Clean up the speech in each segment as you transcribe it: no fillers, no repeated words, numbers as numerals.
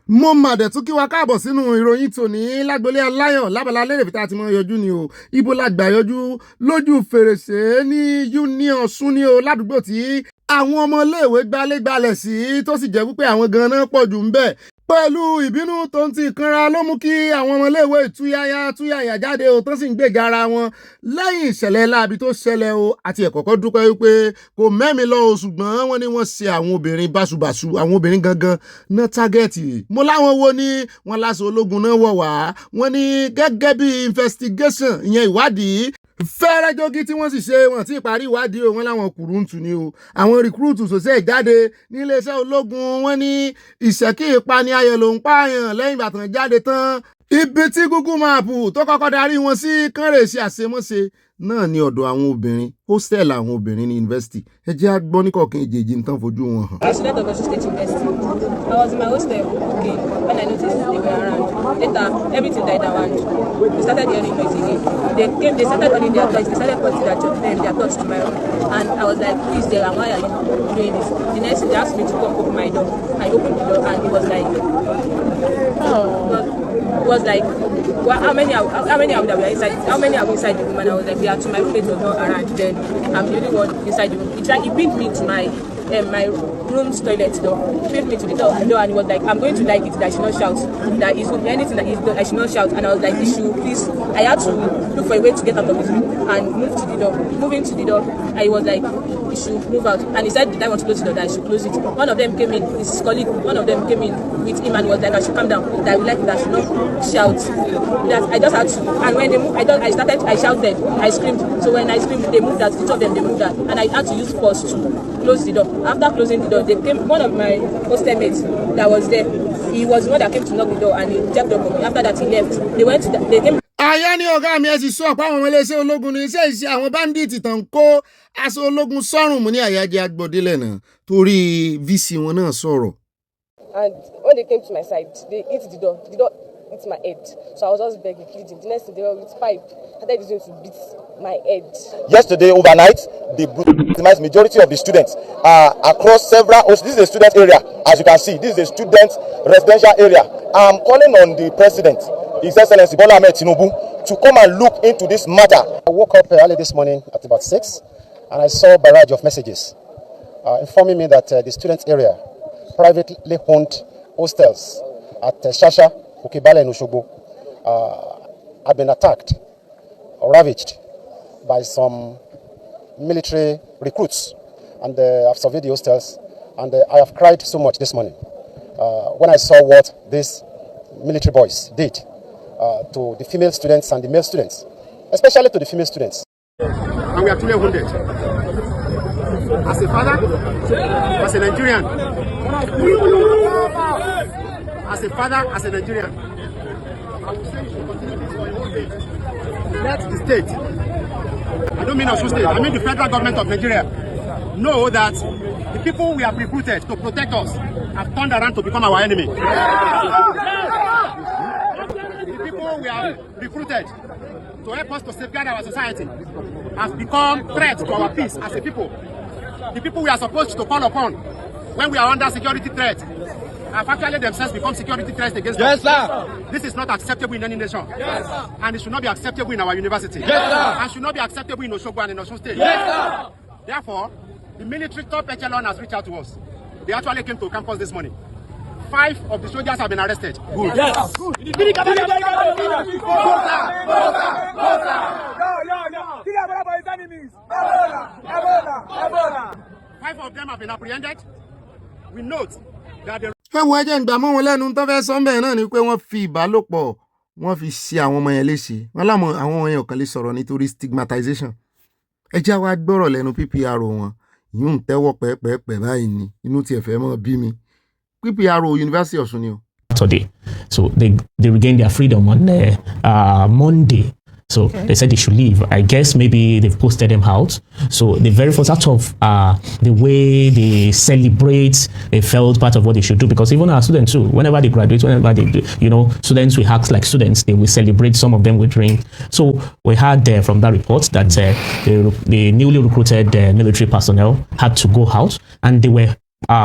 mo mà dẹ̀ tún kí wa káàbọ̀ sínú ìròyìn tòní lágbolé aláyọ̀ lábala lérè fìtá àti mọ́ yọjú ni o ibo la gbà yọjú lójú fèrèsé ní UNIOSUN ni o ládùúgbò tí àwọn ọmọléèwé gbálẹ́gbálẹ̀ sí tó sì jẹ́ wípé àwọn gan-an pọ̀ jù ń bẹ̀ pẹ̀lú ìbínú tó ń ti ìkanra ló mú kí àwọn ọmọléèwé túyàyà jáde o tó sì ń gbèjà ara wọn lẹ́yìn ìṣẹ̀lẹ̀ láabi tó ṣẹlẹ̀ o àti ẹ̀kọ́kọ́ dúpẹ́ wípé kò mẹ́mi lọ o ṣùgbọ́n wọ́n ní wọ́n ṣe àwọn obìnrin báṣubàṣu àwọn obìnrin gangan náà tágẹ́ẹ̀tì mo láwọn wo ni wọ́n láṣọ ológun náà wọ̀ wá wọ́n ní gẹ́gẹ́ bí investigation ìyẹn ìwádìí fẹ́rẹ́ jogi tí wọ́n sì ṣe wọ́n ti parí ìwádìí o wọ́n láwọn kùrùntù ni o àwọn rìkúrútù sòṣẹ́ ìjáde níléeṣẹ́ ológun wọ́n ní ìṣẹ́kí ìpani ayọ̀ ló ń pààyàn lẹ́yìn ìgbà tán jáde tán ibi tí Google Map tó kọ́kọ́ darí wọn sí kánrè ṣe àṣemọ́ṣe náà ní ọ̀dọ̀ àwọn obìnrin hostel àwọn obìnrin ní yunifásitì ẹ jẹ́ á gbọ́ ní kọ̀ọ̀kan ìjèjì nǹkan fojú wọn hàn. I student of Osun State University. I was in my hostel okay, when I noticed they were around. Later, everything died around. We started hearing noise again. They started running their toys. They started putting their thoughts to my room. And I was like, who is there and why are you doing this? The next thing they asked me to come open my door. I opened the door and it was like, it was like, well, how many are we inside? How many are we inside the room? And I was like, we are two. My roommate was not around. Then I'm the only one inside the room. He pinned me to my room's toilet door. He pinned me to the door, and he was like, I'm going to like it. That I should not shout. That is anything that is done, I should not shout. And I was like, you should please. I had to look for a way to get out of this room and move to the door. Moving to the door, I was like, you should move out. And he said, did I want to close the door? That I should close it. One of them came in, his colleague. One of them came in with him and was like, I should calm down. That I would like that I should not shout. That I just had to. And when they moved, I shouted, I screamed. So when I screamed, they moved out. Each of them, they moved out. And I had to use force to close the door. After closing the door, they came. One of my hostel mates that was there, he was the one that came to knock the door and he checked up on me. After that, he left. They came. àyà ní ọ̀gá mi ẹ sì sọ pé àwọn ọmọ iléeṣẹ́ ológun ní iṣẹ́ ìṣe àwọn báńdíìtì tán kó aṣọ ológun sọ́rùn mú ní àyájẹ́ agbọ̀délẹ̀ náà torí VC wọn náà sọ̀rọ̀. And when they came to my side, they hit the door. The door hit my head. So I was just begging, pleading. The next thing, they were with pipe. And then they used to beat my head. Yesterday, overnight, the majority of the students across several. This is a student area, as you can see. This is a student residential area. I'm calling on the president, His Excellency Bola Ahmed Tinubu, to come and look into this matter. I woke up early this morning at about 6, and I saw a barrage of messages informing me that the student area, privately owned hostels at Shasha, Okebale and Oshogbo, have been attacked or ravaged by some military recruits. And I've surveyed the hostels, and I have cried so much this morning when I saw what these military boys did to the female students and the male students, especially to the female students. And we are truly wounded. As a father, as a Nigerian, as a father, as a Nigerian, I would say you should continue this for your whole day. Let the state, I don't mean Osun State, I mean the federal government of Nigeria, know that the people we have recruited to protect us have turned around to become our enemy. The people we have recruited to help us to safeguard our society have become threats to our peace as a people. The people we are supposed to call upon when we are under security threat have actually themselves become security threats against us. Yes, sir. This is not acceptable in any nation. Yes, sir. And it should not be acceptable in our university. Yes, sir. And should not be acceptable in Osogbo and in Osun State. Yes, sir. Therefore, the military top echelon has reached out to us. They actually came to campus this morning. 5 of the soldiers have been arrested. Good. Yes. Good. Five of them have been apprehended. We note that the ẹ̀wọ̀n ẹ̀jẹ̀ ń gbà mọ́ wọn lẹ́nu tó fẹ́ sọ́ńbẹ̀ náà ni pé wọ́n fi ìbálòpọ̀ wọ́n fi ṣe àwọn ọmọ yẹn léṣe wọ́n láwọn àwọn ọmọ yẹn ò kàn lè sọ̀rọ̀ nítorí stigmatization ẹjẹ́ wa gbọ́rọ̀ lẹ́nu PPR wọn yìí ń tẹ́wọ́ pẹ́ẹ́pẹ́ẹ́pẹ́ báyìí ni inú tiẹ̀ fẹ́ mọ́ bí mi PPR University Ọ̀ṣun ni o. Today, so they regained their freedom on Monday. So they said they should leave. I guess maybe they've posted them out. So the very first out of the way they celebrate, they felt part of what they should do. Because even our students too, whenever they graduate, whenever they do, students will act like students. They will celebrate. Some of them will drink. So we had from that report that the newly recruited military personnel had to go out, and they were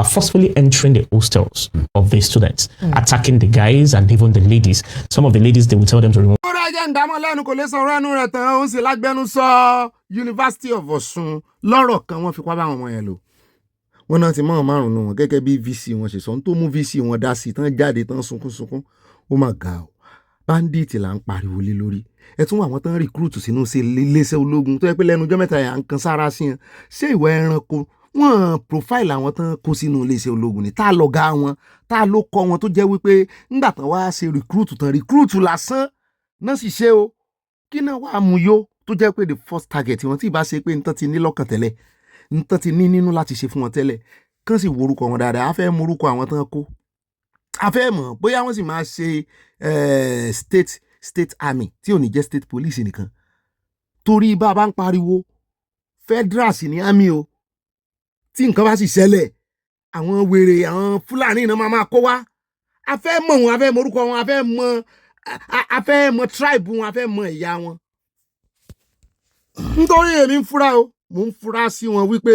forcefully entering the hostels of the students, attacking the guys and even the ladies. Some of the ladies, they will tell them to remove. University of Osun lọ́rọ̀ kan wọ́n fi pa báwọn ọmọ yẹn lò. Wọ́n náà ti mọ́ márùn-ún wọn gẹ́gẹ́ bí VC wọn ṣe sọ tó mú VC wọn dá sí tán jáde tán sunkún ó mà ga o. Bandit là ń pariwo lé lórí. Ẹ tún àwọn tán recruit sínú iléeṣẹ́ ológun tó yẹ pé lẹ́nu ọjọ́ mẹ́ta yà ń kan sára sí yẹn. Ṣé ìwà ẹranko wọ́n profile àwọn tán kó sínú iléeṣẹ́ ológun ni tá lọ́gá wọn tá ló kọ́ wọn tó jẹ́ wípé ńgbà tán wá ṣe recruit lásán náà sì ṣe o kí náà wàá mú yó tó jẹ́ pé the first target wọn tí ì bá ṣe pé nǹkan ti ní lọ́kàn tẹ́lẹ̀ nǹkan ti ní nínú láti ṣe fún wọn tẹ́lẹ̀ kán sì wo orúkọ wọn dáadáa a fẹ́ mú orúkọ àwọn tán kó a fẹ́ mọ̀ bóyá wọ́n sì máa ṣe state army tí ò ní jẹ́ state police nìkan torí bá a bá ń pariwo federal sì ní army o tí nǹkan bá sì ṣẹlẹ̀ àwọn wèrè àwọn fúlàní náà máa kó wá a fẹ́ mọ̀ wọn a fẹ́ mọ̀ orúkọ wọn a fẹ́ mọ̀ tribe wọn a fẹ́ mọ̀ ẹ̀yà wọn. Nítorí èmi ń fura o mò ń fura sí wọn wípé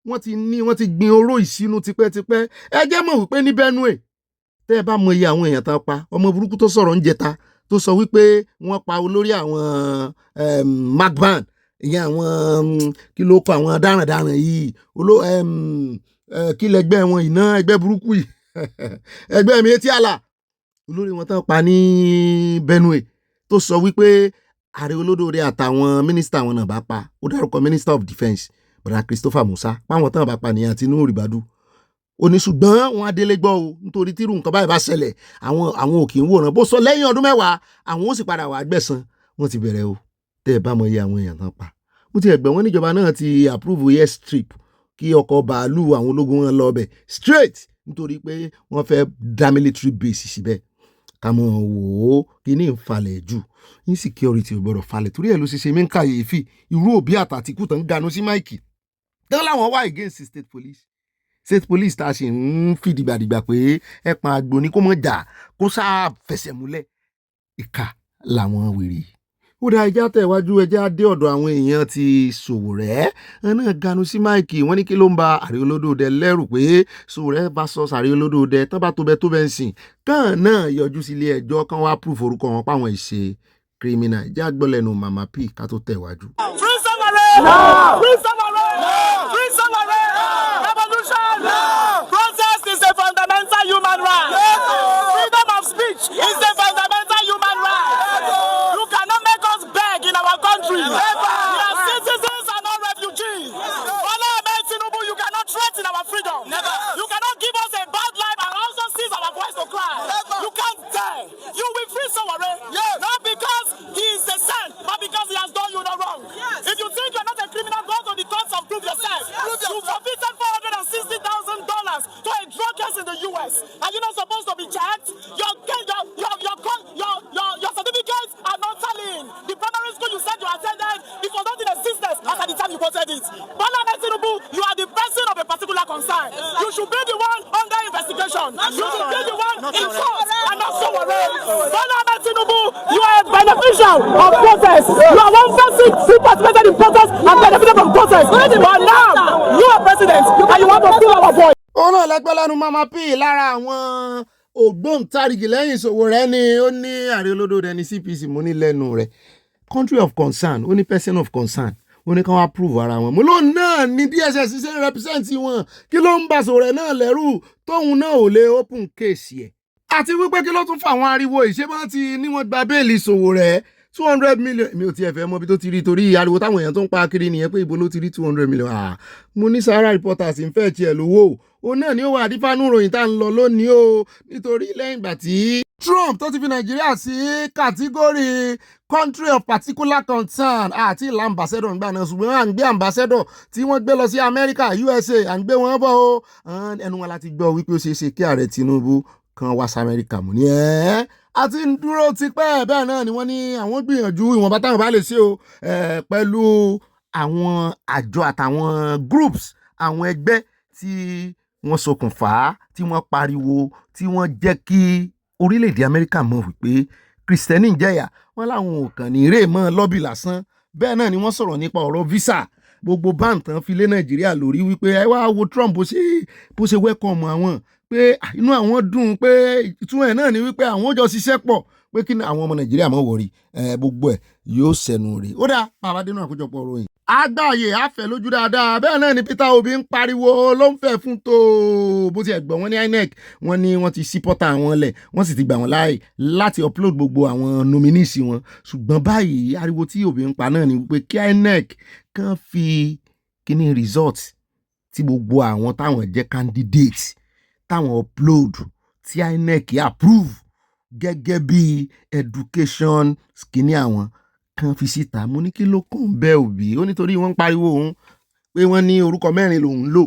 wọ́n ti gbin oró ìṣínú tipẹ́tipẹ́ ẹ jẹ́ mọ̀ wípé ní Benue tẹ́ ẹ bá mọ iye àwọn èèyàn tán pa ọmọ burúkú tó sọ̀rọ̀ ń jẹta tó sọ wípé wọ́n pa olórí àwọn magban ìyẹn àwọn kí ló kọ àwọn darandaran yìí kí lẹgbẹ́ wọn iná ẹgbẹ́ burúkú yìí ẹgbẹ́ mi etí àlà olórí wọn tán pa ní Benue tó sọ wípé ààrẹ olódòde àtàwọn mínísítà wọn náà bá pa ó dárúkọ minister of defence bàdà Christopher Musa páwọn tán bá pa nìyẹn àti Nuhu Ribadu ó ní ṣùgbọ́n wọn adélé gbọ́ o nítorí tírú nǹkan báyìí bá ṣẹlẹ̀ àwọn ò kì í wòran bó sọ lẹ́yìn ọdún 10 àwọn ó sì padà wà gbẹ̀san wọn ti bẹ̀rẹ̀ o tẹ́ ẹ bá mọ iye àwọn èèyàn tán pa mo ti ẹ̀gbẹ́ wọn níjọba náà ti approve airstrip kí ọkọ̀ bàálù àwọn ológun wọn lọ bẹ̀ straight nítorí pé wọ́n fẹ́ dá military base síbẹ̀ ká mọ̀ wò ó kí ní ìfalẹ̀ jù insecurity ò gbọ́dọ̀ falẹ̀ torí ẹ̀ ló ṣe mí ń kàyéfì irú Òbí àtàtìkù tán ń ganu sí máìkì tán láwọn wá against state police tá a sì ń fìdìgbàdìgbà pé ẹ̀pọ̀n àgbò ní kó mọ̀ jà kó sáà fẹsẹ̀ múlẹ̀ ìkà làwọn wèrè. Ó dá ẹjá tẹ̀wájú ẹjá dé ọ̀dọ̀ àwọn èèyàn ti Sowore náà ganu sí máìkì wọ́n ní kí ló ń ba Ààrẹ Olódòdẹ lẹ́rù pé Sowore versus Ààrẹ Olódòdẹ tán bá tó bẹ ń sìn kàn náà yọjú sílé ẹjọ́ kan wá proof orúkọ wọn páwọn ìṣe criminal ìjà gbọ́lẹ̀nu Mama P ká tó tẹ̀wájú. Free Sowore! No! Free Sowore! No! Free Sowore! No! Revolution! No! Protest is a fundamental human right. No! Freedom of speech is a fundamental human right. No! You cannot make us beg in our country. Never! We are citizens and not refugees. Bola Ahmed Tinubu, you cannot threaten our freedom. Never! You cannot give us a bad life and also seize our voice to cry. Never! You can't dare. You will free Sowore. Yes! Not because he is a saint, but because he has done you no wrong. Yes. If you think you're not a criminal, go to the courts and prove yourself. You forfeited $460,000 to a drug case in the US. Are you not supposed to be checked? Your certificates are not tallying. The primary school you said you attended, it was not in existence at the time you quoted it. Bola Ahmed Tinubu, you are the person of a particular concern. You should be the one under investigation. You should be the one in court and not Sowore. Bola Ahmed Tinubu, you are a beneficial of protest. You are one person who participated in protest and benefited from protest. But now, you are president and you want to steal our voice. Ó náà lẹ́gbẹ́ lẹ́nu Mama P lára àwọn ògbóǹtarìgì lẹ́yìn Sowore ni ó ní Ààrẹ Olódòdẹ ní CPC mo ní lẹ́nu rẹ̀ country of concern ó ní person of concern ó ní kán wá prove ara wọn mo lóun náà ní DSS ṣe ń represent wọn kí ló ń bá Sowore náà lẹ́rù tóun náà ò lè open case yẹ àti wípé kí ló tún fà àwọn ariwo ìṣẹ́bọ́n ti ní wọ́n gba béèlì Sowore 200 million mi ò tiẹ̀ fẹ́ mọ̀ bí tó ti rí torí ariwo táwọn èèyàn tó ń pa kiri nìyẹn pé ibo ló ti rí 200 million mo ní Sahara Reporters ń fẹ́ tiẹ̀ lówó òun náà ni ó wà àdífánú ròyìn tá ń lọ lónìí o nítorí lẹ́yìn ìgbà tí Trump tó ti fi Nàìjíríà sí kàtígórì country of particular concern àti ìlà ambassador ń gbà náà ṣùgbọ́n à ń gbé ambassador tí wọ́n gbé lọ sí Amẹ́ríkà USA à ń gbé wọn bọ̀ o ẹnu wọn láti gbọ́ wípé ó ṣeé ṣe kí ààrẹ Tinubu kan wá sí Amẹ́ríkà mú ní àti ń dúró tipẹ́ bẹ́ẹ̀ náà ni wọ́n ní àwọn gbìyànjú ìwọ̀nba táwọn bá lè ṣe o pẹ̀lú àwọn àjọ àtàwọn groups àwọn ẹgbẹ́ tí wọ́n ṣokùnfà tí wọ́n pariwo tí wọ́n jẹ́ kí orílẹ̀-èdè Amẹ́ríkà mọ̀ wípé Kristẹni ń jẹ̀yà wọ́n láwọn ò kàn ní eré mọ́ lọ́bì lásán bẹ́ẹ̀ náà ni wọ́n sọ̀rọ̀ nípa ọ̀rọ̀ visa gbogbo báǹtàn fi lé Nàìjíríà lórí wípé ẹ wá wo Trump bó ṣe wẹ́kọ̀mù àwọn pé inú àwọn dùn pé ìtumọ̀ ẹ̀ náà ni wípé àwọn ò jọ ṣiṣẹ́ pọ̀ pé kí àwọn ọmọ Nàìjíríà mọ̀ wọ̀rí gbogbo ẹ̀ yóò ṣẹnu rè. Ó dá bàbá dénú àkójọpọ̀ ròyìn. Àgbáyé àfẹ́ lójú dáadáa bẹ́ẹ̀ náà ni Peter Obi ń pariwo ló ń fẹ́ fún tó bó ti ẹ̀gbọ́n wọn ní INEC wọ́n ní wọ́n ti ṣí pọ́tà wọn lẹ̀ wọ́n sì ti gbà wọ́n láàyè láti upload gbogbo àwọn nominees wọn ṣùgbọ́n báyìí ariwo tí Obi ń pa náà ni wípé kí INEC kàn fi kíní result tí gbogbo àwọn táwọn jẹ́ candidate táwọn upload tí INEC approve gẹ́gẹ́ bí education kíní àwọn kan fi síta. Mo ní kí ló kàn bẹ́ẹ̀ Obi ó nítorí wọ́n ń pariwo òun pé wọ́n ní orúkọ mẹ́rin lòun lò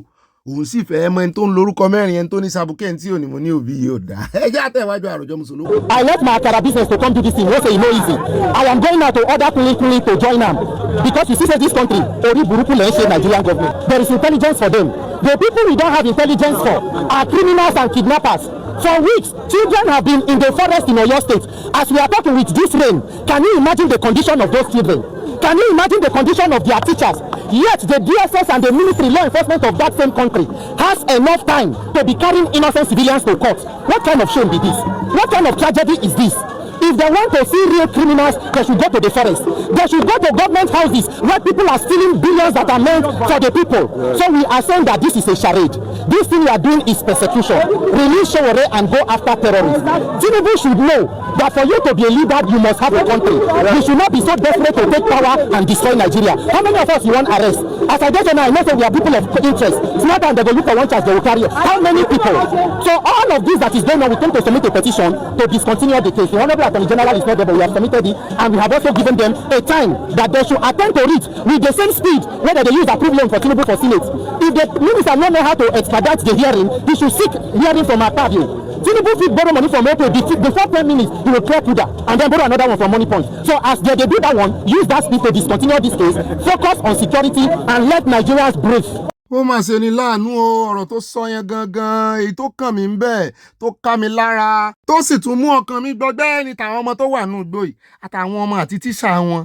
òun sì fẹ́ mọ ẹni tó ń lo orúkọ mẹ́rin ẹni tó ní sabuké tí ò ní mo ní Obi yóò dá ẹjẹ́ àtẹ̀wájú àròjọ mùsùlùmí. I left my Akara business to come do this thing. Wọ́n say e no easy. I am going now to order Kunle to join am because you see say this country orí burúkú lẹ́ ń ṣe Nigerian government. There is intelligence for them. The people we don't have intelligence for are criminals and kidnappers. For weeks, children have been in the forest in Oyo State. As we are talking with this rain, can you imagine the condition of those children? Can you imagine the condition of their teachers? Yet the DSS and the military law enforcement of that same country has enough time to be carrying innocent civilians to court. What kind of shame be this? What kind of tragedy is this? If they want to see real criminals, they should go to the forest. They should go to government houses where people are stealing billions that are meant for the people. So we are saying that this is a charade. This thing we are doing is persecution. Release Sowore and go after terrorists. Tinubu should know that for you to be a leader, you must have a country. You should not be so desperate to take power and destroy Nigeria. How many of us you want arrest? As I don't know, I know that we are people of interest. It's not that they will look for one charge, they will carry it. How many people? So all of this that is going on, we came to submit a petition to discontinue the case. The Honorable Attorney General is not there, but we have submitted it, and we have also given them a time that they should attend to it with the same speed whether they use approval loan for Tinubu for Senate. If the minister don't know how to expedite the hearing, he should seek hearing from our purview. Tinubu fit borrow money from April before 10 minutes, he will clear Kuda and then borrow another one from Money Point. So as they do that one, use that speed to discontinue this case, focus on security and let Nigerians breathe. Ó mà ṣe ni láàánú o ọ̀rọ̀ tó sọ yẹn gangan èyí tó kàn mí ń bẹ̀ tó ká mi lára tó sì tún mú ọkàn mi gbọgbẹ́ ní tàwọn ọmọ tó wà nínú igbó yìí àtàwọn ọmọ àti tíṣà wọn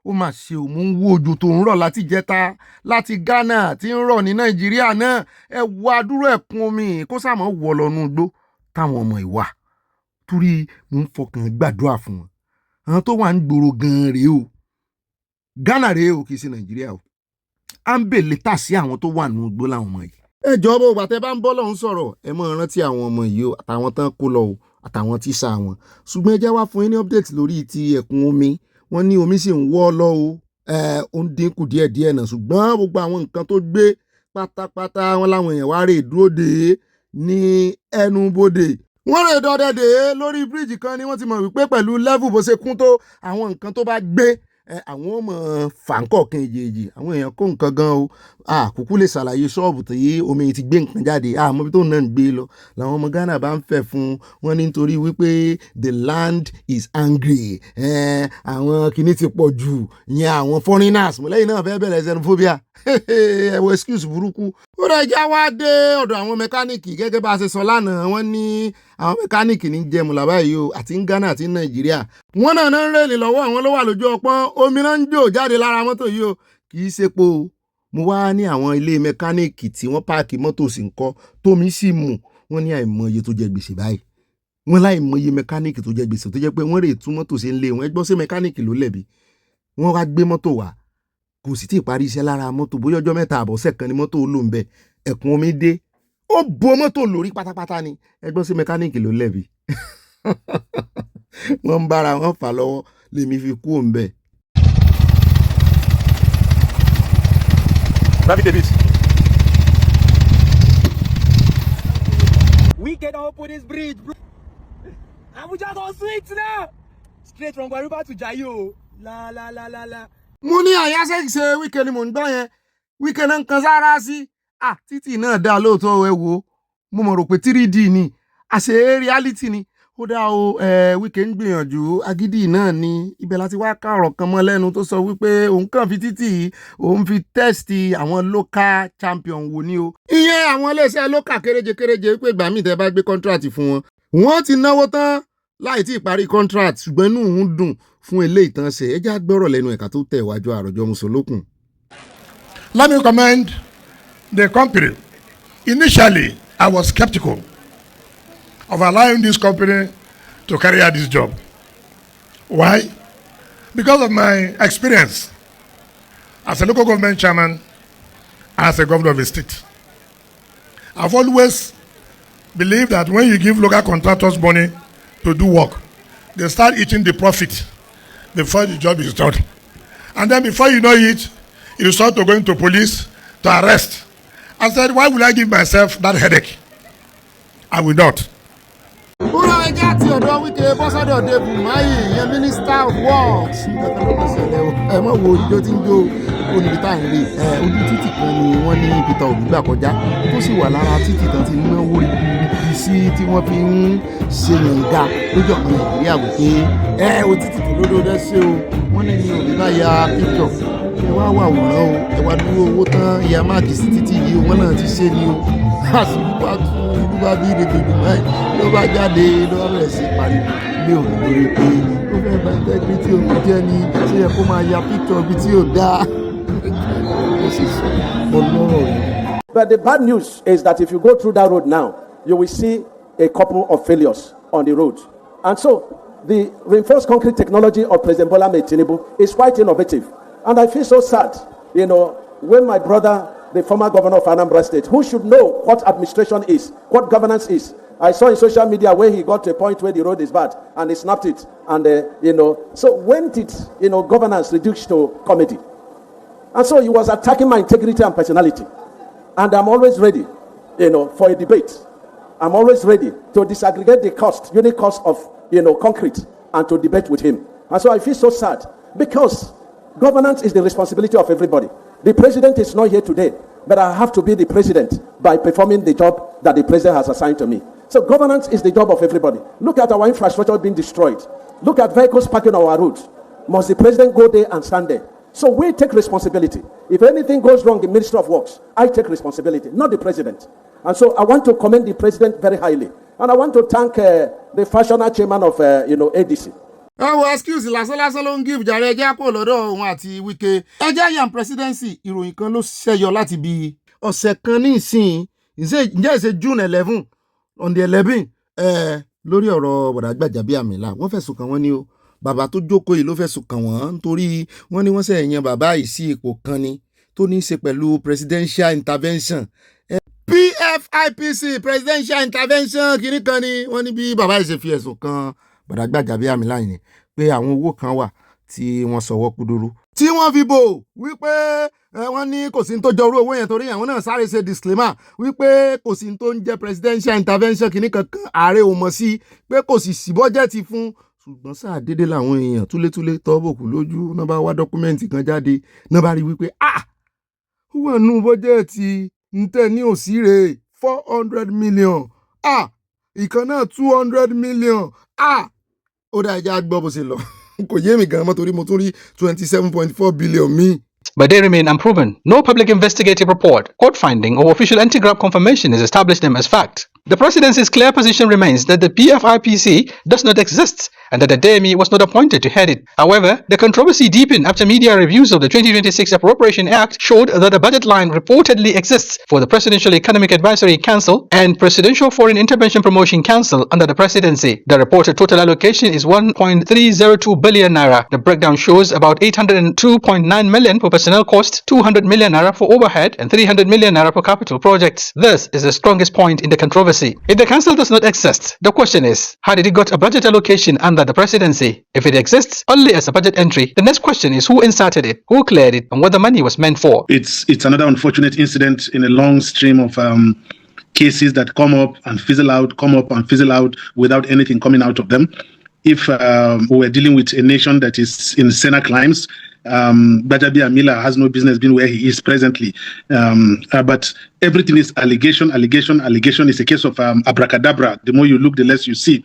ó mà ṣe ò mú ń wo òjò tó ń rọ̀ láti jẹta láti Ghana tí ń rọ̀ ní Nàìjíríà náà ẹ wo adúrú ẹ̀kún omi kó sàmọ́ wọ̀ lọ́nu igbó táwọn ọmọ ìwà torí mò ń fọkàn gbàdúrà fún wọn àwọn tó wà ń gbòòrò gan-an rèé o Ghana rèé o kì í ṣe Nàìjíríà o à ń bèlè tà sí àwọn tó wà nínú igbó láwọn ọmọ yìí. ẹ jọ̀ọ́ bó bàtẹ́ bá ń bọ́ lọ́hún sọ̀rọ̀ ẹ mọ̀ rántí àwọn ọmọ yìí o àtàwọn tán kó lọ o àtàwọn tíṣà wọn ṣùgbọ́n ẹ jẹ́ wá fún yín ní update lórí ti ẹ̀kún omi wọ́n ní omi sì ń wọ́ lọ o ó ń dínkù díẹ̀díẹ̀ náà ṣùgbọ́n gbogbo àwọn nǹkan tó gbé pátápátá wọn láwọn èèyàn wá rè dúró dè ní ẹnu bodè wọ́n rè dọ́dẹ̀dẹ̀ lórí bíríìjì kan ni wọ́n ti mọ̀ wípé pẹ̀lú level bó ṣe kún tó àwọn nǹkan tó bá gbé àwọn ọmọ fàǹkọ̀ọ̀kan èjèèjì àwọn èèyàn kó nǹkan gan o àkókò lè ṣàlàyé ṣọ́ọ̀bù tí omi ti gbé nǹkan jáde àmọ́ bí tó náà ń gbé lọ làwọn ọmọ Ghana bá ń fẹ́ fún wọn nítorí wípé the land is angry àwọn kìíní ti pọ̀ jù ìyẹn àwọn foreigners mọ̀lẹ́yìn náà fẹ́ bẹ̀rẹ̀ xenophobia ẹ̀wọ̀ excuse burúkú ó rẹ̀ já wá dé ọ̀dọ̀ àwọn mẹkáníìkì gẹ́gẹ́ bá a ṣe sọ lánàá wọ́n ní àwọn mẹkáníìkì ní jẹmùlà báyìí o àti ń Ghana àti ń Nàìjíríà wọ́n náà ń rèlè lọ́wọ́ àwọn ló wà lójú ọpọ́n omi náà ń jò jáde lára mọ́tò yìí o kì í ṣe po mo wá ní àwọn ilé mẹkáníìkì tí wọ́n páàkì mọ́tò sí ń kọ́ tómi sì mú wọ́n ní àìmọye tó jẹ gbèsè báyìí wọ́n láìmọye mẹkáníìkì tó jẹ gbèsè tó jẹ́ pé wọ́n rè tún mọ́tò sí ń lé wọn ẹgbọ́n sí mẹkáníìkì ló lẹ̀bi wọ́n wá gbé mọ́tò wá kò sì tí ì parí iṣẹ́ lára mọ́tò bóyá ọjọ́ mẹ́ta àbọ̀sẹ̀ kan ni mọ́tò lò ń bẹ ẹ̀kún omi dé ó bo mọ́tò lórí pátápátá ni ẹgbọ́n sí mẹkáníìkì ló lẹ̀bi wọ́n ń bára wọn fà lọ́wọ́ lèmi fi kú òun bẹ́ẹ̀. We can open this bridge, bro. Abuja go sweet now. Straight from Gbajabiamila to Jayo. La la la la la. Mo ní àyàṣẹ́ ṣe Wike ni mò ń gbọ́ yẹn Wike náà ń kan sára sí títì náà dá lóòótọ́ ẹ wo mo mọ̀ rò pé 3D ni àṣẹ reality ni ó dá o Wike ń gbìyànjú agídí náà ni ibẹ̀ láti wá ká ọ̀rọ̀ kan mọ́ lẹ́nu tó sọ wípé òun kàn fi títì òun fi tẹ́sítì àwọn local champion wò ni o ìyẹn àwọn iléeṣẹ́ local kéréje wípé ìgbà míì tẹ́ bá gbé contract fún wọn wọ́n ti náwó tán láì tí ì parí contract ṣùgbọ́n inú òun dùn fún eléyìí tán ṣe ẹjá gbọ́rọ̀ lẹ́nu ẹ̀ka tó tẹ̀ wájú àròjọ mùsùlùkùn. Let me commend the company. Initially, I was skeptical of allowing this company to carry out this job. Why? Because of my experience as a local government chairman and as a governor of a state. I've always believed that when you give local contractors money to do work, they start eating the profit before the job is done. And then before you know it, you start to go into police to arrest. I said, why would I give myself that headache? I will not. Kúrò ẹjẹ́ àti ọ̀dọ́ Wike bọ́sọ́dọ̀ Dèbù Máyì ìyẹn Minister of Works. Ẹ mọ̀ wo ìjọ tí ń jó oníbi tá à ń rí ojú títì kan ni wọ́n ní Peter Obi gbà kọjá tó sì wà lára títì tán ti náwó ibi sí tí wọ́n fi ń ṣe yànga lójú ọ̀kan Nàìjíríà wípé o títì tó lódò dẹ́ ṣe o wọ́n ní ní Obi bá ya picture ẹ wá wà wòrán o ẹ wá dúró owó tán ìyá máàkì sí títì yìí o wọ́n náà ti ṣe ni o àsìkò bá tún ìlú bá bí Dèbù Máyì ló bá jáde ló bá bẹ̀rẹ̀ sí pariwo lé òun lórí pé ó fẹ́ bá integrity omi jẹ́ ni ṣé yẹ kó máa ya picture bí tí ò dáa ó sì sọ ọlọ́rọ̀ rẹ̀. But the bad news is that if you go through that road now, you will see a couple of failures on the road. And so the reinforced concrete technology of President Bola Tinubu is quite innovative. And I feel so sad, when my brother, the former governor of Anambra State, who should know what administration is, what governance is. I saw in social media where he got to a point where the road is bad and he snapped it. And, so when did, governance reduce to comedy? And so he was attacking my integrity and personality. And I'm always ready, for a debate. I'm always ready to disaggregate the unit cost of, concrete and to debate with him. And so I feel so sad because governance is the responsibility of everybody. The president is not here today, but I have to be the president by performing the job that the president has assigned to me. So governance is the job of everybody. Look at our infrastructure being destroyed. Look at vehicles parking on our roads. Must the president go there and stand there? So we take responsibility. If anything goes wrong in Ministry of Works, I take responsibility, not the president. And so I want to commend the president very highly. And I want to thank the fashioner chairman of, ADC. Excuse lásán ló ń give jàre ẹjẹ́ kò lọ́dọ̀ òun àti Wike. Ẹjẹ́ yam presidency ìròyìn kan ló ṣẹyọ láti bí ọ̀sẹ̀ kan ní ìsìn ǹjẹ́ ìṣe June 11 on the 11 lórí ọ̀rọ̀ bọ̀dá Gbajabiamila wọ́n fẹ̀sùn kàn wọ́n ní o bàbá tó jókòó yìí ló fẹ̀sùn kàn wọ́n nítorí wọ́n ní wọ́n ṣe yan bàbá yìí sí ipò kan ni tó ní í ṣe pẹ̀lú presidential intervention. PFIPC presidential intervention kìíní kan ni wọ́n ní bí bàbá yìí ṣe fi ẹ̀sùn kan bọ̀dá Gbajabiamila yìí pé àwọn owó kan wà tí wọ́n sọwọ́ kúdúrú tí wọ́n fi bò wípé wọ́n ní kò sí ní tó jọrú owó yẹn torí àwọn náà sáré ṣe disclaimer wípé kò sí ní tó ń jẹ́ presidential intervention kìíní kankan ààrẹ ò mọ̀ sí pé kò sì sí bọ́jẹ́tì fún ṣùgbọ́n sáà dédé làwọn èèyàn túlétúlé tọ́bọ̀kù lójú náà bá wá dọ́kúmẹ́ǹtì kan jáde náà bá rí wípé wọ́n nú bọ́jẹ́tì ń tẹ̀ ní òsì rè 400 million ìkan náà 200 million ó dá ẹja gbọ́ bó ṣe lọ kò yé mi gan mọ́ torí mo tún rí 27.4 billion mi. But they remain unproven. No public investigative report, court finding, or official anti-graft confirmation has established them as fact. The presidency's clear position remains that the PFIPC does not exist and that the DME was not appointed to head it. However, the controversy deepened after media reviews of the 2026 Appropriation Act showed that a budget line reportedly exists for the Presidential Economic Advisory Council and Presidential Foreign Intervention Promotion Council under the presidency. The reported total allocation is 1.302 billion naira. The breakdown shows about 802.9 million for personnel costs, 200 million naira for overhead, and 300 million naira for capital projects. This is the strongest point in the controversy. If the council does not exist, the question is, how did it got a budget allocation under the presidency? If it exists only as a budget entry, the next question is who inserted it, who cleared it, and what the money was meant for. It's another unfortunate incident in a long stream of cases that come up and fizzle out without anything coming out of them. If we're dealing with a nation that is in senile climes, Gbajabiamila has no business being where he is presently. But everything is allegation. Allegation is a case of abracadabra. The more you look, the less you see.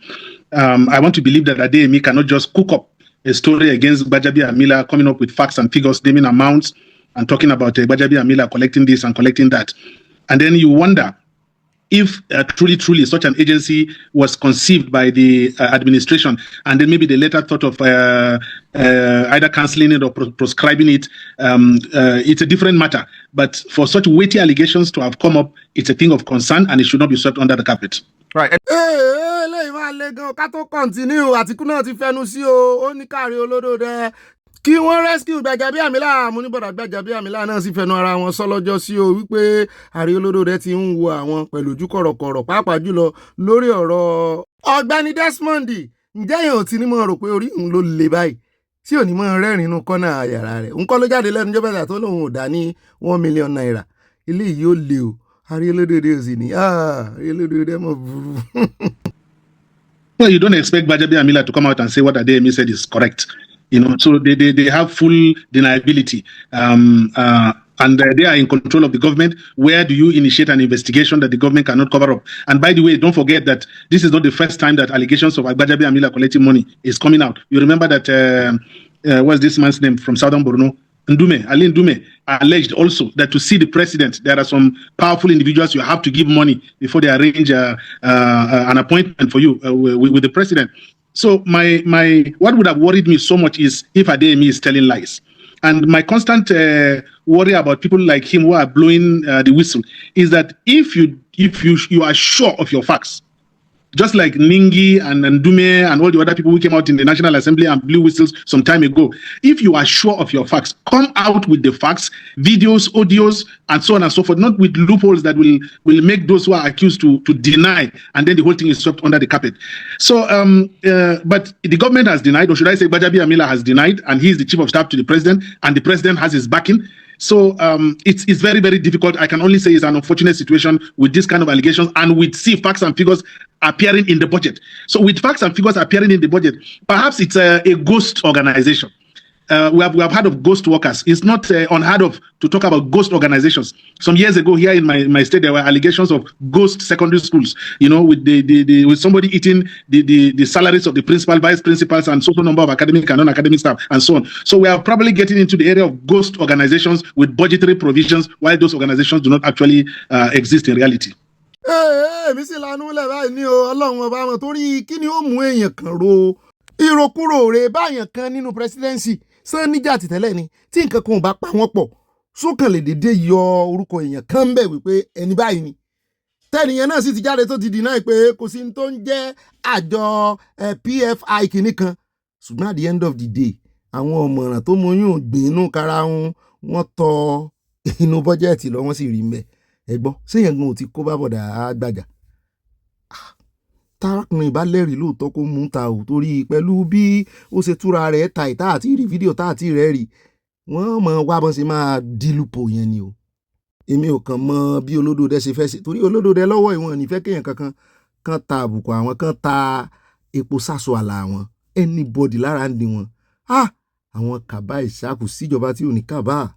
I want to believe that Adeyemi cannot just cook up a story against Gbajabiamila, coming up with facts and figures, naming amounts, and talking about Gbajabiamila collecting this and collecting that. And then you wonder if truly such an agency was conceived by the administration, and then maybe they later thought of either cancelling it or proscribing it, it's a different matter. But for such weighty allegations to have come up, it's a thing of concern, and it should not be swept under the carpet. Right. Lẹ́yìn máa le gan ká tó continue Àtìkú náà ti fẹnu sí o, ó ní káàrí olódòdẹ kí wọ́n rescue Gbajabiamila, mo ní bọ̀dà Gbajabiamila náà sì fẹnu ara wọn sọ lọ́jọ́ sí o wípé àrí olódòdẹ ti ń wo àwọn pẹ̀lú ojú kọ̀rọ̀kọ̀rọ̀ pàápàá jùlọ lórí ọ̀rọ̀ Ọ̀gbẹ́ni Desmond. Ǹjẹ́ yẹn ò ti ní mọ̀ rò pé orí òun ló le báyìí tí ò ní mọ̀ rẹ́rìn inú kọ́nà yàrá rẹ̀? Òun kọ́ ló jáde lẹ́nu jọ́bẹ̀dà tó lóun ò dá ní 1 million naira. Ilé yìí ó le o. Àrí olódòdẹ ò sì ní àrí olódòdẹ mọ̀ burú. Well, you don't expect Gbajabiamila to come out and say what Adeyemi said is correct. So they have full deniability. And they are in control of the government. Where do you initiate an investigation that the government cannot cover up? And by the way, don't forget that this is not the first time that allegations of Gbajabiamila collecting money is coming out. You remember that, what's this man's name from Southern Borno? Ali Ndume alleged also that to see the president, there are some powerful individuals you have to give money before they arrange an appointment for you with the president. So what would have worried me so much is if Adeyemi is telling lies. And my constant worry about people like him who are blowing the whistle is that if you are sure of your facts, just like Ningi and Ndume and all the other people who came out in the National Assembly and blew whistles some time ago, if you are sure of your facts, come out with the facts, videos, audios, and so on and so forth, not with loopholes that will make those who are accused to deny, and then the whole thing is swept under the carpet. So, but the government has denied, or should I say Gbajabiamila has denied, and he is the chief of staff to the president, and the president has his backing. So it's very, very difficult. I can only say it's an unfortunate situation with this kind of allegations, and with facts and figures appearing in the budget. So with facts and figures appearing in the budget, perhaps it's a ghost organization. We have heard of ghost workers. It's not unheard of to talk about ghost organizations. Some years ago here in my state, there were allegations of ghost secondary schools, with somebody eating the salaries of the principal, vice principals, and total number of academic and non-academic staff, and so on. So we are probably getting into the area of ghost organizations with budgetary provisions, while those organizations do not actually exist in reality. Mi sì lanú lẹ̀ báyìí ní o, Ọlọ́run ọba wọn torí kí ni ó mú èèyàn kan ro ìrokúrò rẹ̀ báyàn kan nínú presidency Sanija ti tẹ́lẹ̀ ni tí nǹkan kan ò bá pa wọ́n pọ̀ sókàn lè dédé yọ orúkọ èèyàn kan bẹ̀ wípé ẹni báyìí ni tẹ́nìyàn náà sì ti jáde tó ti deny pé kò sí tó ń jẹ́ àjọ PFI kìíní kan ṣùgbọ́n at the end of the day àwọn ọ̀mọ̀ràn tó mọyún gbìn inú kara wọn tọ inú bọ́jẹ́ẹ̀tì lọ wọ́n sì rí mbẹ́ ẹ̀gbọ́n séèyàn gan ò ti kó bá bọ̀dà Gbajà tárakùnrin bá lẹ́rìí lóòótọ́ kó mú ta ò torí pẹ̀lú bí ó ṣe túra rẹ̀ ta ìta àti rí fídíò tá àti rẹ̀ rí wọ́n mọ̀ wá bọ́n ṣe máa dílùpọ̀ yẹn ni o. Èmi ò kàn mọ bí olódòdẹ ṣe fẹ́ ṣe torí olódòdẹ lọ́wọ́ ìwọ̀n nífẹ̀ẹ́ kéèyàn kankan kan ta àbùkù àwọn kan ta epo sáso àlà àwọn anybody lára ń di wọn. Àwọn kàbá ìṣàkù síjọba tí ò ní kàbá.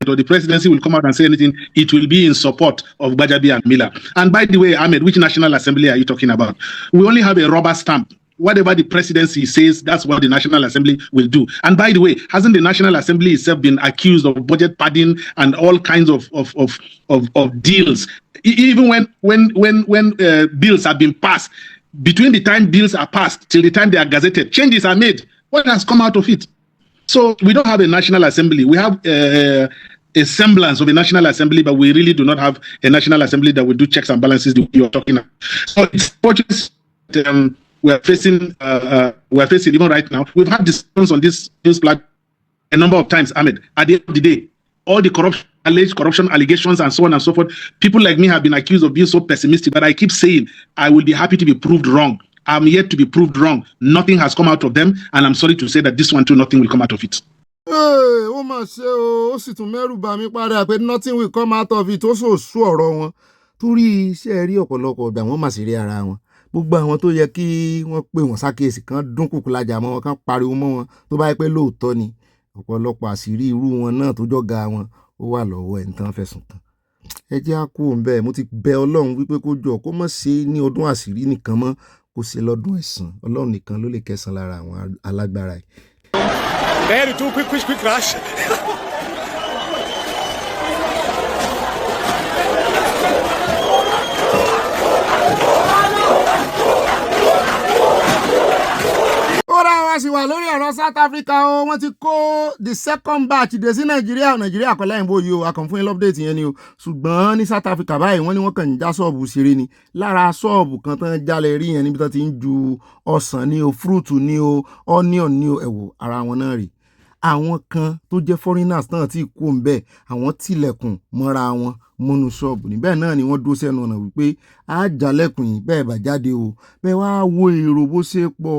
Or the presidency will come out and say anything, it will be in support of Gbajabiamila. And by the way, Ahmed, which National Assembly are you talking about? We only have a rubber stamp. Whatever the presidency says, that's what the National Assembly will do. And by the way, hasn't the National Assembly itself been accused of budget padding and all kinds of deals? Even when bills have been passed, between the time bills are passed till the time they are gazetted, changes are made. What has come out of it? So we don't have a National Assembly. We have a semblance of a National Assembly, but we really do not have a National Assembly that will do checks and balances the way you're talking about. So it's fortunate we're facing even right now. We've had discussions on this news platform a number of times, Ahmed. At the end of the day, all the alleged corruption allegations and so on and so forth, people like me have been accused of being so pessimistic, but I keep saying I will be happy to be proved wrong. I'm yet to be proved wrong. Nothing has come out of them, and I'm sorry to say that this one too, nothing will come out of it. Ó mà ṣe o, ó sì tún mẹ́rù bà mí padà pé nothing will come out of it. Ó sò sú ọ̀rọ̀ wọn torí iṣẹ́ rí ọ̀pọ̀lọpọ̀ ọ̀gbà wọn mà sì rí ara wọn. Gbogbo àwọn tó yẹ kí wọ́n pè wọ́n sákèsì kan dún kùkù lajà mọ́ wọn kan pariwo mọ́ wọn tó bá yẹ pé lóòótọ́ ni ọ̀pọ̀lọpọ̀ àṣírí irú wọn náà tó jọ̀gá wọn ó wà lọ́wọ́ ẹni tán fẹ̀sùn kàn. Ẹ jẹ́ á kú òun bẹ́ẹ̀, mo ti bẹ Ọlọ́run wípé kó jọ kó má ṣe ní ọdún àṣírí nìkan mọ́ kó ṣe lọ́dún ẹ̀san. Ọlọ́run nìkan ló lè kẹ́san lára àwọn alágbára yìí. Very too quick crash. a sì wà lórí ọ̀rọ̀ South Africa o wọ́n ti kó the second batch dé sí Nàìjíríà kọ́ lẹ́yìn bóyá o akànfún yín update yẹn ni o ṣùgbọ́n ní South Africa báyìí wọ́n ní wọ́n kàn ń já ṣọ́ọ̀bù ṣeré ni lára ṣọ́ọ̀bù kan tán jálẹ̀ rí yẹn níbi tó ti ń ju ọsàn ní o fruit ní o onion ní o ẹ̀wò ara wọn náà rè àwọn kan tó jẹ́ foreigners náà tí kú ń bẹ̀ àwọn tilẹ̀kùn mọ́ra wọn múnú ṣọ́ọ̀bù níbẹ̀ náà ni wọ́n dúró sẹ́nu ọ̀nà wípé àjálẹ̀kùn yìí bẹ́ẹ̀ bá jáde o bẹ́ẹ̀ wá wo èrò bó ṣe pọ̀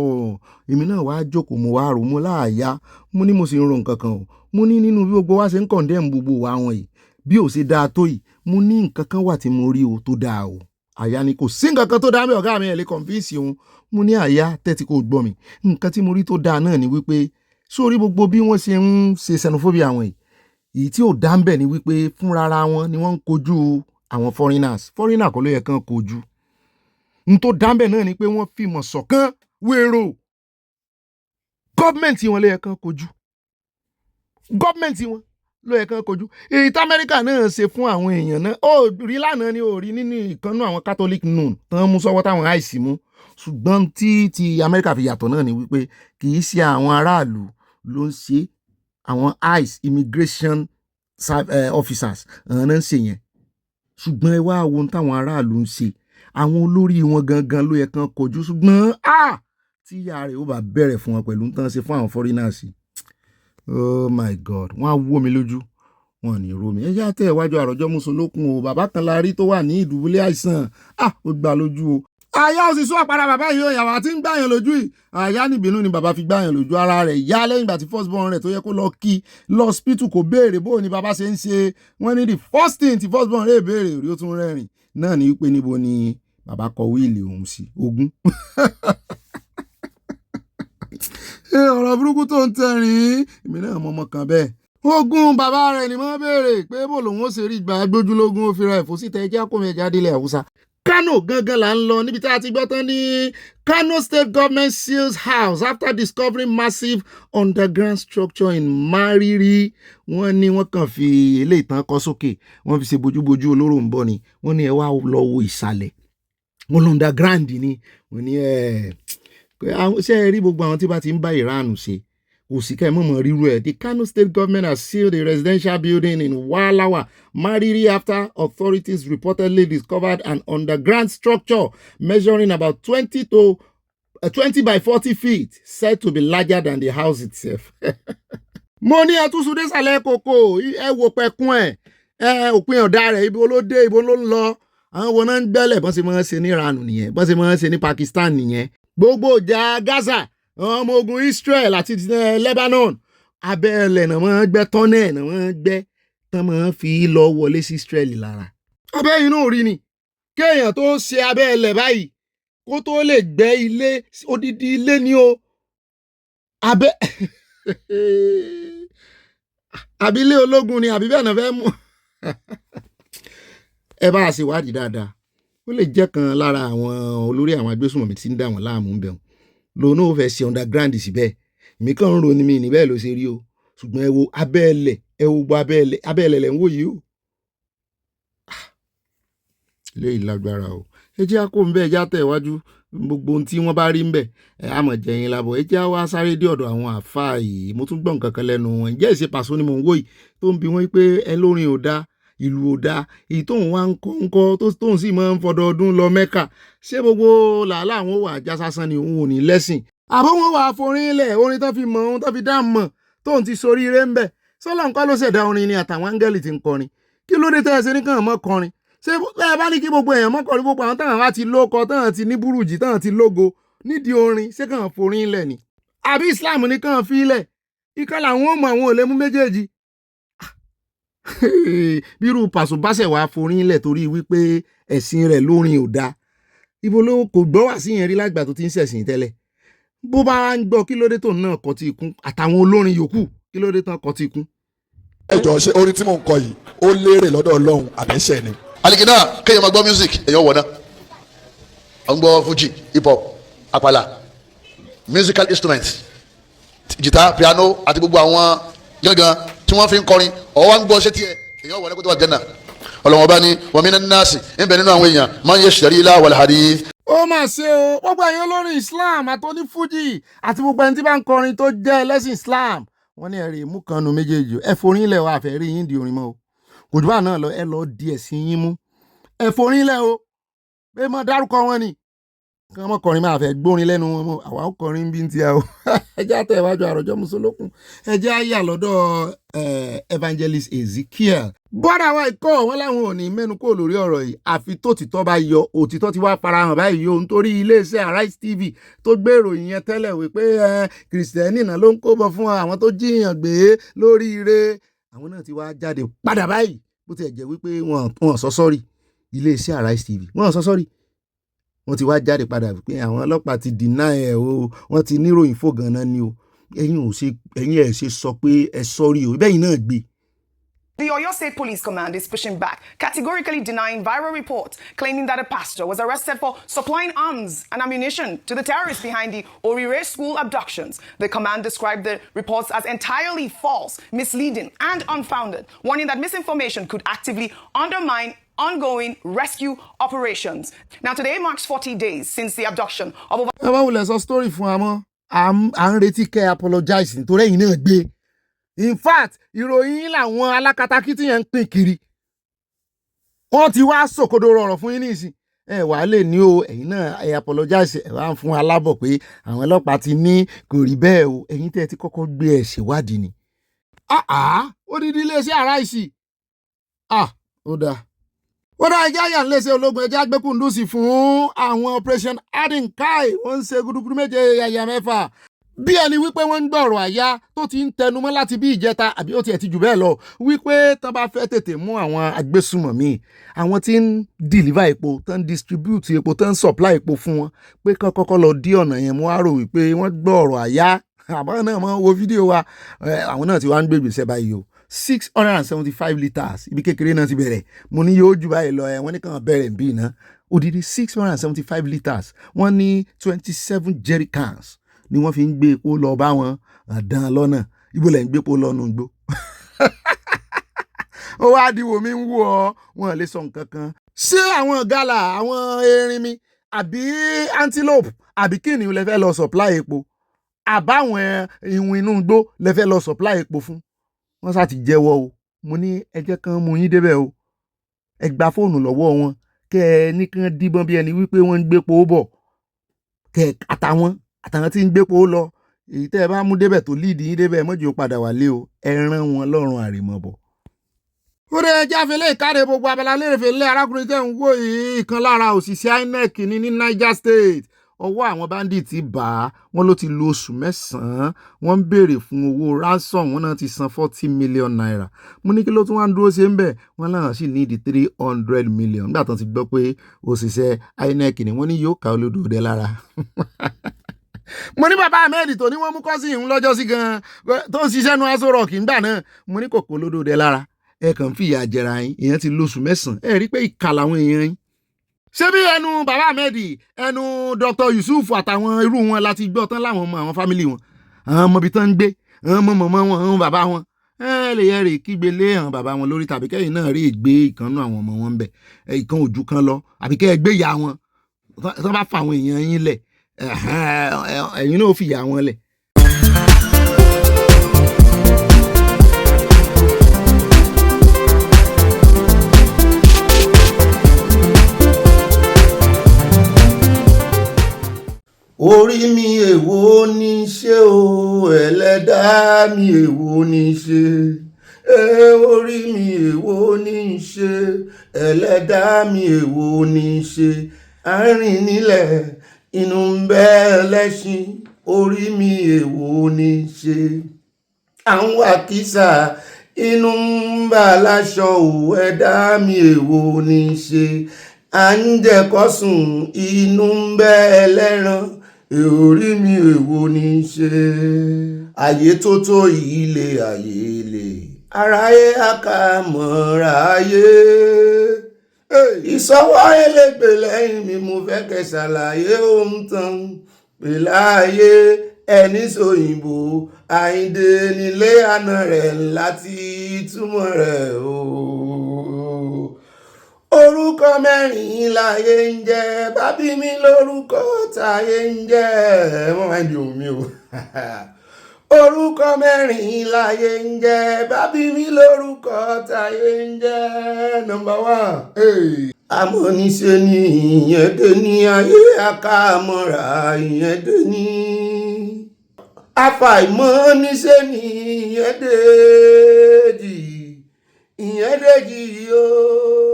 èmi náà wá jókòó mo wá rò mo láàyà mo ní mo sì ń ro nǹkan kan o mo ní nínú bí gbogbo wa ṣe ń condemn gbogbo wa wọn yìí bí ò ṣe dáa tó yìí mo ní nǹkan kan wà tí mo rí o tó dáa o àyà ni kò sí nǹkan kan tó dáa mi ọ̀gá mi ẹ̀ lè convince òun mo ní àyà tẹ́tí kò gbọ́ mi nǹkan tí mo rí tó dáa náà ni wípé sórí gbogbo bí wọ́n ṣe ń ṣe xenophobia àwọn yìí èyí tí ò dá ń bẹ̀ ni wípé fúnra wọn ni wọ́n ń kojú àwọn foreigners kò ló yẹ kán kojú n tó dá ń bẹ̀ náà ni pé wọ́n fìmọ̀ ṣọ̀kan wérò gọ́ọ̀mẹ̀ntì wọn ló yẹ kán kojú gọ́ọ̀mẹ̀ntì wọn ló yẹ kán kojú èyí tí Amẹ́ríkà náà ṣe fún àwọn èèyàn náà ó rí lánàá ni ó rí nínú ìkànnú àwọn Catholic nun tán mú sọ́wọ́ táwọn àìsí mú ṣùgbọ́n tí ti Amẹ́ríkà fi yàtọ̀ náà ni wípé kì í ṣe àwọn aráàlú ló ń ṣe àwọn ICE immigration officers náà ń ṣe yẹn ṣùgbọ́n ẹ wá wo ohun táwọn aráàlú ń ṣe àwọn olórí wọn gangan ló yẹ kán kojú ṣùgbọ́n tí ìyá rẹ̀ ó bá bẹ̀rẹ̀ fún wọn pẹ̀lú tán ṣe fún àwọn foreigners oh my God wọ́n á wó mi lójú wọn ní romi ẹ yá tẹ̀ iwájú àròjọ mùsùlùkùn o bàbá kan la rí tó wà ní ìdùbúlẹ̀ àìsàn ó gbà lójú o àyà ò sì sún àpárá bàbá yìí ó yàwó àti ń gbàyàn lójú yìí àyà níbínú ni bàbá fi gbàyàn lójú ara rẹ̀ yá lẹ́yìn ìgbà tí first born rẹ̀ tó yẹ kó lọ kí lọ hospital kò béèrè bó ni bàbá ṣe ń ṣe wọ́n ní the first thing tí first born rẹ̀ béèrè rí ó tún rẹ́rìn náà ní wípé níbo ni bàbá kọ wíìlì òun sí ogún. ọ̀rọ̀ burúkú tó ń tẹ̀rín èmi náà mọ ọmọ kan bẹ́ẹ̀ ogún bàbá rẹ̀ ni wọ́n béèrè pé bó lòun ó ṣe rí ìgbà gbójúlógún ó fi ra ẹ̀fọ́ síta ẹjẹ́ àkómi ẹ̀já délé Haúsá. Kano gangan là ń lọ níbi tá a ti gbọ́ tán ní Kano State Government seals house after discovering massive underground structure in Mariri. Wọ́n ní wọ́n kàn fi ilé ìtàn kọ́ sókè wọ́n fi ṣe bójúbójú olóró ń bọ̀ ni wọ́n ní ẹ wá lọ wo ìsàlẹ̀ wọ́n lọ underground ni wọ́n ní ṣé ẹ rí gbogbo àwọn tí bá ti ń bá Iran ṣe kò sí ká ẹ mọ̀mọ́ ríru ẹ̀. The Kano State government has sealed a residential building in Walawa, Mariri, after authorities reportedly discovered an underground structure measuring about 20 by 40 feet, said to be larger than the house itself. Mo ní ẹtúnṣudé sàlẹ̀ kòkó ẹ wò pẹ̀kún ẹ òpin ọ̀dà rẹ̀ ibo ló dé ibo ló ń lọ àwọn wo náà ń gbẹ́lẹ̀ bọ́n ṣe máa ń ṣe ní Iran nìyẹn bọ́n ṣe máa ń ṣe ní Pakistan nìyẹn gbogbo ìjà Gaza ọmọ ogun Israel àti Lebanon abẹ́ẹ̀lẹ̀ náà wọ́n gbẹ́ tọ́nẹ̀ náà wọ́n gbẹ́ tán máa fi lọ wọlé sí Israel lára. abẹ́ inú rí ni kéèyàn tó ṣe abẹ́ẹ̀lẹ̀ báyìí kó tó lè gbẹ́ ilé odidi ilé ni o abẹ́ àbílé ológun ni àbí bẹ́ẹ̀ náà fẹ́ mú ẹ bá a ṣe wádìí dáadáa ó lè jẹ́ kan lára àwọn olórí àwọn agbésùnmọ̀mí tí ń dà wọ́n láàmú ń bẹ̀rù lòun náà fẹ́ ṣe underground síbẹ̀ èmi kàn ń ronú mi ní bẹ́ẹ̀ ló ṣe rí o ṣùgbọ́n ẹ wo abẹ́ẹ̀lẹ̀ ẹ wo gbọ́ abẹ́ẹ̀lẹ̀ lẹ̀ ń wò yìí o ilé ìlágbára o ẹ jẹ́ àkó ń bẹ́ ẹ já tẹ̀ iwájú gbogbo ohun tí wọ́n bá rí ń bẹ̀ ẹ á mọ̀ jẹ̀yìn labọ̀ ẹ jẹ́ wá sáré dé ọ̀dọ̀ àwọn àfáà yìí mo tún gbọ́ nǹkan kan lẹ́nu wọn ǹjẹ́ ìṣe Pàṣọ ni mò ń wò yìí tó ń bi wọ́n pé ẹ lórin ò dáa ìlú ò dáa èyí tóun wá ń kọ́ tóun sì máa ń fọdọọdún lọ Mẹ́kà ṣé gbogbo làálà àwọn wà já sásán ni òun ò ní lẹ́sìn àbọ̀ wọn wà forin ilẹ̀ orin tó fi mọ̀ ohun tó fi dá mọ̀ tóun ti sorí ire ń bẹ̀ sọ́lá nǹkan ló ṣẹ̀dá orin ni àtàwọn áńgẹ́lì ti ń kọrin kí ló dé tẹ́ ẹ ṣe ní kàn mọ́ kọrin ṣé bẹ́ẹ̀ bá ní kí gbogbo èèyàn mọ́ kọrin gbogbo àwọn táwọn wá ti lóko táwọn ti ní burújì táwọn ti lógo nídìí orin ṣé kàn forin ilẹ̀ ni àbí Islam ní kàn fi ilẹ̀ ikọ́ làwọn ò mọ àwọn ò lè mú méjèèjì bírú Pàṣọ bá ṣẹ̀ wá forin ilẹ̀ torí wípé ẹ̀sìn rẹ̀ lórin ò dáa ibo ló kò gbọ́ wá sí yẹn rí lágbà tó ti ń ṣẹ̀sìn tẹ́lẹ̀ bó bá ń gbọ́ kí ló dé tó náà kọ́ ti ikún àtàwọn olórin yòókù kí ló dé tán kọ́ ti ikún. ẹ jọ ṣe orin tí mò ń kọ yìí ó lérè lọ́dọ̀ Ọlọ́run àbẹ́ṣẹ̀ ni. alikina kéèyàn máa gbọ́ music èèyàn wọ̀ náà ó ń gbọ́ fuji hip hop àpàlà musical instruments jìtá piano àti gbogbo àwọn gángan tí wọ́n fi ń kọrin ọ̀wọ́ wa ń gbọ́ sétí ẹ̀ èèyàn wọ̀ náà kó tó wà jẹ́nà ọlọ́wọ́n bá ní wa minan nasi ń bẹ nínú àwọn èèyàn man yashtari lahwal hadith. ó mà ṣe o gbogbo ẹ̀yin olórin Islam àtọ́ní fújì àti gbogbo ẹni tí bá ń kọrin tó jẹ́ ẹlẹ́sìn Islam wọ́n ní ẹ̀rí mú kan nu méjèèjì ẹ forin ilẹ̀ wa àfẹ́ rí yín di orin mọ́ o kò jù bá náà lọ ẹ lọ di ẹ̀sìn yín mú ẹ forin ilẹ̀ o pé mọ́ dárúkọ wọn ni kí wọ́n kọrin máa fẹ́ gbórin lẹ́nu wọn mọ́ àwa ó kọrin bí n ti a o ẹ jẹ́ àtẹ̀ iwájú àròjọ musolókun ẹ jẹ́ àyà lọ́dọ̀ evangelist Ezekiel bọ́dà wa ikọ̀ wọn láwọn ò ní mẹ́nu kó lórí ọ̀rọ̀ yìí àfi tó títọ́ bá yọ òtítọ́ ti wá farahàn báyìí yóò nítorí iléeṣẹ́ Arise TV tó gbé ìròyìn yẹn tẹ́lẹ̀ wípé kìrìsìtẹ́nì náà ló ń kó bọ̀ fún àwọn tó jíyàn gbé lórí ire àwọn náà ti wá jáde padà báyìí bó ti ẹ̀ jẹ́ wípé wọn sọ sọ́rí iléeṣẹ́ Arise TV wọn sọ sọ́rí wọ́n ti wá jáde padà pé àwọn ọlọ́pàá ti deny ẹ̀ o wọ́n ti níròyìn fò gan-an ni o ẹ̀yin ẹ̀ ṣe sọ pé ẹ sọ́rí o bẹ́yìn náà gbé. The Oyo State Police Command is pushing back, categorically denying viral reports claiming that a pastor was arrested for supplying arms and ammunition to the terrorists behind the Orire school abductions. The command described the reports as entirely false, misleading, and unfounded, warning that misinformation could actively undermine ongoing rescue operations. Now, today marks 40 days since the abduction of over... ẹ wá wulẹ̀ sọ story fún wa mọ́ à ń retí kẹ́ apologize nítorí ẹ̀yin náà gbé. In fact ìròyìn làwọn alákatakítí yẹn ń pín kiri wọ́n ti wá sòkodo rọrọ̀ fún yín nísìn ẹ wàá lè ní o ẹ̀yin náà ẹ apologize ẹ wá ń fún alábọ̀ pé àwọn ọlọ́pàá ti ní kò rí bẹ́ẹ̀ o ẹ̀yin tẹ́ ẹ ti kọ́kọ́ gbé ẹ̀ ṣèwádìí ni. Odidi iléeṣẹ́ Arise ó dáa wọ́n dá ẹjẹ́ àyà ńlẹ́sẹ̀ ológun ẹjẹ́ agbẹ́kùndùsì fún àwọn operation adinkai wọ́n ń ṣe gúdúgúdú méje yàyà mẹ́fà bí ẹni wípé wọ́n ń gbọ́rọ̀ àyà tó ti ń tẹnumọ́ láti bí ìjẹta àbí ó tiẹ̀ ti jù bẹ́ẹ̀ lọ wípé tán bá fẹ́ tètè mú àwọn agbésùmọ̀mí àwọn tí ń deliver epo tán distribute epo tán supply epo fún wọn pé kán kọ́kọ́ lọ dí ọ̀nà yẹn mú àrò wípé wọ́n gbọ́rọ̀ àyà àbá náà mọ́ wo fídíò wa àwọn náà ti wá ń gbègbèsẹ̀ báyìí o 675 litres ibi kékeré náà ti bẹ̀rẹ̀ mo ní yóò jù báyìí lọ wọ́n ní kàn bẹ̀rẹ̀ bí iná odidi 675 litres wọ́n ní 27 jerrycans ni wọ́n fi ń gbé epo lọ bá wọn àdán lọ́nà ibo lẹ̀ ń gbé epo lọ́nu gbó ó wá di wò mí ń wò ọ́ wọn lè sọ nǹkan kan ṣé àwọn gálà àwọn erinmi àbí antelope àbí kìnìún lè fẹ́ lọ supply epo àbáwọn ìwìn inú gbó lè fẹ́ lọ supply epo fún wọ́n sá ti jẹ́wọ́ o mo ní ẹ jẹ́ kán mú yín débẹ̀ o ẹ gba fóònù lọ́wọ́ wọn kẹ́ ẹ ní kán díbọ́n bí ẹni wípé wọ́n ń gbépo bọ̀ kẹ́ àtàwọn tí ń gbépo lọ èyí tẹ́ ẹ bá mú débẹ̀ tó líìdì yín débẹ̀ mọ́jú ó padà wálé o ẹ rán wọn lọ́rùn àrèmọ́bọ̀. ó rẹ̀ jáfẹ́lẹ́ ìkárẹ̀ gbogbo abala lérèfé lé arákùnrin tẹ́ ń wò yìí ìkan lára òṣìṣẹ́ INEC ní Niger State ọwọ́ àwọn bandits bá a wọ́n ló ti lo oṣù 9 wọ́n ń béèrè fún owó ransom wọ́n náà ti san 40 million naira mo ní kí ló tún wá ń dúró ṣe ń bẹ̀ wọ́n náà sì ní ìdí 300 million nígbà tó ti gbọ́ pé òṣìṣẹ́ INEC ni wọ́n ní yóò ká olódòdó lára mo ní bàbá Ahmed tó ní wọ́n mú kọ́sí ìhun lọ́jọ́ sí gan tó ń ṣiṣẹ́ nu Aso Rock nígbà náà mo ní kòkó olódòdó lára ẹ kàn fìyà jẹra yín èèyàn ti lóṣù 9 ẹ rí pé ìkà làwọn èèyàn yín ṣé bí ẹnu bàbá Ahmed ẹnu Dr. Yusuf àtàwọn irú wọn láti gbọ́ tán láwọn ọmọ àwọn fámìlì wọn àwọn ọmọ ibi tán ń gbé àwọn ọmọ mọ̀mọ́ wọn àwọn bàbá wọn lè yẹ rè kígbe lé àwọn bàbá wọn lórí tàbí kẹ́yìn náà rí ìgbé ìkànnú àwọn ọmọ wọn bẹ̀ ìkan ojú kan lọ àbí kẹ́ ẹ gbé ìyá wọn tán bá fa àwọn èèyàn yín lẹ̀ ẹ̀yin náà ó fìyà wọn lẹ̀. orí mi èwo ní ṣe o ẹlẹ́dàá mi èwo ní ṣe orí mi èwo ní ṣe ẹlẹ́dàá mi èwo ní ṣe àárín nílẹ̀ inú ń bẹ ẹlẹ́ṣin orí mi èwo ní ṣe à ń wá kísà inú ń bà láṣọ ò ẹ̀dá mi èwo ní ṣe à ń jẹ̀kọ́sùn inú ń bẹ ẹlẹ́ran orí mi èwo ní ṣe ayé tó tó ilé ayé ilé aráyé àkàmọ́ra ayé ìsọwọ́ elégbè lẹ́yìn mi mo fẹ́ kẹ́ ṣàlàyé ohun tán pèláyé ẹni sòyìnbó àyíndé nílé àná rẹ̀ láti túmọ̀ rẹ̀ o orúkọ mẹ́rin láyé ń jẹ́ bábí mi lórúkọ táyé ń jẹ́ wọ́n máa ń di ohun mi o orúkọ mẹ́rin láyé ń jẹ́ bábí mi lórúkọ táyé ń jẹ́ number one. Amọ̀níṣe ni ìyẹn dé ní ayé akámọ́ra ìyẹn dé ní afàìmọ̀níṣe ni ìyẹn déjì yóò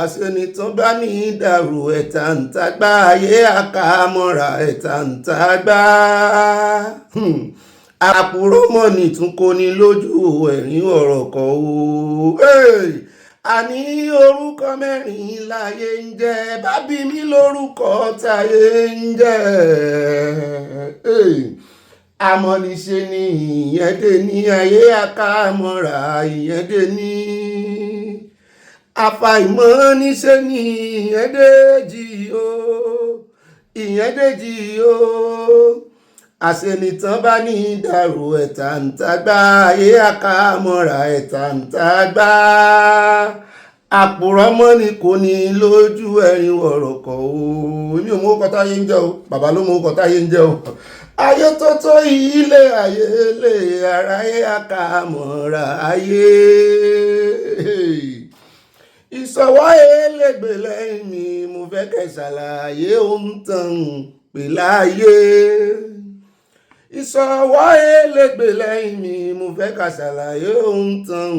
àṣẹnitán bá ní dàrú ẹ̀ta ń tagbá ayé àkàmọ́ra ẹ̀ta ń tagbá àpòrọ́ mọ́ni tún kó ní lójú ẹ̀rín ọ̀rọ̀ kan o àní orúkọ mẹ́rin láyé ń jẹ́ bábí mi lórúkọ táyé ń jẹ́ amọ̀níṣe ni ìyẹn dé ní ayé àkàmọ́ra ìyẹn dé ní àfàìmọ̀níṣe ni ìyẹn déjì o àṣẹnitán bá ní dàrú ẹ̀ta ń tagbá ayé àkàmọ́ra ẹ̀ta ń tagbá àpòrọ́ mọ́ni kò ní lójú ẹ̀rín ọ̀rọ̀ kan o èmi ò mọ orúkọ táyé ń jẹ́ o bàbá ló mọ orúkọ táyé ń jẹ́ o ayé tó tó ilé ayé lè aráyé àkàmọ́ra ayé ìsọwọ́ elégbè lẹ́yìn mi mo fẹ́ kẹ́ ṣàlàyé ohun tán pè láyé ìsọwọ́ elégbè lẹ́yìn mi mo fẹ́ kẹ́ ṣàlàyé ohun tán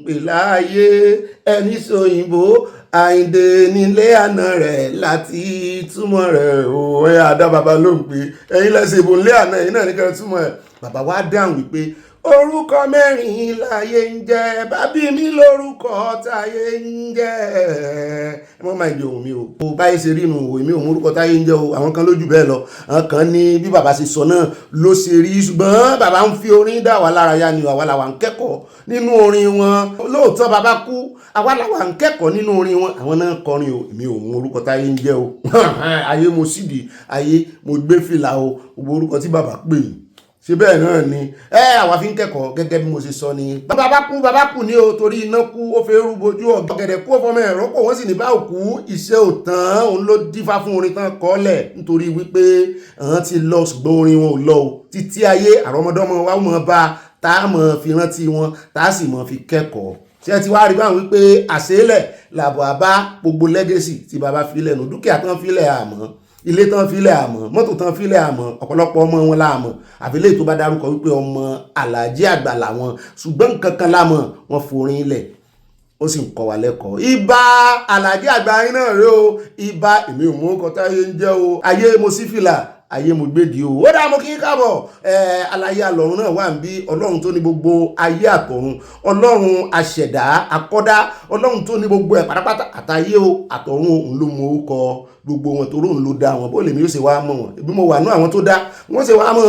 pè láyé ẹni sòyìnbó Àyìndé nílé àná rẹ̀ láti túmọ̀ rẹ̀ o ẹ̀ àdá bàbá ló ń pè ẹ̀yin lẹ́sẹ̀ ìbò nílé àná yìí náà ní kẹ́ túmọ̀ ẹ̀ bàbá wa dáhùn wípé orúkọ mẹ́rin láyé ń jẹ́ bábí mi lórúkọ táyé ń jẹ́ ẹ mọ́ máa ń jẹ ohun mi o báyé ṣe rí inú èmi ò mú orúkọ táyé ń jẹ́ o àwọn kan lójú bẹ́ẹ̀ lọ àwọn kan ní bí bàbá ṣe sọ náà ló ṣe rí ṣùgbọ́n bàbá ń fi orin dá wa lára ya ni àwa làwa ń kẹ́kọ̀ọ́ nínú orin wọn lóòótọ́ bàbá kú àwa làwa ń kẹ́kọ̀ọ́ nínú orin wọn àwọn náà kọrin o èmi ò mú orúkọ táyé ń jẹ́ o ayé mo sídìí ayé mo gbé fìlà o gbogbo orúkọ tí bàbá pè ṣe bẹ́ẹ̀ náà ni àwa fi ń kẹ́kọ̀ọ́ gẹ́gẹ́ bí mo ṣe sọ ni bàbá kú ní o torí iná kú ó fẹ́ rú bojú ọ̀gẹ̀dẹ̀ kú ọfọmọ ẹ̀rọ kò wọ́n sì ní bá òkú iṣẹ́ ò tán òun ló dífá fún orin tán kọ́lẹ̀ nítorí wípé àwọn ti lọ ṣùgbọ́n orin wọn ò lọ o títí ayé àrọ́mọdọ́mọ wa mọ̀ bá tá a mọ̀ fi rántí wọn tá a sì mọ̀ fi kẹ́kọ̀ọ́ tí ẹ ti wá rí báwọn wípé àṣélẹ̀ làbọ̀ àbá gbogbo lẹ́gẹ̀sì tí bàbá filẹ̀ nù dúkìá tán filẹ̀ àmọ́ ilé tán filẹ̀ àmọ́ mọ́tò tán filẹ̀ àmọ́ ọ̀pọ̀lọpọ̀ ọmọ wọn láàmọ́ àfilẹ̀ tó bá dárúkọ wípé ọmọ Àlàjí àgbà làwọn ṣùgbọ́n nǹkan kan lámọ̀ wọn forin ilẹ̀ ó sì ń kọ́ wa lẹ́kọ̀ọ́ ibà Àlàjí àgbà yín náà rẹ o ibà èmi ò mú ọkọ̀ táyé ń jẹ́ o ayé mo sí fìlà ayé mo gbédi o ó dáa mo kí n káàbọ̀ aláyé àlọ́run náà wà ń bí ọlọ́run tó ní gbogbo ayé àtọ̀run ọlọ́run àṣẹ̀dá akọ́dá ọlọ́run tó ní gbogbo ẹ̀ pátápátá àtayé o àtọ̀run òun ló mọ orúkọ gbogbo wọn torí òun ló dá wọn bó lèmi yóò ṣe wá mọ̀ wọn ebi mo wà nú àwọn tó dá wọ́n ṣe wá mọ̀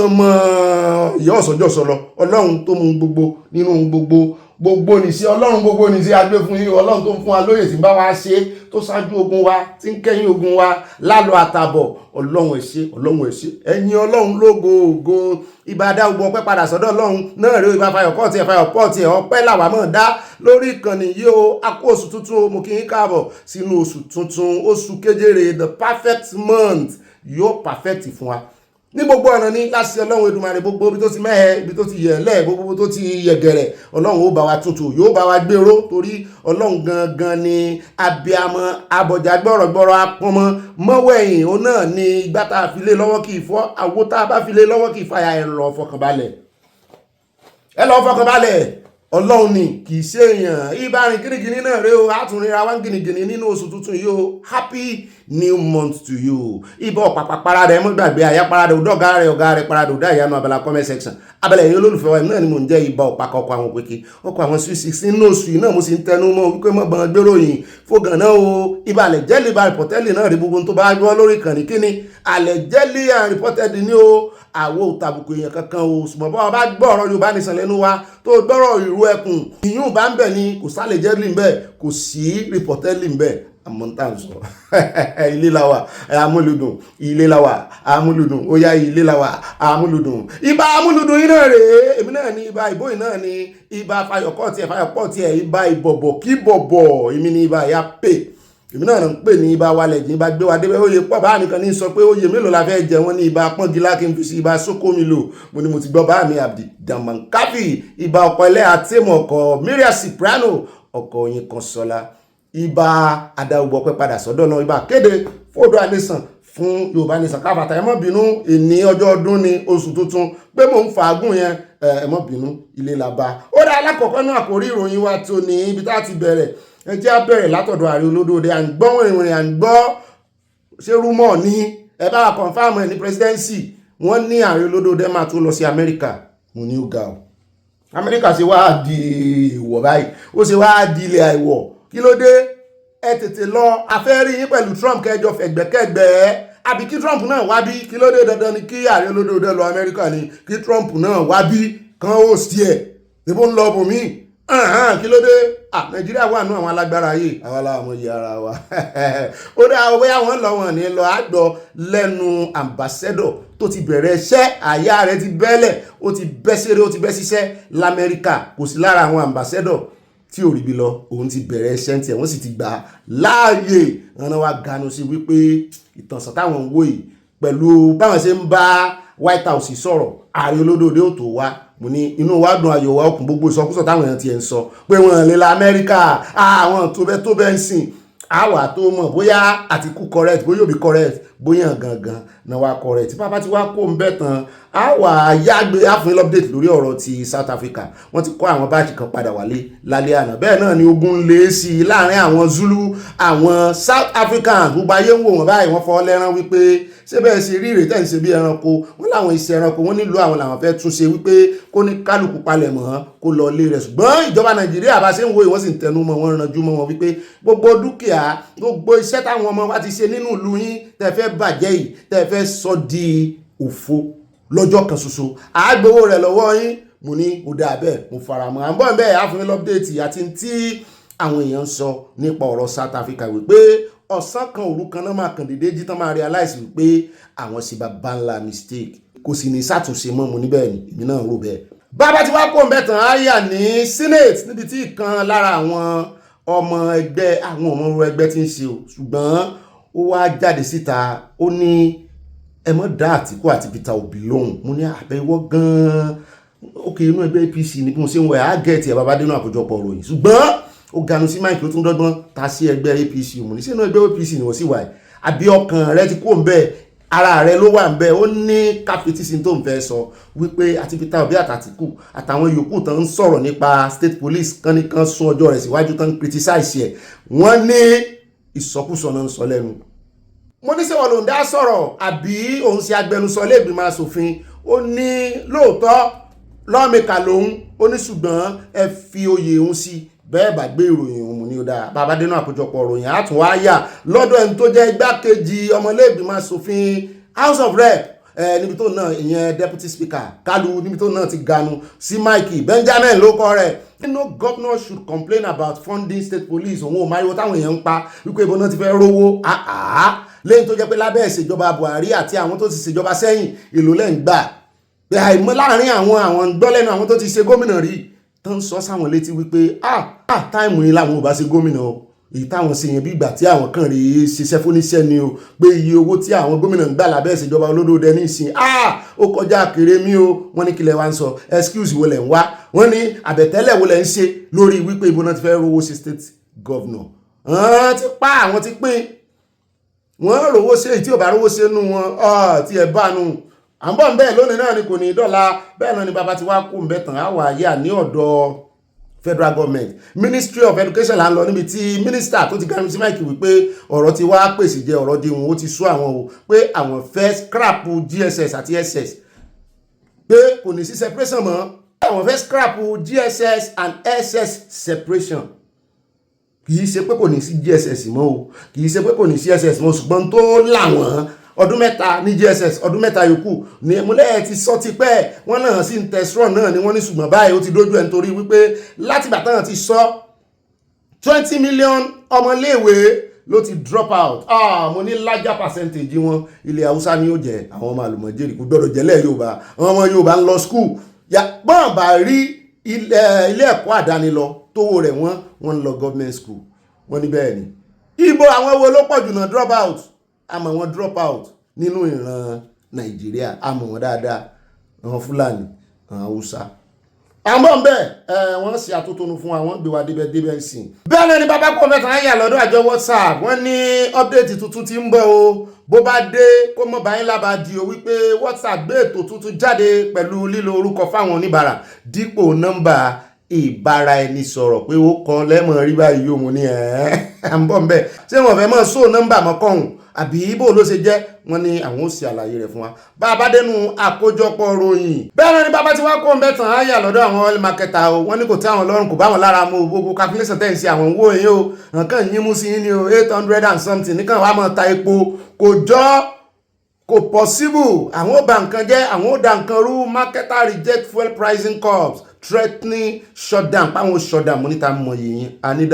ìyá ọ̀sọ́jọ́sọ lọ ọlọ́run tó mú gbogbo nínú gbogbo nìṣe ọlọ́run gbogbo nìṣe agbé fún yín ọlọ́run tó ń fún wa lóye tí ń bá wa ṣe tó ṣáájú ogun wa tí ń kẹ́yìn ogun wa lálọ́ àtàbọ̀ ọlọ́run ẹ ṣé ẹ̀yin ọlọ́run lógo ògo ìbádá gbogbo ọpẹ́ padà sọ́dọ̀ ọlọ́run náà rí ìbá fayọ̀ pọ́ọ̀tì ẹ̀ ọpẹ́ làwa mọ̀ dá lórí ìkànnì yìí o a kú oṣù tuntun o mo kí yín káàbọ̀ sínú oṣù tuntun oṣù kejere the perfect month yóò perfect fún wa ní gbogbo ọ̀nà ní láti ọlọ́run Èdùmàrè gbogbo ibi tó ti mẹ́hẹ ibi tó ti yẹ̀lẹ̀ gbogbo tó ti yẹ̀gẹ̀rẹ̀ ọlọ́run ó bá wa tuntun yóò bá wa gbèrò torí ọlọ́run gangan ni abiyamọ abọ̀jà gbọ́rọ̀gbọ́rọ̀ apọnmọ mọ́wẹ̀yìn ó náà ni igbá tá a fi lé lọ́wọ́ kì í fọ́ àwo tá a bá fi lé lọ́wọ́ kì í fàyà ẹ lọ fọkànbalẹ̀ ọlọ́run ni kì í ṣe èèyàn ìbárin gínígíní náà rí o àtúnríra wá gínígíní nínú oṣù tuntun yìí o happy new month to you ibà ọ̀pàpà parada ẹ̀ mọ́ gbàgbé àyà parada ọ̀dọ́gá rẹ̀ parada ọ̀dá ìyanu abala comment section abẹ́lẹ̀ yìí olólùfẹ́ wa náà ni mò ń jẹ́ ibà ọ̀pàkà ọkọ̀ àwọn òpèké ọkọ̀ àwọn sweet 16 nínú oṣù yìí náà mo sì ń tẹnu mọ́ wípé mọ́ gbọ́n gbéròyìn fógàn náà o ibà àlẹ́jẹ́lì bá rìpọ́tẹ́lì náà rí gbogbo tó bá gbọ́ lórí ìkànnì kíni àlẹ́jẹ́lì àrìpọ́tẹ́lì ní o àwo òtàbùkù èèyàn kankan o ṣùgbọ́n bá bá gbọ́ ọ̀rọ̀ Yorùbá nìsan lẹ́nu wa tó gbọ́rọ̀ ìrú ẹkùn ìyún bá ń bẹ̀ ni kò sálẹ̀ jẹ́lì ń bẹ̀ kò sí rìpọ́tẹ́lì ń bẹ̀ àmọ́ntàn sọ ilé làwà amúlùdùn ilé làwà amúlùdùn ó yá ilé làwà amúlùdùn ibà amúlùdùn yìí náà rèé èmi náà ní ibà ìbò yìí náà ní ibà fayọ̀kọ́ tiẹ̀ ibà ìbọ̀bọ̀ kí bọ̀bọ̀ èmi ní ibà ìyá pè èmi náà ń pè ní ibà wálẹ̀ jìn ibà gbé wa débẹ̀ oyè pọ̀ bá mi kan ní sọ pé oyè mélòó la fẹ́ jẹ wọ́n ní ibà pọ́ngilá kí n fi sí ibà sókómi lò mo ní mo ti gbọ́ bá mi àbdì dàmọ̀káfì ibà ọkọ̀ ilẹ̀ àtẹ̀mọ̀ ọkọ̀ Miriam Soprano ọkọ̀ yín kan sọlá ibà adáwùgbọ́pẹ́ padà sọ́dọ̀ náà ibà kéde fódò àlẹ́sàn fún Yorùbá Nation káfàtà ẹ má bínú èní ọjọ́ ọdún ní oṣù tuntun pé mò ń fàágùn yẹn ẹ má bínú ilé la bá ó dá alákọ̀ọ́kọ́ náà àkórí ìròyìn wa tó ní ibi tá a ti bẹ̀rẹ̀ ẹ jẹ́ á bẹ̀rẹ̀ látọ̀dọ̀ Ààrẹ Olódòde à ń gbọ́ ìrìn à ń gbọ́ ṣé rúmọ̀ ní ẹ bá wa confirm ẹ ní presidency wọ́n ní Ààrẹ Olódòde máa tó lọ sí Amẹ́ríkà mo ní ó ga ọ Amẹ́ríkà ṣe wá di ìwọ̀ báyìí ó ṣe wá di ilẹ̀ àìwọ̀ kí ló dé ẹ tètè lọ afẹ́rí yín pẹ̀lú Trump kẹjọ fẹ̀gbẹ́kẹ̀gbẹ́ àbí kí Trump náà wá bí kí ló dé dandan ni kí Ààrẹ Olódòde lọ Amẹ́ríkà ni kí Trump náà wá bí kan ó sí ẹ̀ níbo ń lọ bòmí kí ló dé Nàìjíríà wà nú àwọn alágbára yìí àwọn aláwọ̀ yìí ara wa ó dá owó àwọn lọ́wọ́n ní lọ àgbọ̀ lẹ́nu ambassador tó ti bẹ̀rẹ̀ iṣẹ́ àyà rẹ̀ ti bẹ́lẹ̀ ó ti bẹ́ ṣeré ó ti bẹ́ ṣiṣẹ́ l'Amẹ́ríkà kò sí lára àwọn ambassador tí ò rí bí lọ òun ti bẹ̀rẹ̀ iṣẹ́ tí wọ́n sì ti gbà láàyè ọ̀nà wa ganu sí wípé ìtànsán táwọn ń wò yìí pẹ̀lú báwọn ṣe ń bá White House sọ̀rọ̀ Ààrẹ Olódòde ò tó wá mo ní inú wa dùn ayọ̀ wa òkun gbogbo ìsọkúsọ táwọn èèyàn ti ẹ̀ ń sọ pé wọ́n lè la Amẹ́ríkà àwọn tó bẹ́ ń sìn àwa tó mọ̀ bóyá Àtìkù correct bóyá Òbí correct bóyá gangan náà wá correct bàbá tí wá kó ń bẹ́ tán àwa yágbé àfún update lórí ọ̀rọ̀ ti South Africa wọ́n ti kọ́ àwọn báàkì kan padà wálé lálẹ́ àná bẹ́ẹ̀ náà ni ogun lé sí i láàrin àwọn Zulu àwọn South African gbogbo ayé ń wò wọ́n báyìí wọ́n fọ́ lẹ́rán wípé ṣé bẹ́ẹ̀ ṣe rí ìrètẹ́ ń ṣe bí ẹranko wọ́n láwọn iṣẹ́ ẹranko wọ́n nílò àwọn làwọn fẹ́ túnṣe wípé kó ní kálukú palẹ̀ mọ́ kó lọ lé rẹ̀ ṣùgbọ́n ìjọba Nàìjíríà bá ṣe ń wo ìwọ́n sì ń tẹnu mọ́ wọn ranjú mọ́ wọn wípé gbogbo dúkìá gbogbo iṣẹ́ táwọn ọmọ wa ti ṣe nínú ìlú yín tẹ́ fẹ́ bàjẹ́ yìí tẹ́ fẹ́ sọ di òfo lọ́jọ́ kan ṣoṣo àgbowó rẹ̀ lọ́wọ́ yín mo ní ó dáa bẹ́ẹ̀ mo fara mọ́ à ń bọ̀ bẹ́ẹ̀ àfihàn lọ́pdéètì àti tí àwọn èèyàn ń sọ nípa ọ̀rọ̀ South Africa wípé ọ̀sán kan òru kan náà máa kàn dédé jí tán máa realize wípé àwọn sì bá ńlá mistake kò sì ní ṣàtúnṣe mọ́ mo ní bẹ́ẹ̀ ni èmi náà rò bẹ́ẹ̀. bàbá tí wàá kó mbẹ́tàn áyà ní Senate níbi tí ìkan lára àwọn ọmọ ẹgbẹ́ tí ń ṣe o ṣùgbọ́n ó wá jáde síta ó ní ẹ mọ́ dá Àtìkù àti Peter Obi lóhùn mo ní àbẹ̀wọ́ gan-an ókè inú ẹgbẹ́ APC ní bí mo ṣe ń wẹ̀ á gẹ̀ẹ́tì ẹ̀ bàbá dénú àkójọpọ̀ ròyìn ṣùgbọ́n ó ganu sí máìkì ló tún dọ́gbọ́n ta sí ẹgbẹ́ APC mo ní sínú ẹgbẹ́ APC ni wọ́n sì wà àbí ọkàn rẹ ti kó ń bẹ́ẹ̀ ara rẹ ló wà ń bẹ́ẹ̀ ó ní káfíńtìsì tó ń fẹ́ sọ wípé àti Peter Obi àtàtìkù àtàwọn yòókù tán ń sọ̀rọ̀ nípa state police kan ní kan sún ọjọ́ rẹ̀ síwájú tán ń criticize ẹ̀ wọ́n ní ìsọkúsọ náà ń sọ lẹ́nu mo ní sẹ́wọ̀n ló ń dá sọ̀rọ̀ àbí òun ṣe agbẹnusọ lẹ́gbìmọ̀ asòfin ó ní lóòótọ́ lọ́ọ̀mẹ́ka lòun ó ní ṣùgbọ́n ẹ fi oyè òun sí bẹ́ẹ̀ bá gbé ìròyìn òun ní ó dáa bàbá dénú àkójọpọ̀ ìròyìn àtúnwáyà lọ́dọ̀ ẹni tó jẹ́ igbákejì ọmọlẹ́gbìmọ̀ asòfin House of Rep níbi tó náà ìyẹn Deputy Speaker Kalu níbi tó náà ti ganu sí Mikey Benjamin ló kọ́ rẹ̀ no governor should complain about funding state police òun ò máa yọ táwọn èèyàn ń pa wípé ìbọn náà ti fẹ́ rówó lẹ́yìn tó jẹ́ pé lábẹ́ ìṣèjọba Buhari àti àwọn tó ti ṣèjọba sẹ́yìn èlò lẹ́ ń gbà pé àìmọ́ láàrin àwọn gbọ́lẹ́nu àwọn tó ti ṣe gómìnà rí tó ń sọ sáwọn létí wípé táìmù yìí làwọn ò bá ṣe gómìnà o èyí táwọn ṣe yẹn bí ìgbà tí àwọn kan rèé ṣiṣẹ́ fúnníṣẹ́ ni o pé iye owó tí àwọn gómìnà ń gbà lábẹ́ ìṣèjọba Olódòde ní ìsìn ó kọjá kéré mi o wọ́n ní kílẹ̀ wá ń sọ excuse wo lẹ̀ ń wá wọ́n ní àbẹ̀tẹ́lẹ̀ wo lẹ̀ ń ṣe lórí wípé ibo náà ti fẹ́ rówó ṣe state governor ti pa àwọn ti pín wọ́n rówó ṣe èyí tí ò bá rówó ṣe nù wọn tí ẹ bá nù à ń bọ̀ ń bẹ́ẹ̀ lónìí náà ni kò ní dọ́là bẹ́ẹ̀ náà ni bàbá ti wá kó ń bẹ́ tàn á wà yà ní ọ̀dọ̀ federal government Ministry of Education là ń lọ níbi tí minister tó ti ganu sí máìkì wípé ọ̀rọ̀ ti wá pèsè jẹ́ ọ̀rọ̀ dihun ó ti sú àwọn o pé àwọn fẹ́ scrap GSS àti SS pé kò ní sí separation mọ́ àwọn fẹ́ scrap GSS and SS separation kìí ṣe pé kò ní sí GSS mọ́ o kìí ṣe pé kò ní sí SS mọ́ ṣùgbọ́n tó làwọn ọdún mẹ́ta ní GSS ọdún mẹ́ta yòókù ní múlẹ̀ ti sọ ti pẹ́ wọ́n náà sí testron náà ni wọ́n ní ṣùgbọ́n báyìí ó ti dójú ẹ̀ nítorí wípé látìgbà táwọn ti sọ 20 million ọmọléèwé ló ti drop out mo ní larger percentage wọn ilẹ̀ haúsá ni ó jẹ́ àwọn ọmọ àlùmọ̀jẹ́rì kò gbọ́dọ̀ jẹ́lẹ̀ Yorùbá àwọn ọmọ Yorùbá ń lọ school bọ́n bá rí ilé ẹ̀kọ́ àdáni lọ tówó rẹ̀ wọ́n ń lọ government school wọ́n ní bẹ́ẹ̀ ni ibo àwọn wo ló pọ̀ jù náà drop out àmọ́ wọn drop out nínú ìran Nàìjíríà àmọ́ wọn dáadáa àwọn Fúlàní àwọn Haúsá àmọ́ bẹ́ẹ̀ wọ́n ṣe àtótónu fún àwọn gbé wa débẹ̀ sí. bẹ́ẹ̀ náà ni bàbá kò mẹ́ta ayà lọ́dọ̀ àjọ WhatsApp wọ́n ní ọ́pdẹ́tì tuntun ti ń bọ̀ o bó bá dé kó mọ̀ báyìí lábàdí o wípé WhatsApp gbé ètò tuntun jáde pẹ̀lú lílo orúkọ fáwọn oníbàárà dípò nọ́mbà ìbáraẹnisọ̀rọ̀ pé ó kan lẹ́mọ̀ rí báyìí yóò mú ní àmbọ̀ bẹ́ẹ̀ ṣé wọ́n fẹ́ mọ̀ sóò nọ́mbà mọ́kànún àbí ibo ló ṣe jẹ́ wọ́n ní àwọn ó ṣe àlàyé rẹ̀ fún wa bá a bá dénú àkójọpọ̀ ròyìn bẹ́ẹ̀ náà ni bàbá tí wá kó ń bẹ́tàn áyà lọ́dọ̀ àwọn oil marketer o wọ́n ní kò tí àwọn lọ́rùn kò bá wọn lára mu gbogbo calculation tẹ̀ ń ṣe àwọn owó yìí o nǹkan yín mú sí yín ní o 800 and something nìkan wàá mọ̀ ta epo kò jọ kò possible àwọn ò bà nǹkan jẹ́ àwọn ò da nǹkan rú marketer reject fuel pricing curbs threatening shutdown páwọn shutdown mọ́níta mọ̀ yìí àní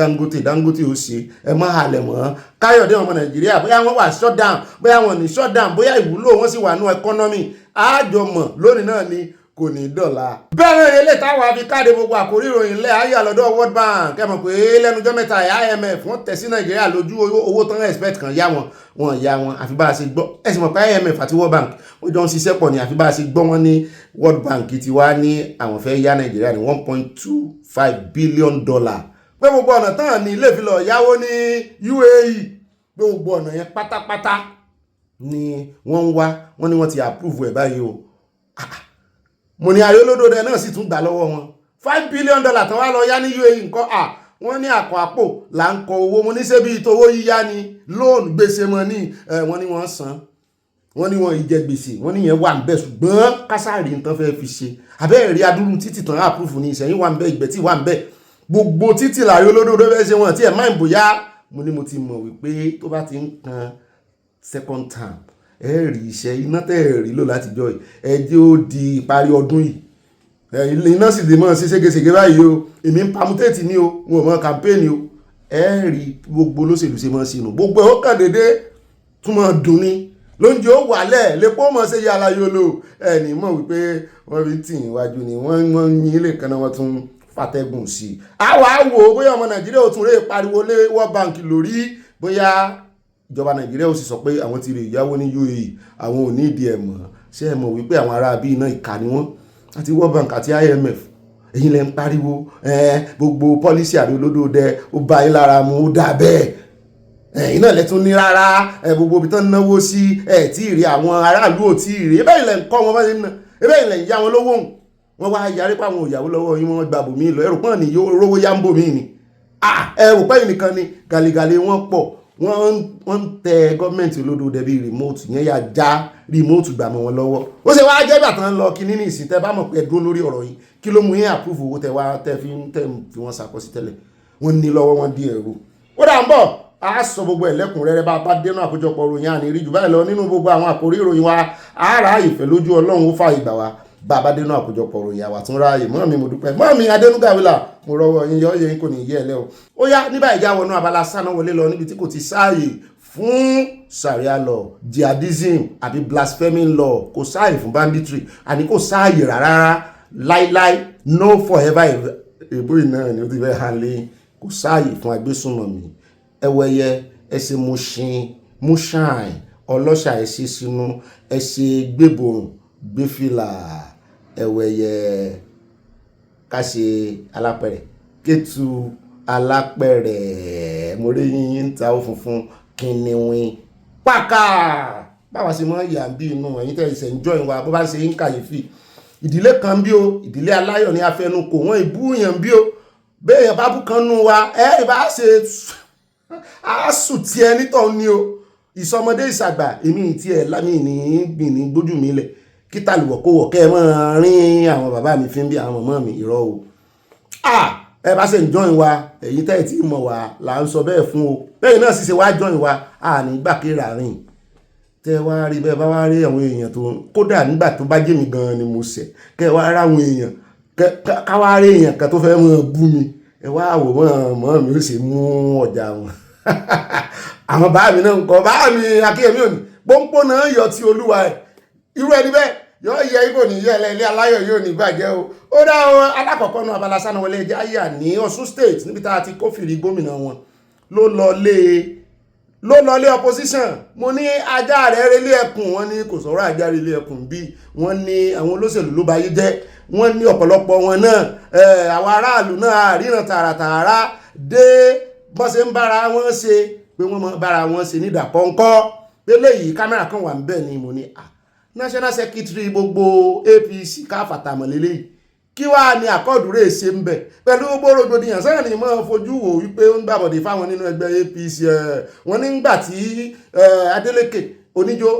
Dangote ó ṣe ẹ má halẹ̀ mọ́ Káyọ̀dé ọmọ Nàìjíríà bóyá wọ́n wà shutdown bóyá wọ́n ní shutdown bóyá ìwúlò wọ́n sì wà ní economy àjọmọ̀ lónìí náà ni kò ní dọ̀la. bẹ́ẹ̀ ilé táwọn afikáde gbogbo àkórí ìròyìn lẹ́ ayé àlọ́dọ̀ World Bank kẹ́mọ̀ pé lẹ́nujọ́ mẹ́ta IMF wọ́n tẹ̀ sí Nàìjíríà lójú owó tán expect kan yá wọn yá wọn àfi bá a ṣe gbọ́ ẹ̀sìn mọ̀ pé IMF àti World Bank ó jọ ń ṣiṣẹ́ pọ̀ ní àfi bá a ṣe gbọ́ wọn ní World Bank ti wá ní àwọn fẹ́ yá Nàìjíríà ní $1.25 billion pé gbogbo ọ̀nà tán ní ilé ìfilọ̀ yáwó ní UAE pé gbogbo ọ̀nà yẹn pátápátá ni wọ́n ń wá wọ́n ní wọ́n ti approve ẹ̀ báyìí o mo ní ayólódòdó náà sì tún gbà lọ́wọ́ wọn $5 billion tán wá lọ yá ní UAE nǹkan wọ́n ní àkọ́ àpò là ń kọ owó mo ní ṣé bí ìtòwó yíyá ni loan gbèsè mọ́ ní wọ́n ní wọ́n san wọ́n ní wọ́n ìjẹ gbèsè wọ́n ní yẹn wà ń bẹ̀ ṣùgbọ́n kásárì nǹkan fẹ́ fi ṣe abẹ́rẹ́ rí adúrú títì tán àpúrúfù ní ìṣẹ́yìn wà ń bẹ̀ ìgbẹ́ tí wà ń bẹ̀ gbogbo títì láyé olódòdó fẹ́ ṣe wọn tí ẹ̀ máa ń bóyá mo ní mo ti mọ̀ wípé tó bá ti ń kan second term rí iṣẹ́ iná tẹ́ rí lò láti jọ ẹjẹ́ ó di ìparí ọdún yìí iná sì lè mọ́ sí ségesège báyìí o èmi ń pamutéètì ní o wọn ò mọ kàmpéènì o rí gbogbo olóṣèlú ṣe mọ́ sínú gbogbo ẹ̀ ó kàn dédé tún mọ́ dùn ní lóúnjẹ ó wàlẹ̀ lépo mọ́ ṣe yàrá yóò lò ẹni mọ̀ wípé wọ́n fi tì níwájú ni wọ́n yín ilé kan náà wọ́n tún fàtẹ́gùn sí i àwa wò bóyá ọmọ Nàìjíríà ò tún rè pariwo lé World Bank lórí bóyá ìjọba Nàìjíríà ó sì sọ pé àwọn ti rè yáwó ní UAE àwọn ò ní ìdí ẹ̀ mọ̀ ṣé ẹ mọ̀ wípé àwọn ará bíi iná ìkà ni wọ́n àti World Bank àti IMF èyí lẹ́ ń pariwo gbogbo pọ́lísì àrí olódòdẹ ó bá yín lára mu ó dà bẹ́ẹ̀ iná lẹ́tún ní rárá gbogbo ibi tán náwó sí tí ì rí àwọn aráàlú ò tí ì rí ebẹ́ ilẹ̀ ń kọ́ wọn báyìí náà ebẹ́ ilẹ̀ ń yá wọn lówó wọn wá yarí pa àwọn òyàwó lọ́wọ́ yín wọ́n gba bòmí lọ ẹrù pọ́n ní rówó yá ń bòmí ni ẹrù pẹ́yìn nìkan ni gàlégàlé wọn pọ̀ wọ́n ń tẹ gọ́ọ̀mẹ̀ntì olódòdẹ bíi remote yẹn yà já remote gbà mọ́ wọn lọ́wọ́ ó ṣe wáá jẹ́ bàtàn lọ kí nínú ìsìn tẹ́ bá mọ̀ pé dúró lórí ọ̀rọ̀ yìí kí ló mú yín approve owó tẹ́ fi wọ́n ṣàkọsí tẹ́lẹ̀ wọ́n ní lọ́wọ́ wọn dín ẹ̀rọ ó dà ń bọ̀ a sọ gbogbo ẹ̀lẹ́kùnrẹ́rẹ́ bá bá dénú àkójọpọ̀ ròyìn àní rí jù báyìí lọ nínú gbogbo àwọn àkórí ìròyìn wa ara ìfẹ́ lójú Ọlọ́run ó fà ìgbà wa bàbá dénú àkójọpọ̀ ròyìn àwà tún ráàyè mọ́ mi mo dúpẹ́ mọ́ mi Adénúgàwílà mo rọwọ́ yín yọ yẹn kò ní yẹ ẹ lẹ́ o ó yá níbà ìjà wọnú Abala Sanawole lọ níbi tí kò ti sáàyè fún Sharia law jihadism àbí blaspheming law kò sáàyè fún banditry àní kò sáàyè rárá láíláí no forever èbó iná ni ó ti fẹ́ hàn lé kò sáàyè fún agbésùnmọ̀mí ẹwẹ́yẹ ẹsẹ̀ múṣàn ọlọ́ṣà ẹsẹ̀ sínú ẹsẹ̀ gbébòrùn gbéfìlà ẹwẹ́yẹ káṣe alápẹ̀rẹ̀ kétu alápẹ̀rẹ̀ mórí yín ń ta ó funfun kìnìún pàkà báwa ṣe mọ́ ìyà bí inú ẹ̀yìn tẹ́ ìṣẹ̀ ń jọ ìwà bó bá ṣe ń kàyéfì ìdílé kan bí o ìdílé aláyọ̀ ní afẹnukò wọn ìbúyàn bí o bẹ́ẹ̀ bá bú kan nú wa bá ṣe àásù tí ẹ nítọ̀ ní o ìsọmọdé ìsàgbà èmi tí ẹ lámì ní gbójú mi lẹ̀ kí tàlùwọ̀ kó wọ̀ kẹ́ ẹ máa rin àwọn bàbá mi fi ń bí àwọn mọ̀mọ́ mi irọ́ o ẹ bá ṣe ń jọyìn wa èyí tẹ́ ẹ̀ tí mọ̀ wá là ń sọ bẹ́ẹ̀ fún o bẹ́ẹ̀ náà sì ṣe wá jọyìn wa ní gbàkéra rìn tẹ́ wá rí bẹ́ẹ̀ bá wá rí àwọn èèyàn tó kódà nígbà tó bá jẹ́ mi gan-an ni mo ṣẹ̀ kẹ́ wá rí àwọn èèyàn ká wá rí èèyàn kan tó fẹ́ mọ́ bú mi ẹ wá wò mọ́ mi ó sì mú ọjà wọn àwọn bá mi náà ń kọ́ bá mi akíyèmí òní pọ́npọ́n náà yọ ti olúwa ẹ̀ irú ẹni bẹ́ẹ̀ yóò yẹ ibò ní yẹlẹ ilé aláyọ̀ yóò ní bàjẹ́ o ó dá o alákọ̀ọ́kọ́ náà Abala Sanawole ẹjẹ́ àyà ní Ọ̀ṣun state níbi tá a ti kófìrí gómìnà wọn ló lọ lé opposition mo ní ajá rẹ̀ relé ẹkùn wọn ní kò sọ̀rọ̀ ajá relé ẹkùn bí wọ́n ní àwọn olóṣèlú ló báyé jẹ́ wọ́n ní ọ̀pọ̀lọpọ̀ wọn náà àwọn aráàlú náà àríran tààràtààrà dé bọ́n ṣe ń bára wọn ṣe pé wọ́n mọ bára wọn ṣe ní ìdàkọ́ńkọ́ pé léyìí kámẹ́rà kan wà ń bẹ̀ ni mo ní national secretary gbogbo APC káfàtàmọ̀lélẹ́yìí kí wàá ní àkọ́dúró ṣe ń bẹ̀ pẹ̀lú gbogbo rògbòdìyàn sẹ́yìn ni mo fojú wò wípé ó ń gbàbọ̀dé fáwọn nínú ẹgbẹ́ APC wọ́n ní ńgbà tí Adeleke Oníjó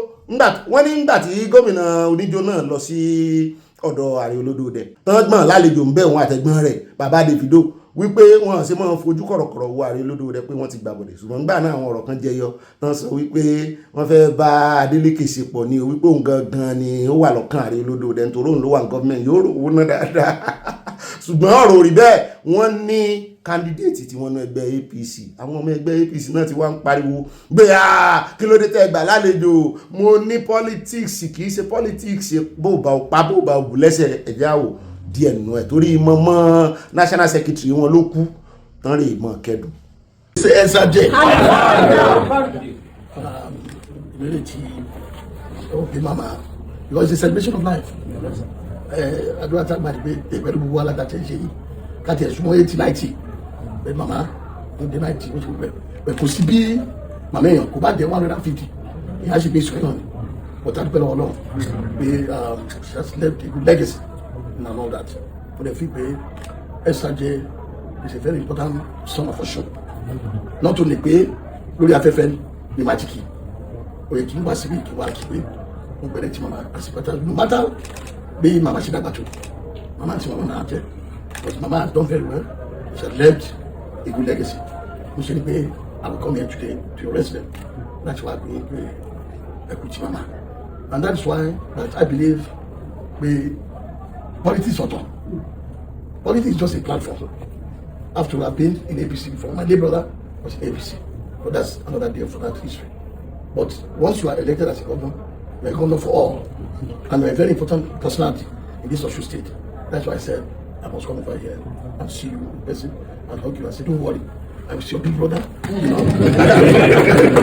wọ́n ní ńgbà tí gómìnà Oníjó náà lọ sí ọ̀dọ̀ Ààrẹ Olódòdẹ tán gbọ̀n lálejò ń bẹ̀ wọn àtẹ̀gbọ́n rẹ̀ bàbá Davido wípé wọn ṣe máa fojú kọ̀rọ̀kọ̀rọ̀ wo Ààrẹ Olódòdẹ pé wọ́n ti gbàbọ̀dé ṣùgbọ́n nígbà náà àwọn ọ̀rọ̀ kan jẹyọ tán sọ wípé wọ́n fẹ́ bá Adeleke ṣe pọ̀ ní o wípé òun gangan ni ó wà lọ́kàn Ààrẹ Olódòdẹ nítorí òun ló wà ní gọ́ọ̀mẹ̀ntì yóò rò owó náà dáadáa ṣùgbọ́n ọ̀rọ̀ rí bẹ́ẹ̀ wọ́n ní kandidate tí wọ́n ná ẹgbẹ́ APC àwọn ọmọ ẹgbẹ́ APC náà ti wá ń pariwo gbé kí ló dé tẹ́ gbà lálejò mo ní politics kì í ṣe politics bó bá pa bó bá bù lẹ́sẹ̀ ẹ̀já o díẹ̀ nù ẹ̀ torí mọ́mọ́ national secretary wọn ló kú tán rè mọ́ kẹ́dùn. ṣe ẹ ṣàjẹ́ ìbéèrè tí ó bí mama because it's a celebration of life àdúrà tá a gbà pé pẹ̀lú gbogbo alágbàtà ṣe yìí láti ẹ̀sùn mọ́ 80-90 pé mama ní 90 ó ti pẹ̀ kò sí bí màmá èèyàn kò bá jẹ́ 150 ìyá ṣe pé sọ náà ni but àdúgbò lọ́wọ́ náà pé she has left a good legacy and all that but I feel pé Ẹ̀sàjẹ́ is a very important son of Ọ̀ṣun not only pé lórí afẹ́fẹ́ ní májíkì òye kì í wá síbí kì í wá kí pé mo bẹ̀rẹ̀ tí mama àsìpàtà no matter bí mama ṣe dàgbà tó mama tí mama náà jẹ́ but mama has done very well she has left a good legacy mo ṣe ni pé I will come here today to your residence that's why I be pé ẹkú tí mama and that is why that I believe pé politics ọ̀tọ̀ politics is just a platform after I've been in APC before my dear brother was in APC but that's another day for that history but once you are elected as a governor you are a governor for all and you are a very important personality in this Osun state. That's why I said I must come over here and see you in person and hug you and say don't worry I will see your big brother you know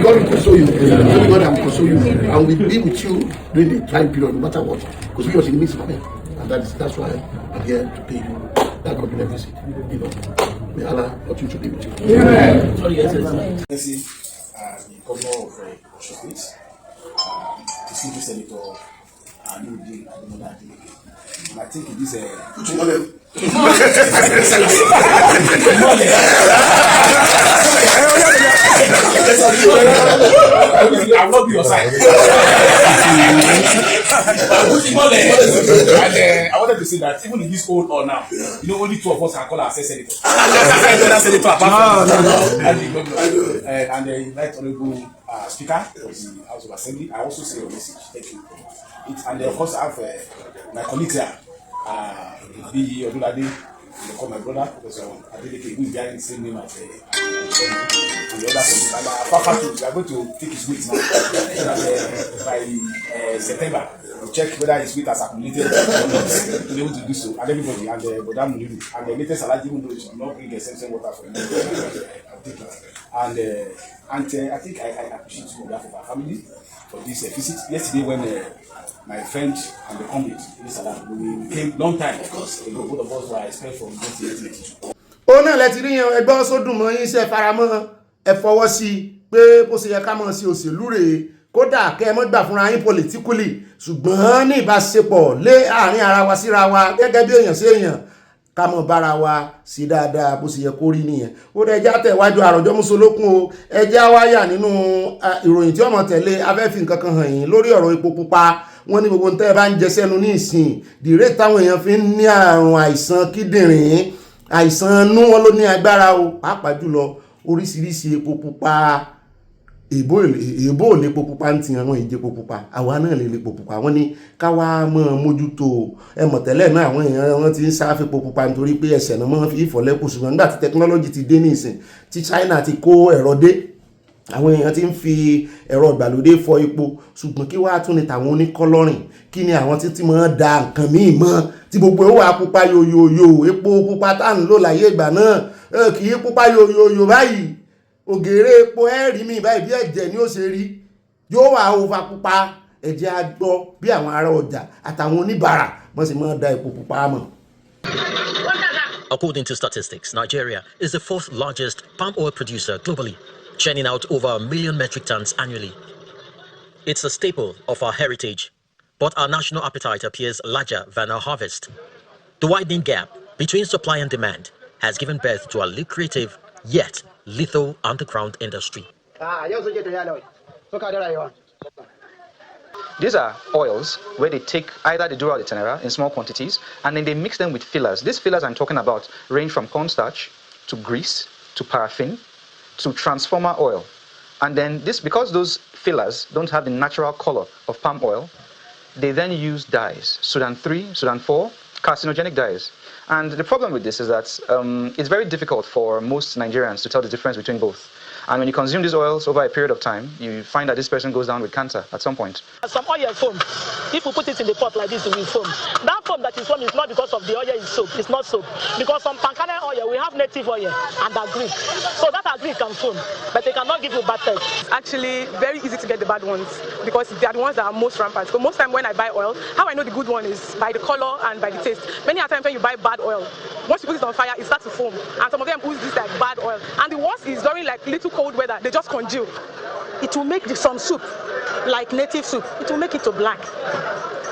God will console you God will console you and we will be with you during the time period no matter what because we was in the midst of it and that's why I'm here to pay you that God will never visit you know may Allah continue to be with you. Amen. Sorry, Excellency, the governor of Osun State, distinguished Senator Tinubu and I think it is I will not be your side. And I wanted to say that even in this old or now, you know, only two of us can call ourselves senators. Senator apart from and the governor and the right honorable speaker of the House of Assembly. I also say your message. Thank you. And of course, I have my colleagues here. B. Odulade, they call my brother, Professor Adeleke, who is bearing the same name as and the other colleagues. And we are going to take his weight now. So that by September, we'll check whether his weight has accumulated to be able to do so. And everybody, and Bodam Mulu, and the latest Alaji, even though she will not bring a same water for him, I'll take it. And I think I appreciate you on behalf of our family for this visit. Yesterday, when my friend and the comrade, we came long time because both of us were expelled from 1982. ó náà lẹ ti rí yan ẹgbẹ́ sódùn mọ́ yín ṣe faramọ́ ẹ fọwọ́ sí pé bó ṣe yẹ ká mọ̀ sí òṣèlú rèé kódà kẹ́ ẹ mọ́ gbà fúnra yín politically ṣùgbọ́n ní ìbáṣepọ̀ lé àárín ara wa síra wa gẹ́gẹ́ bí èèyàn sí èèyàn ká mọ̀ bára wa sí dáadáa bó ṣe yẹ kó rí nìyẹn ó dẹ̀ já tẹ̀wájú àròjọ́ mùsùlùkùn o ẹjẹ́ wáyà nínú ìròyìn tí ọmọ tẹ̀lé afẹ́fì nǹkan kan hàn yín lórí ọ̀rọ̀ epo pupa wọ́n ní gbogbo tẹ́ bá ń jẹ sẹ́nu ní ìsìn dìrẹ́ táwọn èèyàn fi ń ní àrùn àìsàn kíndìnrín àìsàn inú wọn ló ní agbára o pàápàá jùlọ oríṣiríṣi epo pupa èbó ò lè epo pupa ń ti àwọn ìjẹpo pupa àwa náà lè epo pupa wọ́n ní káwá mọ́ mójútó ẹmọ̀tẹ́lẹ̀ náà àwọn èèyàn wọn ti ń sáfẹ́ epo pupa nítorí pé ẹsẹ̀ náà mọ́ fi ìfọ̀lẹ́kù ṣùgbọ́n nígbà tí tẹkinọ́lọ́jì ti dé ní ìsìn tí China ti kó ẹ̀rọ dé àwọn èèyàn ti ń fi ẹ̀rọ ìgbàlódé fọ epo ṣùgbọ́n kí wàá tún ní tàwọn oníkọ́lọ́rìn kí ni àwọn títí máa da nǹkan míì mọ́ tí gbogbo ó wà pupa yoyoyo epo pupa tá à ń lò láyé ìgbà náà kì í pupa yoyoyo báyìí ògèrè epo ẹ̀rí mi báyìí bí ẹ̀jẹ̀ ni ó ṣe rí yóò wà òfa pupa ẹ̀jẹ̀ á gbọ́ bí àwọn ará ọjà àtàwọn oníbàárà wọ́n sì máa da epo pupa mọ́. According to statistics, Nigeria is the 4th largest palm oil producer globally, churning out over 1 million metric tons annually. It's a staple of our heritage, but our national appetite appears larger than our harvest. The widening gap between supply and demand has given birth to a lucrative yet lethal underground industry. These are oils where they take either the dura or the tenera in small quantities and then they mix them with fillers. These fillers I'm talking about range from cornstarch to grease to paraffin to transformer oil. And then this, because those fillers don't have the natural color of palm oil, they then use dyes, Sudan 3, Sudan 4, carcinogenic dyes. And the problem with this is that it's very difficult for most Nigerians to tell the difference between both. And when you consume these oils over a period of time, you find that this person goes down with cancer at some point. Some oil foam, if we put it in the pot like this, it will foam. That foam that is foam is not because of the oil is soap, it's not soap. Because some palm kernel oil, we have native oil and agric. So that agric can foam, but they cannot give you bad taste. It's actually very easy to get the bad ones because they are the ones that are most rampant. So most time when I buy oil, how I know the good one is by the color and by the taste. Many a times when you buy bad oil, once you put it on fire, it starts to foam. And some of them use this like bad oil. And the worst is during like little cold weather, they just congeal. It will make some soup, like native soup, it will make it to black.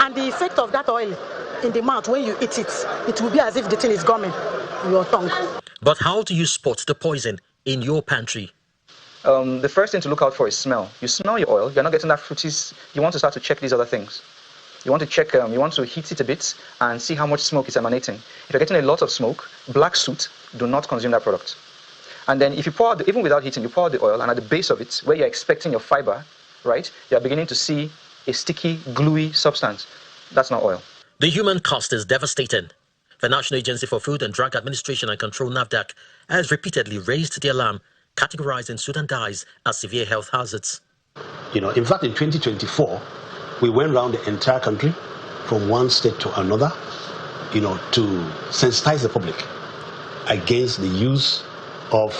And the effect of that oil in the mouth, when you eat it, it will be as if the thing is gumming your tongue. But how do you spot the poison in your pantry? The first thing to look out for is smell. You smell your oil, you're not getting that fruities, you want to start to check these other things. You want to check, you want to heat it a bit and see how much smoke is emanating. If you're getting a lot of smoke, black soot, do not consume that product. And then if you pour out, even without heating, you pour out the oil and at the base of it, where you're expecting your fiber, right, you're beginning to see a sticky, gluey substance. That's not oil. The human cost is devastating. The National Agency for Food and Drug Administration and Control, NAFDAC, has repeatedly raised the alarm, categorizing Sudan dyes as severe health hazards. In fact, in 2024, we went around the entire country from one state to another, to sensitize the public against the use of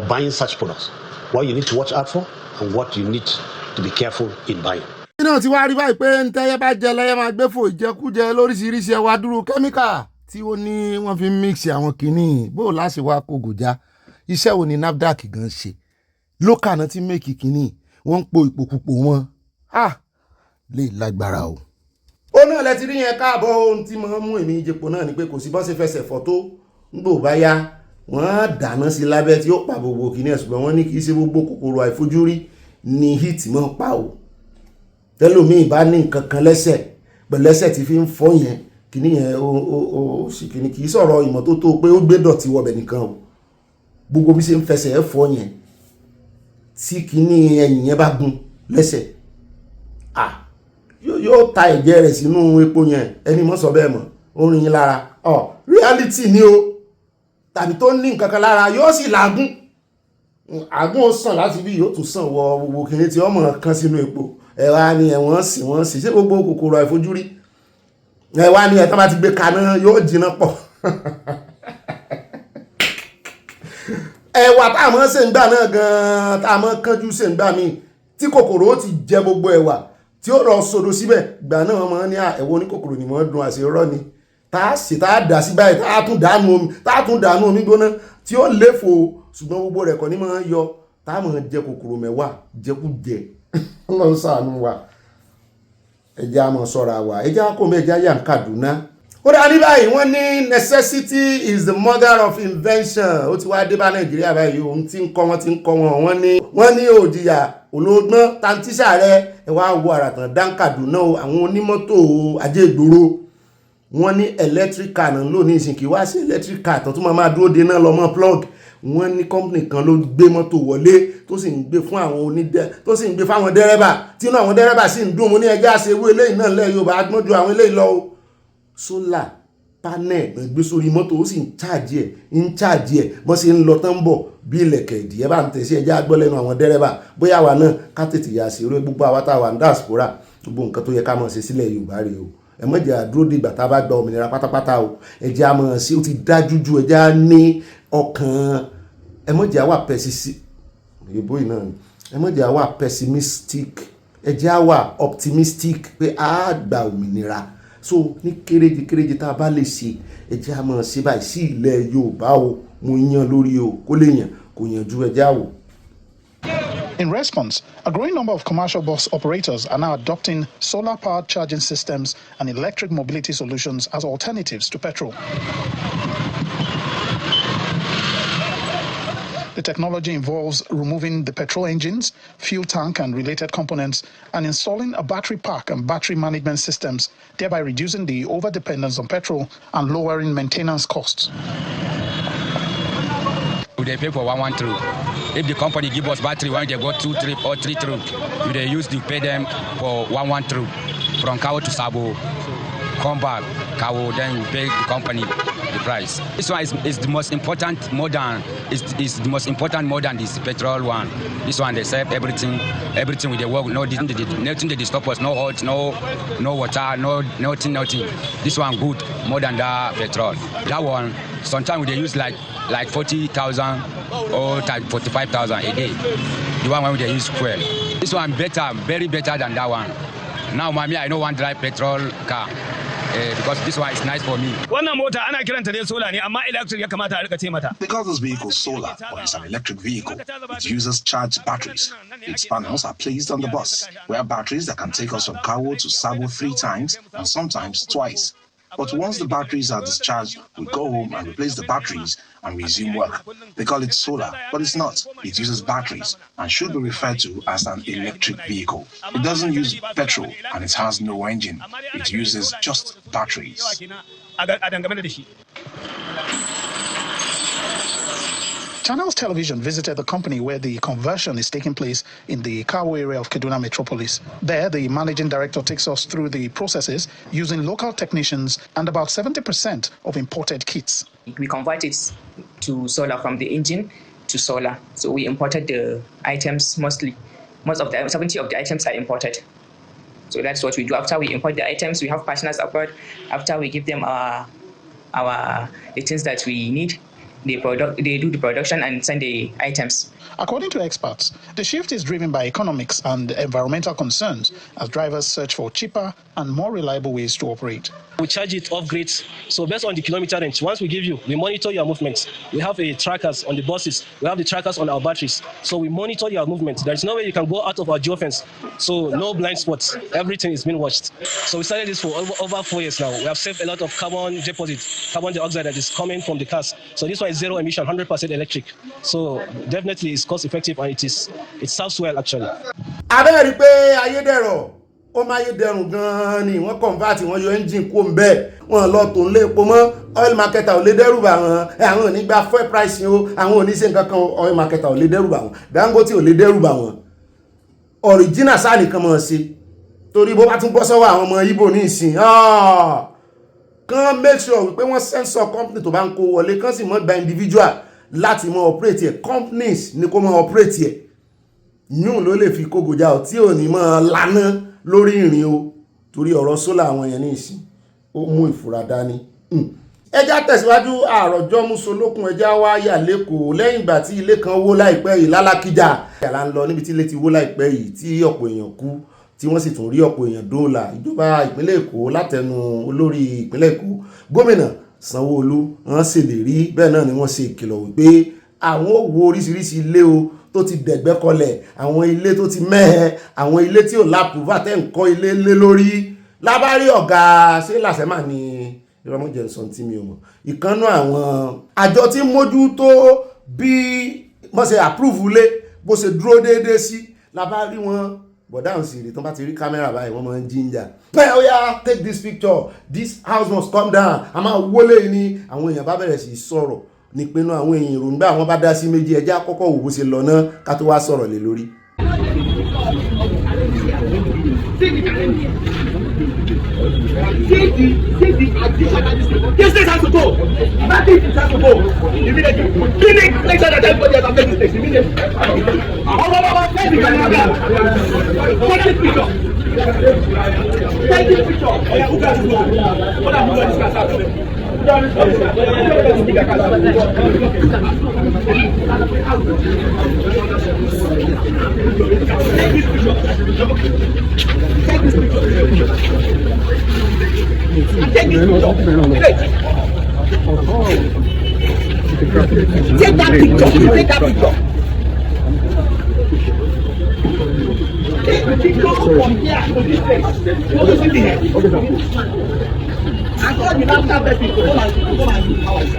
buying such products. What you need to watch out for and what you need to be careful in buying. Ti wá rí báyìí pé ń tẹ́yẹ́ bá jẹ lẹ́yẹ́ máa gbé fò ìjẹkújẹ lóríṣiríṣi ẹwà dúró kẹ́míkà tí ó ní wọ́n fi ń mix àwọn kìíní bó láṣẹ wá kó gòjá iṣẹ́ wo ni NAFDAC gan ṣe lókà náà ti méèkì kìíní wọ́n ń po ìpòkúpò wọn lè lágbára o. Ó náà lẹ ti rí yẹn káàbọ̀ ohun tí mo mú èmi ìjẹpọ̀ náà ni pé kò sí bọ́ ṣe fẹsẹ̀ fọ́ tó ń gbò bá yá wọ́n dáná sí lábẹ́ tí ó pa gbogbo kìíní ẹ̀ ṣùgbọ́n wọ́n ní kì í ṣe gbogbo kòkòrò àìfojúrí ni heat mọ́ pa o. Tẹ́lómi bá ní nǹkan kan lẹ́sẹ̀ pẹ̀lẹ́sẹ̀ tí fi ń fọ́ yẹn kìíní yẹn ó sì kìíní kì í sọ̀rọ̀ ìmọ́tótó pé ó gbé dọ̀tí wọbẹ̀ nìkan o. Gbogbo bí ṣe ń fẹsẹ̀ ẹ̀ fọ́ yẹn tí kìíní ẹ̀yìn yẹn bá gún lẹ́sẹ̀ yóò ta ẹ̀jẹ̀ rẹ̀ sínú epo yẹn ẹni mọ́ sọ bẹ́ẹ̀ mọ́ ó rìn yín lára reality ni o tàbí tó ní nǹkan kan lára yóò sì làágùn àgùn ó sàn láti bí yóò tún sàn wọ gbogbo kìíní tí ọmọ kan sínú epo ẹ̀wá ni ẹ̀wọ̀n sì ṣé gbogbo kòkòrò àìfojúrí ẹ̀wá ni ẹ̀tọ́ bá ti gbé kaná yóò jiná pọ̀ ẹ̀wà tá a mọ́ ṣe ń gbà náà gan-an tá a mọ́ kánjú ṣe ń gbà mí tí kòkòrò ó ti jẹ gbogbo ẹ̀wà tí ó rọ sodo síbẹ̀ gbà náà wọ́n mọ́ ní ẹ̀wọ̀ oníkòkòrò ni wọ́n dùn àṣeyọrọ́ ni tá a dà sí báyìí tá a tún dànù omi gbóná tí ó léfò ṣùgbọ́n gbogbo rẹ̀ kọ́ ní máa ń yọ tá a mọ̀ jẹ kòkòrò mẹ́wàá jẹkújẹ Ọlọ́run ṣàánú wa ẹjẹ́ a mọ̀ sọ́ra wa ẹjẹ́ a kò mẹ́ ẹjẹ́ yà ń Kaduna. Ó dá ní báyìí wọ́n ní necessity is the mother of invention ó ti wá dé bá Nàìjíríà báyìí ohun tí ń kọ́ wọn wọ́n ní òjìyà olóògbọ́n tantíṣà rẹ̀ ẹ wá wo àràtàn dán Kaduna àwọn onímọ́tò ajé ìgboro wọ́n ní electric car náà lónìí ìsìn kí wá sí electric car tó tún máa dúró de náà lọ́mọ plug wọ́n ní company kan ló gbé mọ́tò wọlé tó sì ń gbé fún àwọn fáwọn dẹ́rẹ́bà tí inú àwọn dẹ́rẹ́bà sì ń dùn mú ní ẹjẹ́ àṣewé eléyìí náà lẹ́ Yorùbá agbọ́njú àwọn eléyìí lọ solar panel gbé sórí mọ́tò ó sì ń charge ẹ̀ bọ́n ṣe ń lọ tán bọ̀ bí ilẹ̀kẹ̀ ìdí ẹ bá ń tẹ̀sí ẹjẹ́ agbọ́ lẹ́nu àwọn dẹ́rẹ́bà bóyá wa náà ká tètè yà sí orí gbogbo àwa táwa ń diaspora gbogbo nǹkan tó yẹ ká mọ̀ ṣe sílẹ̀ Yorùbá rèé o ẹ má jẹ́ àdúró dìgbà tá a bá gba òmìnira pátápátá o ẹ jẹ́ a mọ̀ sí ó ti dájú ju ẹ jẹ́ a ní ọkàn ẹ má jẹ́ àwa pessimistic ẹ jẹ́ àwa optimistic pé a gba òmìnira so ní kéréje tá a bá lè ṣe ẹ jẹ́ a mọ̀ ṣe báyìí sí ilẹ̀ Yorùbá o mo yan lórí o kó lè yàn kò yanjú ẹ jẹ́ àwò. In response, a growing number of commercial bus operators are now adopting solar-powered charging systems and electric mobility solutions as alternatives to petrol. The technology involves removing the petrol engines, fuel tank and related components, and installing a battery pack and battery management systems, thereby reducing the over-dependence on petrol and lowering maintenance costs. They pay for 1 trip. If the company give us battery when they go 2 trip or 3 trip, they use to pay them for 1 trip from Kawo to Sabo. Come back, Kawo, then you pay the company the price. This one is the most important more than is the most important more than this petrol one. This one they save everything with the work. Nothing they stop us. No hot, no water, nothing. This one good more than that petrol. That one sometimes they use like 40,000 or 45,000 a day. The one when they use fuel. This one better, very better than that one. Now, mommy, I don't want to drive petrol car. Because this one is nice for me. Because this vehicle is solar or is an electric vehicle, it uses charged batteries. Its panels are placed on the bus. We have batteries that can take us from Kawo to Sabo 3 times and sometimes twice. But once the batteries are discharged, we go home and replace the batteries and resume work. They call it solar, but it's not. It uses batteries and should be referred to as an electric vehicle. It doesn't use petrol and it has no engine. It uses just batteries. Channels Television visited the company where the conversion is taking place in the Kawo area of Kaduna Metropolis. There, the managing director takes us through the processes using local technicians and about 70% of imported kits. We convert it to solar from the engine to solar. So we imported the items mostly. Most of the 70 of the items are imported. So that's what we do. After we import the items, we have partners abroad. After we give them the things that we need, they do the production and send the items. According to experts, the shift is driven by economics and environmental concerns as drivers search for cheaper and more reliable ways to operate. We charge it off grid. So based on the kilometer range, once we give you, we monitor your movements. We have trackers on the buses. We have the trackers on our batteries. So we monitor your movements. There is no way you can go out of our geofence. So no blind spots. Everything is being watched. So we started this for over 4 years now. We have saved a lot of carbon deposits, carbon dioxide that is coming from the cars. So this one is zero emission, 100% electric. So definitely it's cost effective and it serves well actually. Abẹ́rẹ́ pé ayédèrú ó máa ayédèrú gan-an ni wọ́n convert wọ́n yọ engine kó ń bẹ́ẹ̀ wọ́n lọ tó ń lé epo mọ́ oil marketer ò lè dẹ́rù bà wọ́n àwọn ò ní gba fuel price o àwọn ò ní ṣe nǹkan kan oil marketer ò lè dẹ́rù bà wọ́n Dangote ò lè dẹ́rù bà wọ́n original sáà nìkan mọ̀ ṣe torí bó bá tún bọ́ sọ́wọ́ àwọn ọmọ Igbo ní ìsìn kàn make sure wípé wọ́n censor company tó bá ń kó wọlé kàn sì mọ́ gba individual láti mọ́ operate ẹ̀ companies ní kó mọ́ operate ẹ̀ yún ló lè fi kógojá ọ̀ tí ò ní mọ́ lánà lórí ìrìn o torí ọ̀rọ̀ sólà àwọn èèyàn ní ìsìn ó mú ìfura dání. ẹjá tẹ̀síwájú àròjọ́ musolókun ẹjá wá yà lẹ́kọ̀ọ́ lẹ́yìn ìgbà tí ilé kan wó láìpẹ́ yìí lálákíjà yàrá ń lọ níbi tí ilé ti wó láìpẹ́ yìí tí ọ̀pọ̀ èèyàn kú tí wọ́n sì tún rí ọ̀pọ̀ èèyàn dóòlà ìjọba ìpínlẹ̀ Èkó látẹnu olórí ìpínlẹ̀ Èkó gómìnà Sanwó-Olú wọ́n ṣèlérí bẹ́ẹ̀ náà ni wọ́n ṣe ìkìlọ̀ wípé àwọn ò wo oríṣiríṣi ilé o tó ti dẹ̀gbẹ́ kọlẹ̀ àwọn ilé tó ti mẹ́hẹ àwọn ilé tí ò lápùvà tẹ́ ń kọ́ ilé lé lórí lábárí ọ̀gá ṣé làṣẹ́mà ni ìrọmọ jẹ̀nsọ̀n tí mi ò mọ̀ ìkànnú àwọn àjọ tí mójú tó bí wọ́n ṣe approve lé bó ṣe dúró déédéé sí lábárí wọn bọ̀dá ń sì rí tó bá ti rí kámẹ́rà báyìí wọ́n máa ń jíjà pẹ́ ó yá take this picture this house must come down a máa wọlé ní àwọn èèyàn bá bẹ̀rẹ̀ sí sọ̀rọ̀ nípinnu àwọn èèyàn èròǹgbà àwọn bá dá sí méjì ẹjẹ́ àkọ́kọ́ wò bó ṣe lọ náà ká tó wá sọ̀rọ̀ lé lórí. Take the additional this place has to go. Nothing has to go. Immediately. Make sure that everybody has affected this place. Immediately. Take the camera. Take this picture. Take this picture. Who can do that? What am I doing? This Take that picture. Take that picture. Take the picture from here to this place. I call you after people. Go and do hours.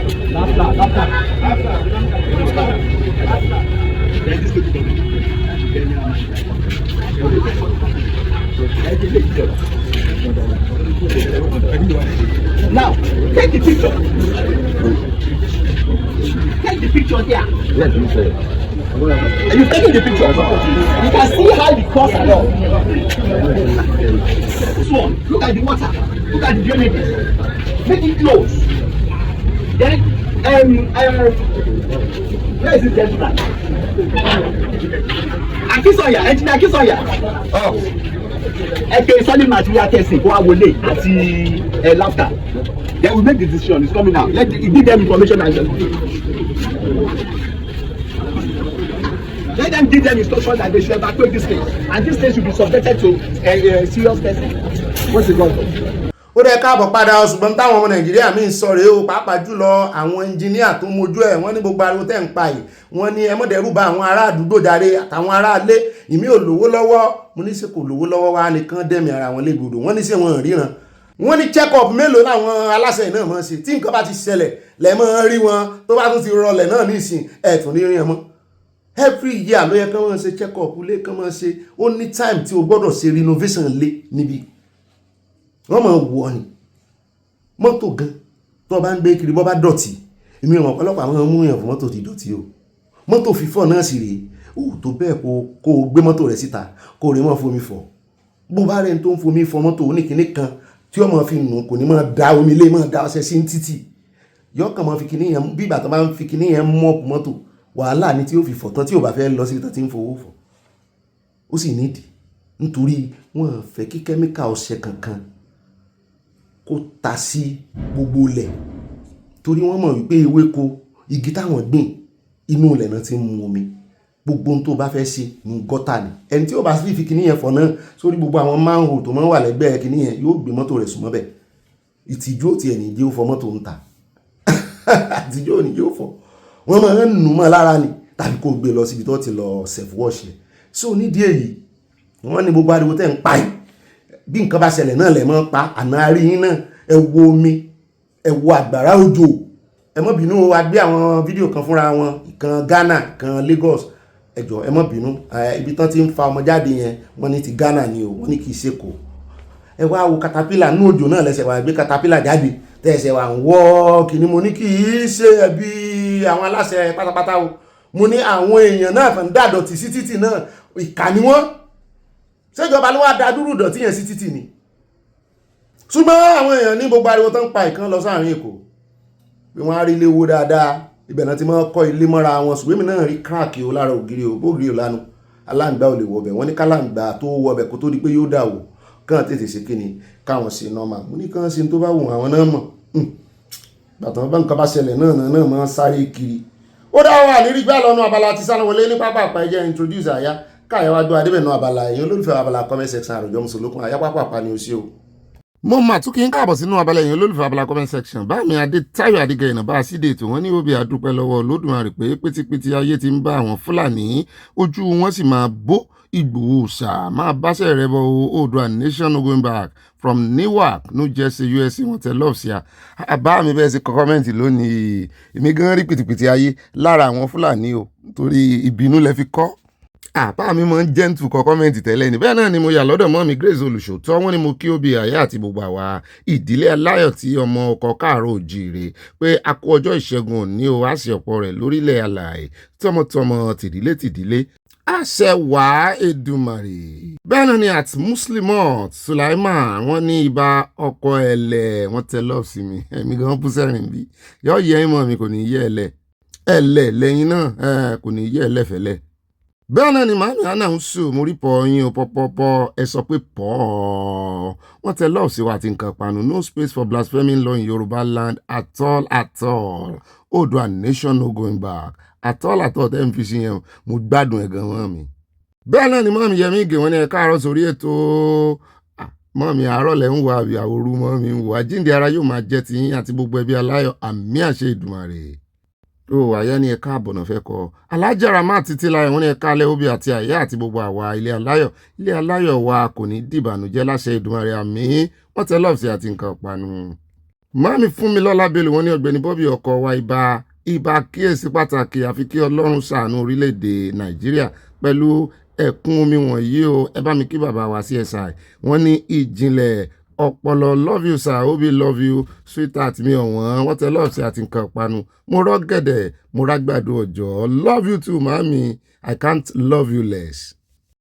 Now, take the picture. Take the picture here. And you're taking the picture. You can see how the cross along. This one, look at the water. Look at the drainage. Make it close. Then, where is this gentleman? Akisoya, engineer Akisoya. Oh. Okay, solid material testing. Go away at laughter. They will make the decision. It's coming out. Give them information and let them give them instructions that they should evacuate this place, and this place should be subjected to a serious testing. What's the government? Ó dẹ̀ káàbọ̀ padà ṣùgbọ́n táwọn ọmọ Nàìjíríà míì sọ rèé o pàápàá jùlọ àwọn ẹnjìníà tó mojú ẹ̀ wọ́n ní gbogbo ariwo tẹ́ ń pa yìí wọ́n ní ẹ má dẹ́rù bà àwọn ará àdúgbò jàre àtàwọn ará ilé ìmí ò lówó lọ́wọ́ mo ní ṣe kò lówó lọ́wọ́ wá nìkan dẹ́mi ara wọn légbodò wọ́n ní ṣe wọn ríran wọ́n ní check up mélòó làwọn aláṣẹ náà mọ̀ ṣe tí nǹkan bá ti ṣẹlẹ̀ lẹ́mọ̀ rí wọn tó bá tún ti rọlẹ̀ náà nísìn ẹ̀tún ní rí wọn mọ́ every year ló yẹ kán wọ́n ṣe check up lé kán wọ́n ṣe ó ní time tí o gbọ́dọ̀ ṣe renovation lé níbi wọ́n mọ̀ wọ́ ni mọ́tò gan tó bá ń gbé kiri bọ́ bá dọ̀tí èmi ìwọ̀n ọ̀pọ̀lọpọ̀ àwọn ọmọ èèyàn fún mọ́tò ti dọ̀tí o mọ́tò fífọ́ náà sì rèé ó tó bẹ́ẹ̀ kó o gbé mọ́tò rẹ̀ síta kó o rí mọ́ fomi fọ̀ bó bá rẹ̀ tó ń fomi fọ̀ mọ́tò oníkìní kan tí ó mọ̀ fi nù kò ní mọ̀ da omi lé mọ̀ da ọṣẹ sí títì yọkàn mọ̀ fi kíní yẹn bí ìgbà tó bá ń fi kíní yẹn mọ́ọ̀pù mọ́tò wàhálà ni tí ó fi fọ̀ tán tí ò bá fẹ́ lọ sí ibi tí ń fowó fọ̀ ó sì nídìí nítorí wọ́n fẹ́ kí kẹ́míkà ọṣẹ kankan kó ta sí gbogbo ilẹ̀ torí wọ́n mọ̀ wípé ewéko igi táwọn gbìn inú ilẹ̀ náà ti ń mu omi gbogbo ohun tó bá fẹ́ ṣe ní gọ́tà ni ẹni tí ó bá sì fi kíní yẹn fọ̀ náà sórí gbogbo àwọn manhole tó máa ń wà lẹ́gbẹ̀ẹ́ kíní yẹn yóò gbé mọ́tò rẹ̀ súnmọ́ bẹ̀ ìtìjú òtí ẹ̀ nìjẹ́ ó fọ mọ́tò ń ta ìtìjú ò nìjẹ́ ó fọ wọ́n máa ń nù mọ́ lára ni tàbí kó gbé lọ síbi tó ti lọ self wash yẹn so nídìí èyí wọ́n ní gbogbo ariwo tẹ́ ń pa yìí bí nǹkan bá ṣẹlẹ̀ náà lẹ̀ mọ́ pa àná àríyìn náà ẹ wo omi ẹ wo àgbàrá òjò ẹ má bínú wa gbé àwọn fídíò kan fúnra wọn ìkan Ghana ìkan Lagos ẹ jọ̀ọ́ ẹ má bínú ibi tán ti ń fa ọmọ jáde yẹn wọ́n ní ti Ghana ni o wọ́n ní kì í ṣe kò ẹ wá wo katapila ní òjò náà lẹ́sẹ̀ wá gbé katapila jáde tẹ́ẹ̀sẹ̀ wá ń wọ́ kìíní mo ní kì í ṣe ẹbí àwọn aláṣẹ pátápátá o mo ní àwọn èèyàn náà kàn dàdọ̀tí sí títì náà ìkà ni wọ́n ṣèjọba ló wá da dúró dọ̀tí yẹn sí títì ni ṣùgbọ́n àwọn èèyàn ní gbogbo ariwo tó ń pa ìkan lọ sáàrin Èkó bí wọ́n á rí ilé owó dáadáa ibẹ̀ náà ti máa kọ́ ilé mọ́ra wọn ṣùgbọ́n èmi náà rí crack o lára ògiri o bóògiri ò lánàá aláǹgbá ò lè wọbẹ̀ wọ́n ní kálàǹgbá tó wọbẹ̀ kó tó di pé yóò dà wò kàn tètè ṣe kíni káwọn ṣe normal mo ní kàn ṣe tó bá wù àwọn náà mọ̀ bàtàn bá nǹkan bá ṣẹlẹ̀ náà máa sáré kiri ó dá wà ní rí gbà lọ́nà Abala ti Sanawole ní pápá àpájẹ́ introduce àyá káyọ̀wájú adébẹ̀nù Abala èèyàn olólùfẹ́ Abala comment section àròjọ mùsùlùkùn àyá pápá àpá ni ó sí o. mo mà tún kí n káàbọ̀ sínú Abala èèyàn olólùfẹ́ Abala comment section bá mi adé Táyọ̀ Adégẹyìn bá a sí dètò wọn ní òbí àdúpẹ́ lọ́wọ́ Olódùmarè pé pétípétí ayé ti ń bá àwọn Fúlàní ojú wọn sì máa bó Ìgbòho ṣá máa báṣẹ́ rẹ̀ bọ̀ Oòduà nation no going back from Newark New Jersey USA wọn tẹ love sí a bá mi bẹ́ẹ̀ sí kọ́mẹ́ǹtì lónìí èmi gan rí pìtìpìtì ayé lára àwọn Fúlàní o torí ìbínú lẹ fi kọ́ àbá mi máa ń gentle kọ kọ́mẹ́ǹtì tẹ́lẹ̀ ní bẹ́ẹ̀ náà ni mo yà lọ́dọ̀ mọ́ mi Grace Olùṣòótọ́ wọ́n ní mo kí Obi àyà àti gbogbo àwa ìdílé aláyọ̀ tí ọmọ ọkọ̀ káàárọ̀ òjìrè pé a kú ọjọ́ ìṣẹ́gun òní o á sì ọ̀pọ̀ rẹ̀ lórílẹ̀ alààyè tọmọtọmọ tìdílé àṣẹ wàá Èdùmàrè. Bẹ́ẹ̀ náà ni at Muslimot Sulaiman wọ́n ní ibà ọkọ̀ ẹ̀lẹ̀ wọ́n tẹ lọ́ọ̀ sí mi ẹ̀mí gan bú sẹ́rìn bí yọ yẹ ìmọ̀ mi kò ní yẹ ẹ̀lẹ̀ lẹ́yìn náà kò ní yẹ ẹlẹ́fẹ̀lẹ́. Bẹ́ẹ̀ náà ni màmí àná ń sùn mo rí pọ̀ yín o pọ́pọ́pọ́ ẹ sọ pé pọ̀ wọ́n tẹ lọ́ọ̀ sí wa àti nǹkan panu no space for blaspheming law in Yoruba land at all Oòduà nation no going back at all tẹ́ ń fi ṣe yẹn mo gbádùn ẹ̀ gan wọ́n mi. Bẹ́ẹ̀ náà ni mọ́mí Yẹmí Ìgè wọ́n ní ẹ káàárọ̀ sórí ètò mọ́mí àárọ̀ lẹ́ ń wo àbí àwòrú mọ́mí ń wo àjíǹde ara yóò máa jẹ́ tiyín àti gbogbo ẹbí aláyọ̀ àmì àṣẹ Ìdùmarè. Tó àyẹ́ ní ẹ̀ka àbọ̀nà fẹ́ kọ́ Alájà Ramá títí láyọ̀ wọ́n ní ẹ̀ka alẹ́ òbí àti àyẹ́ àti gbogbo àwa ilé aláyọ̀ wa kò ní dìbànújẹ́ láṣẹ Ìdùmarè àmì wọ́n tẹ lọ́ọ̀sì àti nǹkan panu. Mọ́mí Fúnmilọ́lá Bello wọ́n ní Ọ̀gbẹ́ni Bobby ọkọ wa ibà kíyèsí pàtàkì àfi kí Ọlọ́run ṣàánú orílẹ̀-èdè Nàìjíríà pẹ̀lú ẹ̀kún omi wọ̀nyí o ẹ bá mi kí bàbá wa CSI wọ́n ní ìjìnlẹ̀ ọpọlọ love you sir Obi love you sweetheart mi ọ̀wọ́n wọ́n tẹ lọ́ọ̀sì àti nǹkan panu mo rọ́gẹ̀dẹ̀ mo rágbàdo ọjọ́ love you too màámi I can't love you less.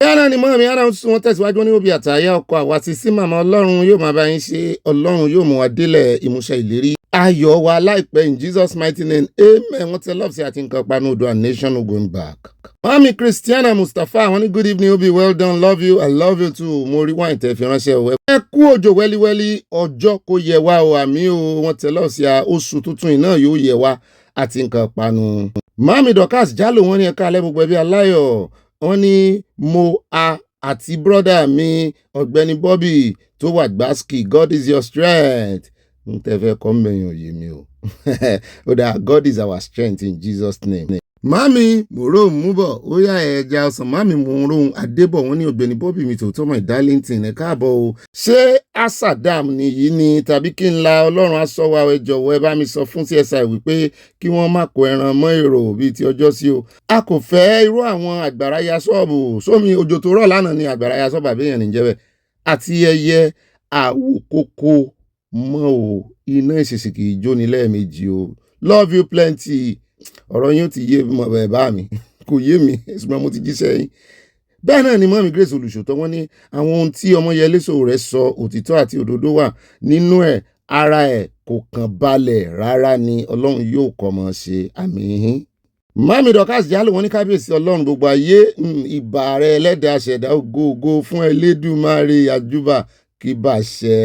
Yàrá ni mọ́mí ara ń sún wọn tẹ̀síwájú ní òbí àtàyà ọkọ̀ àwa ti sí màmá Ọlọ́run yóò máa bá yín ṣe Ọlọ́run yóò mú wa délẹ̀ ìmúṣẹ ìlérí ayọ̀ wa láìpẹ́ in Jesus mighty name amen wọ́n tẹ lọ́ọ̀sì àti nǹkan panu Oòduà nation no going back. Mami Christiana Mustapha wọ́n ní good evening Obi well done love you I love you too mo rí wáìn tẹ́ fi ránṣẹ́ o ẹ kú òjò wẹ́líwẹ́lí ọjọ́ kò yẹ wá o àmì o wọ́n tẹ lọ́ọ̀sì oṣù tuntun iná yóò yẹ wá àti nǹkan panu. Mami Dorcas Jalo wọ́n ní ẹ̀ka alẹ́ gbogbo ẹbí aláyọ̀ wọ́n ní mo àti brọ́dà mi Ọ̀gbẹ́ni Bobby tó wà gbásíkì God is your strength n tẹ́ fẹ́ kọ́ mẹ́yìn òye mi o ó dà God is our strength in Jesus name. Mami mòró múbọ̀ ó yá ẹja ọsàn mami mòró Adébọ̀ wọ́n ní Ọ̀gbẹ́ni Bobby mi tòótọ́ mọ̀ Darlington ẹ káàbọ̀ o ṣé asadam nìyí ni tàbí kí n la Ọlọ́run aṣọ wa ẹ jọ̀wọ́ ẹ bá mi sọ fún CSI wípé kí wọ́n má kó ẹran mọ́ èrò bíi ti ọjọ́ sí o a kò fẹ́ irú àwọn àgbàrá ya ṣọ́ọ̀bù sómi òjò tó rọ̀ lánàá ni àgbàrá ya ṣọ́ọ̀bù àbẹ́yẹn níjẹ́bẹ̀ àti ẹyẹ àwòkókó mọ́ o iná ìṣèṣì kì í jóni lẹ́ẹ̀mejì o love you plenty ọ̀rọ̀ yín ó ti yé mọ̀ bẹ́ẹ̀ bá mi kò yé mi ṣùgbọ́n mo ti jíṣẹ́ yín. Bẹ́ẹ̀ náà ni mọ́mí Grace Olùṣòtọ́ wọ́n ní àwọn ohun tí Ọmọyẹlé Sowore sọ òtítọ́ àti òdodo wà nínú ẹ̀ ara ẹ̀ kò kàn balẹ̀ rárá ni Ọlọ́run yóò kọ́ mọ́ ṣe àmín. Mami Dorcas Jalo wọ́n ní kábíyèsí Ọlọ́run gbogbo ayé ìbà rẹ̀ ẹlẹ́dàá ṣẹ̀dá ògo fún Elédùmarè àjúbà kí bá ṣe.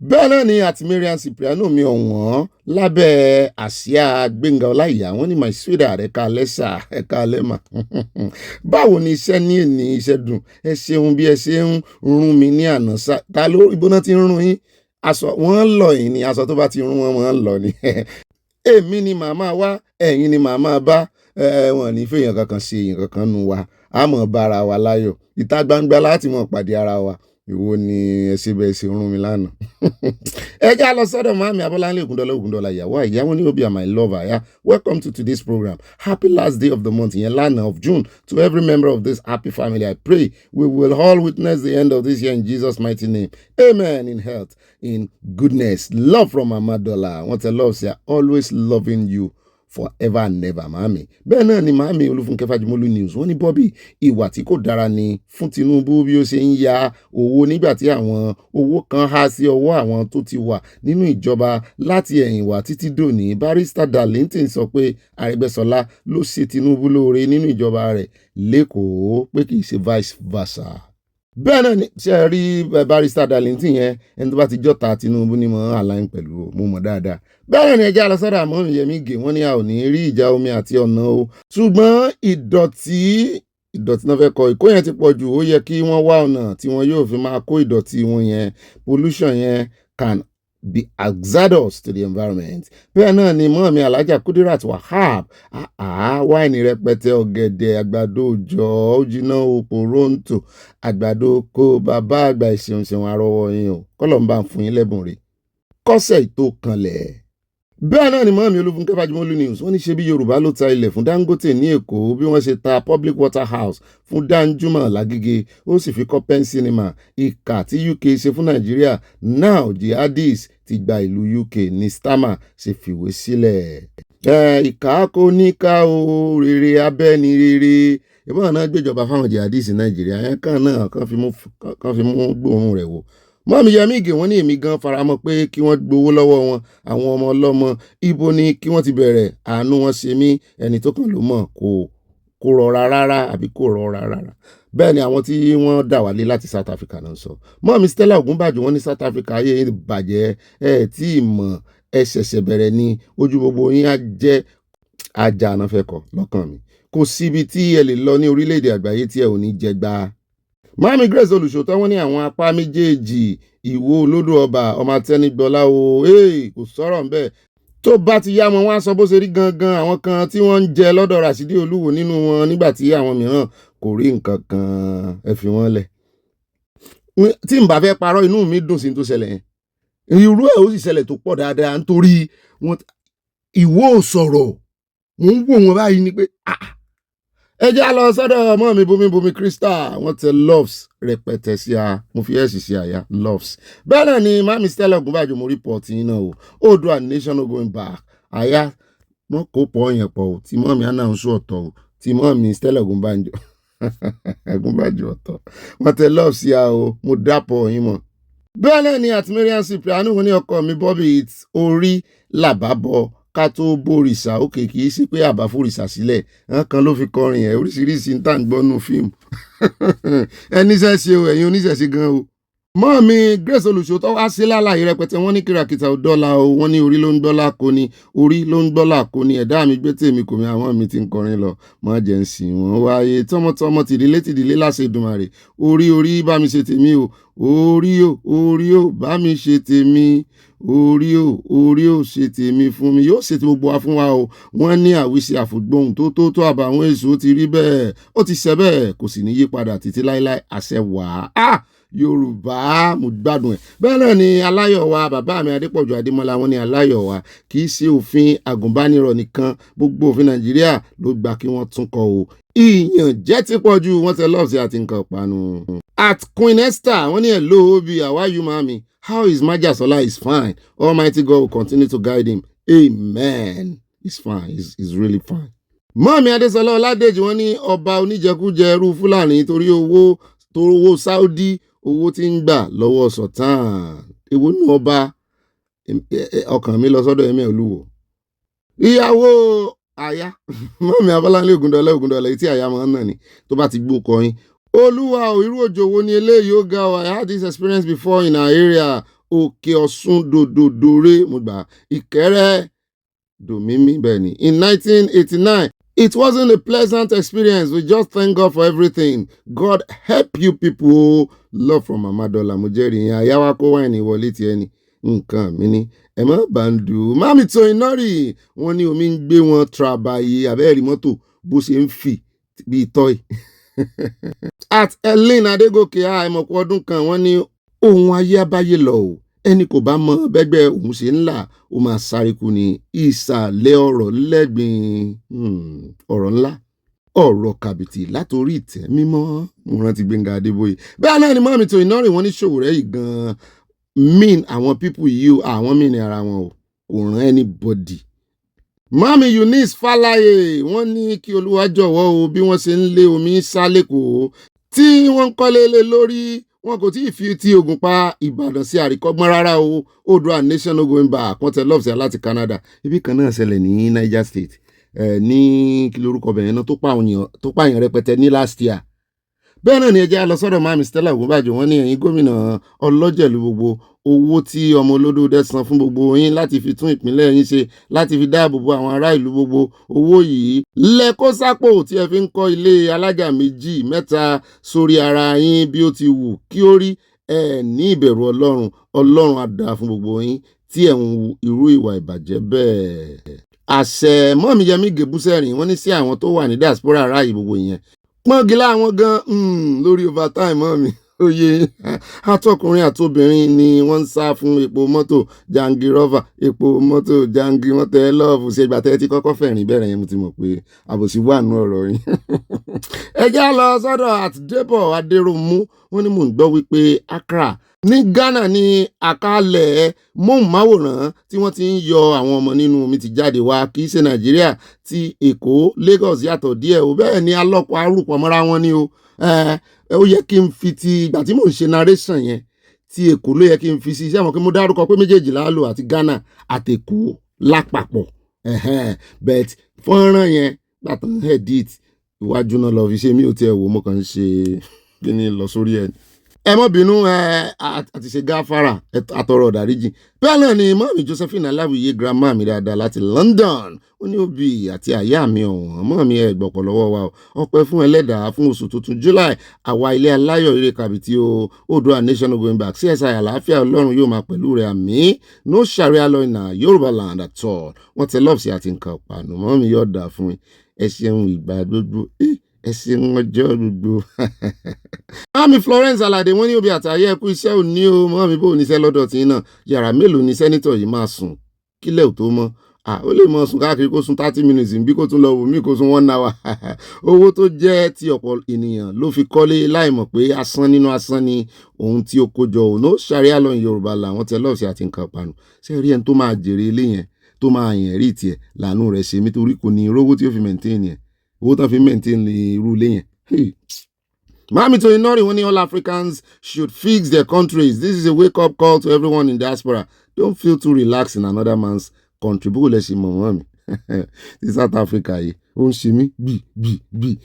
Bẹ́ẹ̀ náà ni àti Marian Cipriano mi ọ̀wọ́n lábẹ́ àsíá Gbénga Ọláìyá wọ́n ní my sweetheart ẹ̀ka lẹ́sà ẹ̀ka lẹ́mà báwo ni iṣẹ́ ní èní iṣẹ́ dùn ẹ ṣeun bí ẹ ṣe ń rún mi ní àná sá ta ló ibóná ti ń rún yín aṣọ wọ́n lọ yín ni aṣọ tó bá ti rún wọn wọ́n lọ ni èmi ni màmá wá ẹ̀yin ni màmá bá wọn ní fèèyàn kankan ṣe èèyàn kankan nu wa a mọ̀ bá ara wa láyọ̀ ìta gbangba láti mọ̀ pàdé ara wa ìwọ ni ẹ ṣe bẹ́ẹ̀ ṣe rún mi lánàá. Ẹ já lọ sọ́dọ̀ màmí Abọ́láńlé Ògúndọ́lá ìyàwó ìyá wọn ní Obi and my lover ya welcome to today's program happy last day of the month ìyẹn lánàá of June to every member of this happy family I pray we will all witness the end of this year in Jesus mighty name amen in health in goodness love from Amadola wọ́n tẹ love say always loving you forever and ever màámi. Bẹ́ẹ̀ náà ni màámi Olúfúnkẹ́ Fájimólú news wọ́n ní Bobby ìwà tí kò dára ni fún Tinubu bí ó ṣe ń ya owó nígbà tí àwọn owó kan há sí ọwọ́ àwọn tó ti wà nínú ìjọba láti ẹ̀yìn wá títí dòní. Barrister Darlington sọ pé Arẹ́gbẹ́ṣọlá ló ṣe Tinubu lóore nínú ìjọba rẹ̀ lẹ́kọ̀ọ́ pé kì í ṣe vice versa. Bẹ́ẹ̀ náà ni ṣe rí Barrister Darlington yẹn ẹni tó bá ti jọ́ta Tinubu ni mo align pẹ̀lú mo mọ̀ dáadáa. Bẹ́ẹ̀ náà ni ẹjẹ́ alọ́sọ́dọ̀ àmọ́ Yẹmí Ìgè wọ́n ní a ò ní rí ìjà omi àti ọ̀nà o ṣùgbọ́n ìdọ̀tí náà fẹ́ kọ ìkó yẹn ti pọ̀ jù ó yẹ kí wọ́n wá ọ̀nà tí wọ́n yóò fi máa kó ìdọ̀tí wọn yẹn pollution yẹn can be hazardous to the environment. Bẹ́ẹ̀ náà ni mọ́ọ̀mí Alhaja Kudirat Wahab wáìnì rẹpẹtẹ ọ̀gẹ̀dẹ̀ àgbàdo òjò òjìnà òpòróǹtò àgbàdo kó bàbá àgbà ìṣeunṣeun arọ́wọ́ yín o kọ́lọ̀ ń bá ń fún yín lẹ́bùn rẹ̀ kọ́sẹ̀ ìtò kanlẹ̀. Bẹ́ẹ̀ náà ni mọ́ọ̀mí Olúfúnkẹ́ Fájimólú news wọ́n ní ṣe bí Yorùbá ló ta ilẹ̀ fún Dangote ní Èkó bí wọ́n ṣe ta public water house fún Danjuma Lágége ó sì fi kọ́ pen cinema ìkà tí UK ṣe fún Nàìjíríà now jihadis ti gba ìlú UK ní Starmer ṣe fìwé sílẹ̀. ìkà kò níkà o rere abẹ́ni rere ìbọn náà gbéjọba fáwọn jihadis Nàìjíríà yẹn kan náà kan fi mú gbóòórùn rẹ̀ wò. Mọ́mí Yẹmí Ìgè wọ́n ní èmi gan faramọ́ pé kí wọ́n gbowó lọ́wọ́ wọn àwọn ọmọ ọlọ́mọ ibo ni kí wọ́n ti bẹ̀rẹ̀ àánú wọn ṣe mí ẹni tó kàn ló mọ̀ kò rọra rárá àbí kò rọra rárá. Bẹ́ẹ̀ ni àwọn tí wọ́n dà wálé láti South Africa náà sọ. Mọ́mí Stella Ògúnbàjò wọ́n ní South Africa ayé bàjẹ́ tí ìmọ̀ ẹ ṣẹ̀ṣẹ̀ bẹ̀rẹ̀ ní ojú gbogbo yín á jẹ́ ajá ànáfẹ́kọ̀ lọ́kàn mi. Kò síbi tí ẹ lè lọ ní orílẹ̀-èdè àgbáyé tí ẹ ò ní jẹ gbà. Mami Grace olùṣòótọ́ wọ́n ní àwọn apá méjèèjì Ìwó olódò ọba ọmọ Atẹnigbọlá o kò sọ̀rọ̀ ńbẹ̀ tó bá ti yá wọn wá sọ bó ṣe rí gangan àwọn kan tí wọ́n ń jẹ lọ́dọ̀ Ràṣídì Olúwo nínú wọn nígbà tí àwọn mìíràn kò rí nǹkan kan ẹ fi wọ́n lẹ̀. Tí n bá fẹ́ parọ́ inú mi dùn sí tó ṣẹlẹ̀ yẹn irú ẹ̀ ó sì ṣẹlẹ̀ tó pọ̀ dáadáa nítorí Ìwó sọ̀rọ̀ mò ń wò wọn báyìí ni pé ẹ já lọ sọ́dọ̀ ọmọ mi bomi Crystal wọ́n tẹ loves rẹpẹtẹ sí a mo fi ẹ̀sì sí àyà loves. Bẹ́ẹ̀ náà ni Mami Stella Ògúnbàjò mo report yín náà o Oòduà nation no going back àyà wọn kò pọ̀ yẹn pọ̀ o tí mọ́mí announce ọ̀tọ̀ o tí mọ́mí Stella Ògúnbàjò ọ̀tọ̀ wọ́n tẹ loves sí a o mo dápọ̀ yín mọ̀. Bẹ́ẹ̀ náà ni àti Mariam Cypriano wọn ní ọkọ mi Bobby it's orí làbábọ̀ ká tó bórìṣà òkè kì í sí pé àbá fòrìṣà sílẹ̀ kan ló fi kọrin ẹ̀ oríṣiríṣi ń tà ń gbọ́nú fíìmù ẹni ṣẹ́ṣe o ẹ̀yin oníṣẹ̀ṣe gan o. Mọ́mí Grace olùṣòótọ́ wá sí lálàyé rẹpẹtẹ wọ́n ní kìràkìtà ò dọ́là o wọ́n ní orí ló ń dọ́là kò ní orí ló ń dọ́là kò ní ẹ̀dá mi gbé tèmi kò mi àwọn mi ti ń kọrin lọ mọ́ jẹ́ ń sìn wọ́n wáyé tọmọtọmọ tìdílé láṣẹ Èdùmàrè orí bá mi ṣe tèmi o orí o bá mi ṣe tèmi orí ò ṣe tèmi fún mi yóò ṣe ti gbogbo wa fún wa o. Wọ́n ní àwíṣe àfògbóhùn tó àbàwọn èso ti rí bẹ́ẹ̀ ó ti ṣe bẹ́ẹ̀ kò sì ní yí padà títí láéláé àṣẹ wà á Yorùbá mo gbádùn ẹ̀. Bẹ́ẹ̀ náà ni aláyọ̀ wa bàbá mi Adépọ̀jù Adémọ́lá wọ́n ní aláyọ̀ wa kì í ṣe òfin àgùnbánirọ̀ nìkan gbogbo òfin Nàìjíríà ló gbà kí wọ́n tún kọ o. Ìyànjẹ ti pọ̀ jù wọ́n tẹ lọ́ọ̀sì àti nǹkan panu. At Queen Esther wọ́n ní hello Obi how are you mami? How is Majasola? Is fine. Almighty God will continue to guide him. Amen. He's fine. He's really fine. Mọ́mí Adésọlá Ọládèjì wọ́n ní ọba oníjẹkújẹ ẹrú Fúlàní torí owó Saudi owó tí ń gbà lọ́wọ́ Sultan. Èwo nù ọba ọkàn mi lọ sọ́dọ̀ Ẹ̀mí Olúwo. Ìyàwó àyà Mọ́mí Abọ́láńlé Ògúndọ̀lá tí àyà máa ń nà ní tó bá ti gbó kọyìn. Olúwa ò irú òjò wo ni eléyìí ó ga o I had this experience before in our area Òkè Ọ̀ṣun dòdòdòrè mo gbà Ìkẹrẹ dòmímí bẹ́ẹ̀ ni. In 1989 it wasn't a pleasant experience we just thank God for everything God help you people love from Amadola mo jẹ́rìí yẹn àyáwá kó wáìnì wọlé tiẹ̀ ni nǹkan mi ni ẹ má bàǹdù Mami Tóyìn Nọ́rì wọ́n ní omi ń gbé wọn trabayé abẹ́rẹ́ mọ́tò bó ṣe ń fì bíi tọ́ì. At Ellen Adégòkè àìmọ̀pọ̀ ọdún kan wọ́n ní ohun ayé abáyé lọ o ẹni kò bá mọ bẹ́gbẹ́ òun ṣe ńlá ó máa sáré kú ní ìsàlẹ̀ ọ̀rọ̀ lẹ́gbìn ọ̀rọ̀ ńlá ọ̀rọ̀ kàbìtì látòrí ìtẹ́ mímọ́ mo rántí Gbẹ́ngà Adébóyè. Bẹ́ẹ̀ náà ni Mami Tóyìn Nọ́rì wọ́n ní Ṣòwòrẹ́ yìí gan-an mean àwọn people yìí àwọn mean ara wọn o kò ràn anybody. Mami Eunice Fáláyé wọ́n ní kí Olúwa jọ̀wọ́ o bí wọ́n ṣe ń lé omi sá lẹ́kọ̀ọ́ tí wọ́n ń kọ́lé lé lórí wọn kò tí ì fi ti Ògùn pa Ìbàdàn sí àríkọ́gbọ́n rárá o Oòduà nation no going back wọ́n tẹ lọ́ọ̀sì láti Canada ibi kan náà ṣẹlẹ̀ ní Niger State ní kí lórúkọ bẹ̀rẹ̀ náà tó pààyàn rẹpẹtẹ ní last year. Bẹ́ẹ̀ náà ni ẹ jẹ́ á lọ sọ́dọ̀ Mami Stella Ògúnbàjò wọ́n ní ẹ̀yin gómìnà ọlọ́jẹ̀lú gbogbo owó tí ọmọ olódò san fún gbogbo yín láti fi tún ìpínlẹ̀ yín ṣe láti fi dáàbò bo àwọn ará ìlú gbogbo owó yìí lẹ́kọ́ sápò tí ẹ fi ń kọ́ ilé alájà 2 mẹ́ta sórí ara yín bí ó ti wù kí ó rí ẹ ní ìbẹ̀rù Ọlọ́run á dá fún gbogbo yín tí ẹ ń hu irú ìwà ìbàjẹ́ bẹ́ẹ̀. Àṣẹ Mọ́mí Yẹmí Ìgè Búsẹ̀rìn wọ́n ní sí àwọn tó wà ní diaspora ráàyè gbogbo yẹn pọ́ngilá àwọn gan lórí overtime mọ́mí oyè àtọkùnrin àtobìnrin ni wọ́n ń sá fún epo mọ́tò jangi rọ́fà epo mọ́tò jangi wọ́n tẹ́ lọ́ọ̀fù ṣe ìgbà tẹ́ tí kọ́kọ́ fẹ̀rìn bẹ̀rẹ̀ yẹn mo ti mọ̀ pé àbòsí wà nù ọ̀rọ̀ yín. ẹ já lọ sọ́dọ̀ àtidébọ̀ adéròmú wọ́n ní mò ń gbọ́ wípé Accra ní Ghana ní àkàlẹ̀ móhùnmáwòrán tí wọ́n ti ń yọ àwọn ọmọ nínú omi ti jáde wá kì í ṣe Nàìjíríà ti Èkó Lagos yàtọ̀ díẹ̀ o bẹ́ẹ̀ ni alọ́pọ̀ arúpọ̀ mọ́ra wọn ni o ó yẹ kí n fi ti ìgbà tí mò ń ṣe narration yẹn ti Èkó ló yẹ kí n fi sí iṣẹ́ àwọn kí mo dárúkọ pé méjèèjì láàlò àti Ghana àti Èkó lápapọ̀ but fọ́nrán yẹn gbàtàn edit iwájú náà lọ fi ṣe mí ò tiẹ̀ wò mo kàn ń ṣe kí ni lọ sórí ẹ̀ ẹ mọ́ bínú àti ṣe gáfárà àtọrọ ọ̀dáríjì bẹ́ẹ̀ náà ni mọ́mí Josephine Aláwìyé grandma mi dáadáa láti London ó ní òbí àti àyà mi ọ̀wọ́n mọ́mí ẹ̀ gbọ̀pọ̀ lọ́wọ́ wa ọpẹ́ fún ẹlẹ́dàá fún oṣù tuntun July àwa ilé aláyọ̀ eré kàbìtì o Oòduà nation no going back CSI àlàáfíà Ọlọ́run yóò máa pẹ̀lú rẹ̀ àmín no sharia law in Yorùbá land at all wọ́n tẹ lọ́ọ̀sì àti nǹkan ọ̀pànù mọ́mí yóò dà fún ẹ ṣeun ìgbà gbogbo ẹ ṣeun ọjọ́ gbogbo. Mọ́mí Florence Alade wọ́n ní òbí àtàyè ẹkú iṣẹ́ òní o mọ́mí bò níṣẹ́ lọ́dọ̀ tí náà yàrá mélòó ni sẹ́nítọ̀ yìí máa sùn kílẹ̀ ò tó mọ́ ó lè mọ sùn káàkiri kó sùn 30 minutes bí kó tún lọ wò mí kó sùn 1 hour owó tó jẹ́ ti ọ̀pọ̀ ènìyàn ló fi kọ́lé láìmọ̀ pé asán nínú asán ni ohun tí ó kójọ ò no sharia law in Yorùbá làwọn tẹ lọ́ọ̀sì àti nǹkan panu ṣe rí ẹni tó máa jèrè ilé yẹn tó máa yẹn rí tiẹ̀ làánú rẹ̀ ṣe nítorí kò ní rówó tí ó fi maintain yẹn owó tán fi maintain irú ilé yẹn. Mami to Inori, when all Africans should fix their countries. This is a wake-up call to everyone in diaspora. Don't feel too relaxed in another man's country. Bó lẹ ṣe mọ̀ wọ́n mi. Ti South Africa yìí, ó ń ṣe mí bí.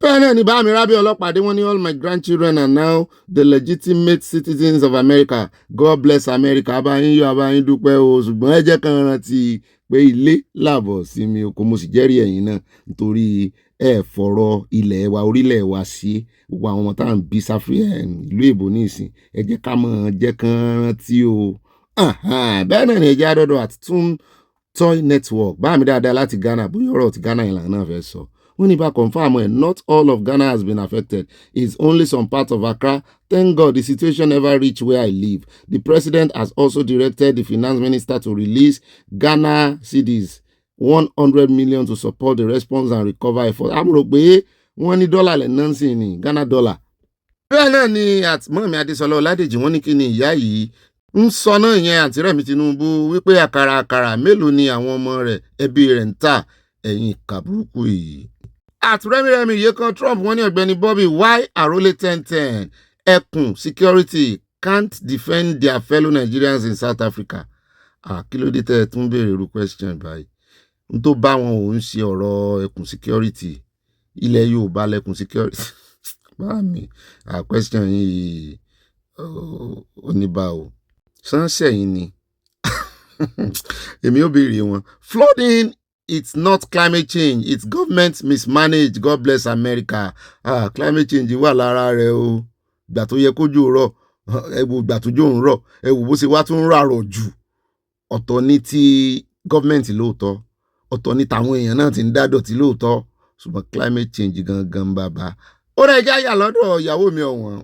Bẹ́ẹ̀ náà ni bá mi rábí ọlọ́pàdé wọ́n ní all my grandchildren are now the legitimate citizens of America. God bless America. Abáyín yọ abáyín dúpẹ́ o. Ṣùgbọ́n ẹ jẹ́ kan rántí pé ilé làbọ̀ sí mi oko mo sì jẹ́rìí ẹ̀yin náà nítorí ẹ fọ̀rọ̀ ilẹ̀ wa orílẹ̀ wa sí gbogbo àwọn ọmọ tá à ń bí sáfíà ìlú èbó nísìn ẹ jẹ́ ká mọ̀ jẹ́ kan rántí o. Bẹ́ẹ̀ náà ni ẹ jẹ́ àdọ́dọ̀ àti tún toy network bá mi dáadáa láti Ghana bóyá ọ̀rọ̀ ti Ghana ìlànà náà fẹ́ sọ. Wọ́n ní bá confirm ẹ̀ not all of Ghana has been affected. It's only some part of Accra. Thank God the situation never reached where I live. The president has also directed the finance minister to release Ghana cedis 100 million to support the response and recover effort. Àmúrò pé wọ́n ní dọ́là lẹ̀ náà sí ní Ghana dollar. Bẹ́ẹ̀ náà ni àtìmọ́mí Adésọlá Ọládèjì wọ́n ní kí ni ìyá yìí ń sọ náà yẹn àti Rẹ̀mí Tinubu wípé àkàrà mélòó ni àwọn ọmọ rẹ̀ ẹbí rẹ̀ ń tà ẹ̀yìn kàbúrúkú yìí. At Rẹ̀mí Yekan Trump wọ́n ní Ọ̀gbẹ́ni Bobby why Arole 1010 ẹkùn security can't defend their fellow Nigerians in South Africa. Kí ló dé tẹ́ ẹ tún béèrè irú question báyìí n tó bá wọn ò ń ṣe ọ̀rọ̀ ẹkùn security ilẹ̀ Yorùbá lẹ́kùn security bá mi question yìí oníbà o sánsẹ̀ yìí ni èmi ò béèrè wọn. Flooding, it's not climate change, it's government mismanaged. God bless America. Climate change wà lára rẹ̀ o. Ìgbà tó yẹ kójú rọ̀ ẹ wo ìgbà tójò ń rọ̀ ẹ wo bó ṣe wá tún rárọ̀ jù. Ọ̀tọ̀ ní ti gọ́ọ̀mẹ̀ntì lóòótọ́ ọ̀tọ̀ ní tàwọn èèyàn náà ti ń dá dọ̀tí lóòótọ́ ṣùgbọ́n climate change gangan bàbá. Ó rẹ̀ já yà lọ́dọ̀ ìyàwó mi ọ̀wọ́n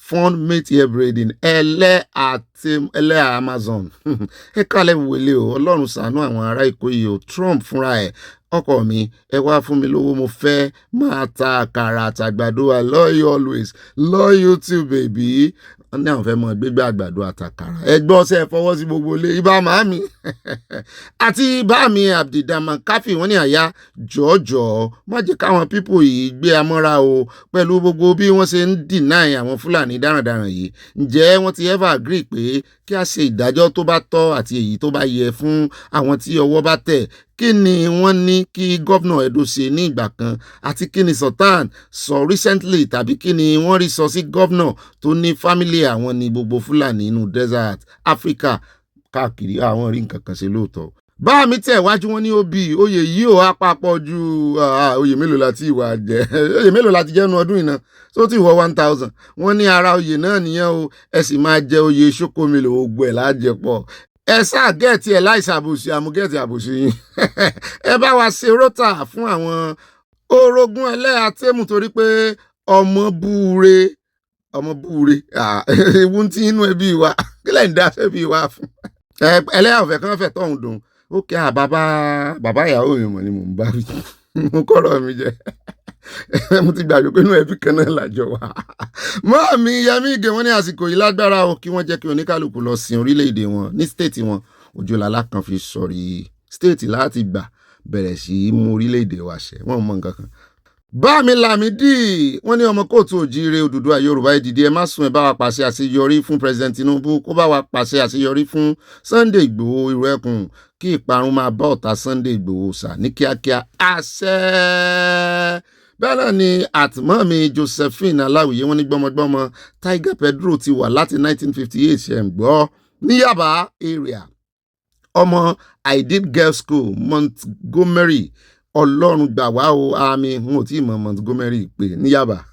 fund mate hair braiding ẹlẹ́ Amazon ẹ kálẹ̀ wọlé o Ọlọ́run ṣàánú àwọn ará Èkó yìí o Trump fúnra ẹ̀ ọkọ mi ẹ wá fún mi lówó mo fẹ́ máa ta àkàrà àtàgbàdo I love you always love you too baby. Wọ́n ní àwọn fẹ́ mọ gbégbé àgbàdo àtàkàrà ẹgbẹ́ ọ̀sẹ̀ fọwọ́ sí gbogbo ilé ibà màámi àti báàmì Abduldaman Káfí wọ́n ní àyà jọ̀ọ́jọ̀ọ́ má jẹ́ káwọn pípò yìí gbé amọ́ra o pẹ̀lú gbogbo bí wọ́n ṣe ń deny àwọn Fúlàní darandaran yìí ǹjẹ́ wọ́n ti ever agree pé kí a ṣe ìdájọ́ tó bá tọ́ àti èyí tó bá yẹ fún àwọn tí ọwọ́ bá tẹ̀ kí ni wọ́n ní kí gọ́vnà Edo ṣe ní ìgbà kan àti kí ni Sultan sọ recently tàbí kí ni wọ́n rí sọ sí gọ́vnà tó ní family àwọn ní gbogbo Fúlàní inú desert Africa káàkiri àwọn rí nǹkan kan ṣe lóòótọ́. Bá mi tẹ̀ wájú wọn ní òbí oyè yìí ò àpapọ̀ ju oyè mélòó láti ìwà jẹ́ oyè mélòó láti jẹ́nu ọdún iná tó ti wọ 1000 wọ́n ní ara oyè náà nìyẹn o ẹ sì máa jẹ oyè ṣókòmìlò ogbó ẹ̀ lájẹpọ̀ ẹ sáà gẹ̀ẹ́tì ẹ̀ láìsàbòsí àmúgẹ̀ẹ́tì àbòsí yín ẹ bá wa ṣe rótà fún àwọn orogún ẹlẹ́àtẹ́mù torí pé ọmọ búure ewu tí inú ẹbí wa kí lẹ́yìn dá sẹ́bí wa fún ẹlẹ́yà ọ̀fẹ́ kan fẹ́ tọ̀hún dùn ó kí bàbá ìyàwó mi mọ̀ ni mò ń bá rí mo kọ́rọ̀ mi jẹ mo ti gbàgbé pé inú ẹbí kan náà làjọ wà. Mọ́mí Yẹmí Ìgè wọ́n ní àsìkò yìí lágbára o kí wọ́n jẹ́ kí oníkálukú lọ sin orílẹ̀-èdè wọn ní stéètì wọn. Ojúlàlá kan fi sọ̀rí stéètì láti gbà bẹ̀rẹ̀ sí í mú orílẹ̀-èdè wa ṣẹ wọ́n mọ nǹkan kan. Bámi Lámídì wọ́n ní ọmọ kóòtù òjíire Odùduwà Yorùbá ìdìdí ẹ má sùn ẹ bá wa pàṣẹ àṣeyọrí fún President Tinubu kó bá wa pàṣẹ àṣeyọrí fún Sunday Igboho irú ẹkùn kí ìparun máa bá ọ̀tá Sunday Igboho sà ní kíákíá àṣẹ. Bẹ́ẹ̀ náà ni àtìmọ́mi Josephine Aláwìyé wọ́n ní gbọ́mọgbọ́mọ Tiger Pedro ti wà láti 1958 ṣe ń gbọ́ ní Yaba area ọmọ I did girls school Montgomery Ọlọ́run gbà wá o àmì n ò tí ì mọ Montgomery pé ní Yaba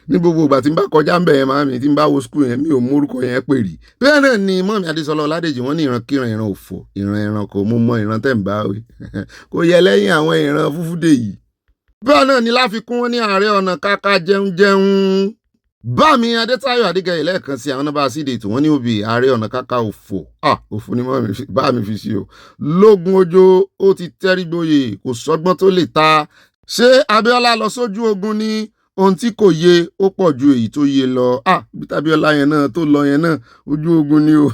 ní gbogbo ìgbà tí n bá kọjá ń bẹ̀ yẹn màmí tí n bá wo skul yẹn mi ò mú orúkọ yẹn pè rí. Bẹ́ẹ̀ náà ni mọ́mí Adésọlá Ọládèjì wọ́n ní ìrankíran ìran òfò ìran ẹranko mo mọ ìran tẹ̀ ń bá wí kò yẹ lẹ́yìn àwọn ìran fúfúdé yìí. Bẹ́ẹ̀ náà ni láfikún wọn ní Ààrẹ Ọ̀nà Kaká jẹun. Bámi Adétáyọ̀ Adégẹyè lẹ́ẹ̀kan sí àwọn nọ́bà síde ètò wọn ní òbí Ààrẹ Ọ̀nà Kaká òfò òfò ni bá mi fi sí o. Lógun Ojó ó ti tẹ́rí gboyè kò sọ́gbọ́n tó lè ta. Ṣé Abíọ́lá lọ sójú ogun ní ohun tí kò yé ó pọ̀ ju èyí tó yé lọ. Bí Abíọ́lá yẹn náà tó lọ yẹn náà ojú ogun ni o.